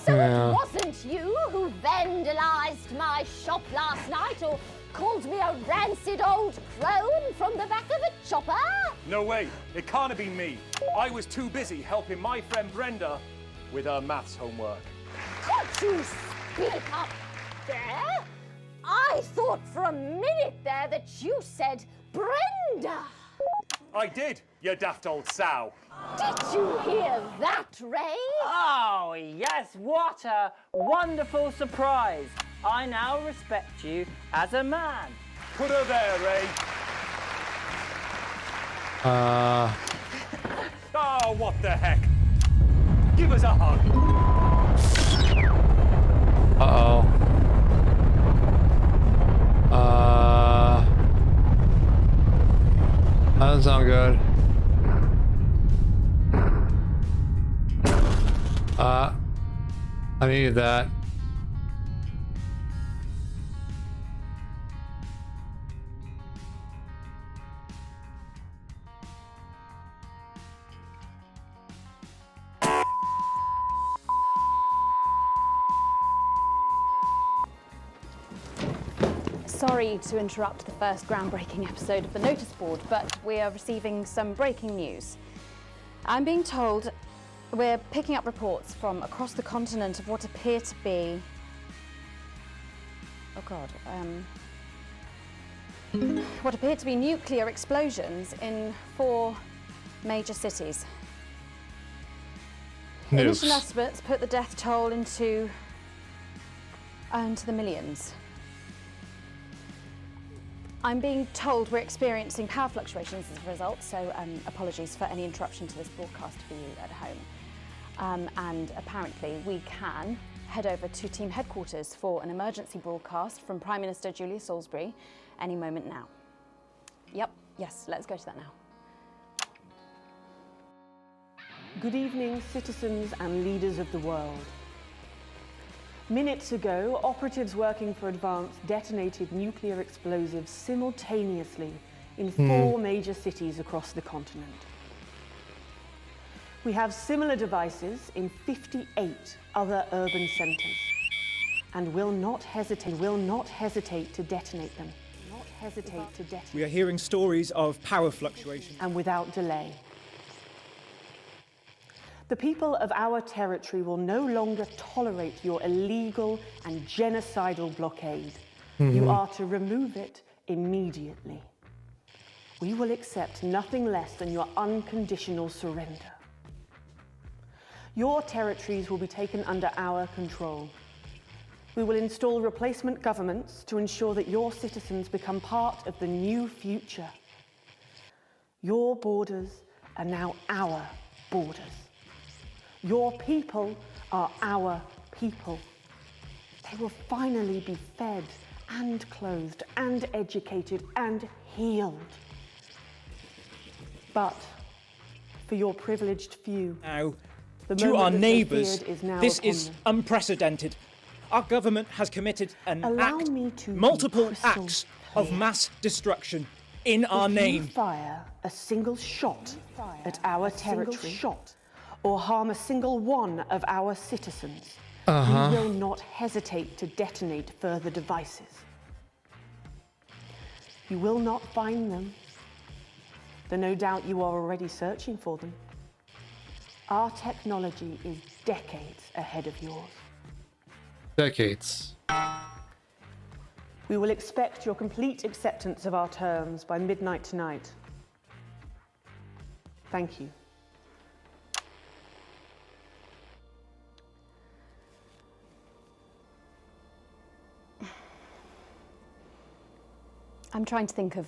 So it wasn't you who vandalized my shop last night or called me a rancid old crone from the back of a chopper? No way. It can't have been me. I was too busy helping my friend Brenda with her maths homework. Could you speak up there? I thought for a minute there that you said Brenda. I did, you daft old sow. Did you hear that, Ray? Oh, yes, what a wonderful surprise. I now respect you as a man. Put her there, Ray. Oh, what the heck? Give us a hug. Uh-oh. That doesn't sound good. I needed that. Sorry to interrupt the first groundbreaking episode of the notice board, but we are receiving some breaking news. I'm being told we're picking up reports from across the continent of what appear to be... Oh God. What appear to be nuclear explosions in 4 major cities. Initial estimates put the death toll into the millions. I'm being told we're experiencing power fluctuations as a result, so apologies for any interruption to this broadcast for you at home. And apparently we can head over to team headquarters for an emergency broadcast from Prime Minister Julia Salisbury any moment now. Yep, yes, let's go to that now. Good evening, citizens and leaders of the world. Minutes ago, operatives working for Advance detonated nuclear explosives simultaneously in 4 major cities across the continent. We have similar devices in 58 other urban centres and will not hesitate to detonate them. We are hearing stories of power fluctuation. And without delay. The people of our territory will no longer tolerate your illegal and genocidal blockade. You are to remove it immediately. We will accept nothing less than your unconditional surrender. Your territories will be taken under our control. We will install replacement governments to ensure that your citizens become part of the new future. Your borders are now our borders. Your people are our people. They will finally be fed and clothed and educated and healed. But for your privileged few, now, the to moment our that they neighbours, feared is now this upon is them. unprecedented. Our government has committed multiple acts of mass destruction in our If name. you fire a single shot at our territory, or harm a single one of our citizens, we will not hesitate to detonate further devices. You will not find them, though no doubt you are already searching for them. Our technology is decades ahead of yours. Decades. We will expect your complete acceptance of our terms by midnight tonight. Thank you. I'm trying to think of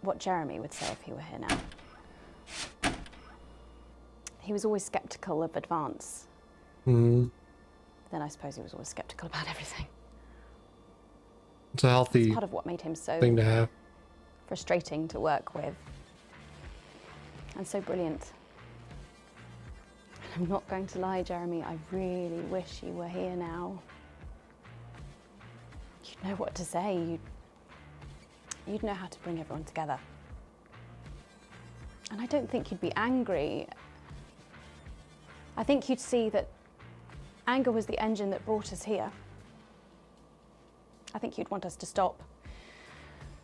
what Jeremy would say if he were here now. He was always sceptical of advance. Then I suppose he was always sceptical about everything. It's a healthy It's part of what made him so thing to have. frustrating to work with. And so brilliant. I'm not going to lie, Jeremy, I really wish you were here now. You'd know what to say. You'd know how to bring everyone together. And I don't think you'd be angry. I think you'd see that anger was the engine that brought us here. I think you'd want us to stop,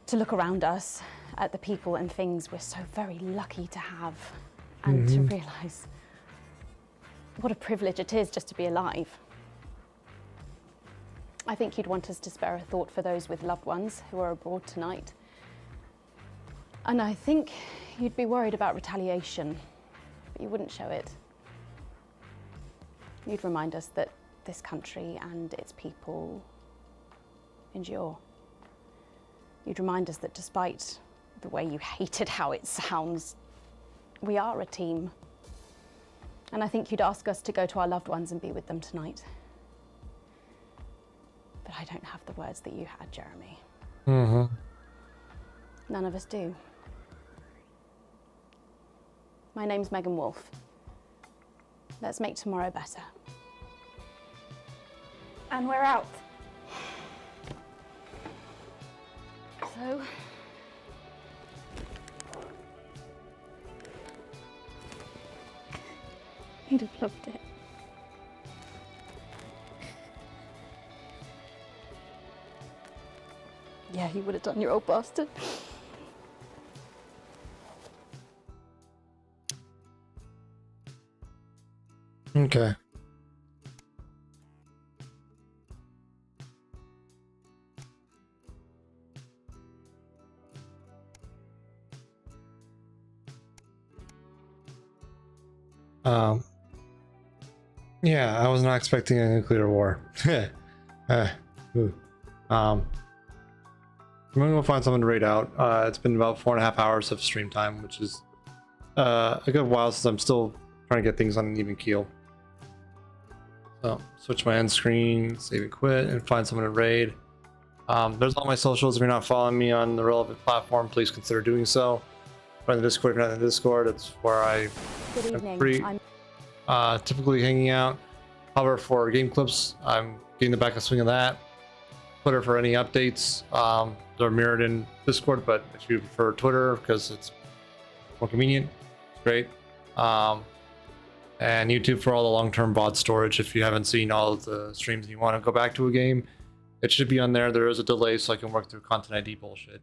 to look around us at the people and things we're so very lucky to have, and to realise what a privilege it is just to be alive. I think you'd want us to spare a thought for those with loved ones who are abroad tonight. And I think you'd be worried about retaliation, but you wouldn't show it. You'd remind us that this country and its people endure. You'd remind us that despite the way you hated how it sounds, we are a team. And I think you'd ask us to go to our loved ones and be with them tonight. But I don't have the words that you had, Jeremy. None of us do. My name's Megan Wolf. Let's make tomorrow better. And we're out. So, He'd have loved it. yeah, you would have done, you old bastard. Okay. Yeah, I was not expecting a nuclear war. I'm gonna go find someone to raid out. It's been about 4.5 hours of stream time, which is a good while since I'm still trying to get things on an even keel. So switch my end screen, save and quit, and find someone to raid. There's all my socials. If you're not following me on the relevant platform, please consider doing so. Find the Discord if you're not in the Discord. It's where I Good am evening. typically hanging out. Hover for game clips. I'm getting the back of swing of that. Twitter for any updates. They're mirrored in Discord, but if you prefer Twitter because it's more convenient, it's great. And YouTube for all the long-term VOD storage. If you haven't seen all of the streams and you want to go back to a game, it should be on there. There is a delay, so I can work through Content ID bullshit.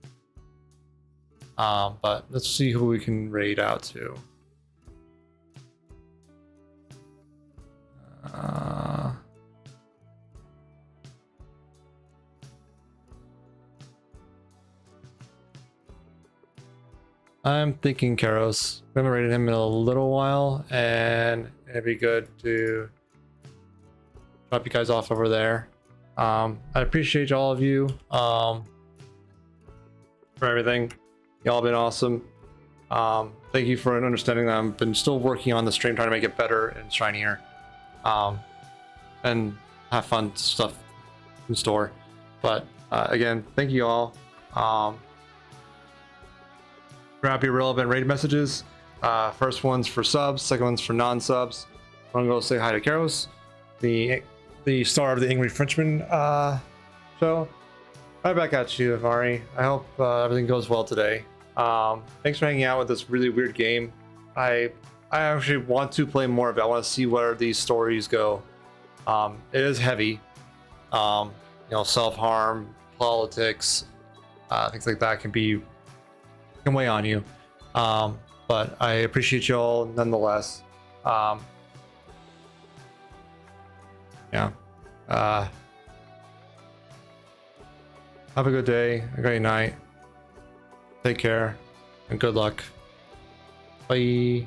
But let's see who we can raid out to. I'm thinking Karos. We haven't rated him in a little while, and it'd be good to drop you guys off over there. I appreciate all of you for everything. Y'all been awesome. Thank you for understanding that I've been still working on the stream, trying to make it better and shinier. And have fun stuff in store. But again, thank you all. Grab your relevant raid messages. First one's for subs, second one's for non-subs. I'm gonna go say hi to Karos, the star of the Angry Frenchman show. Right back at you, Avari. I hope everything goes well today. Thanks for hanging out with this really weird game. I actually want to play more of it. I want to see where these stories go. It is heavy. You know, self-harm, politics, things like that can weigh on you. But I appreciate you all nonetheless. Yeah. Have a good day, a great night. Take care, and good luck. Bye.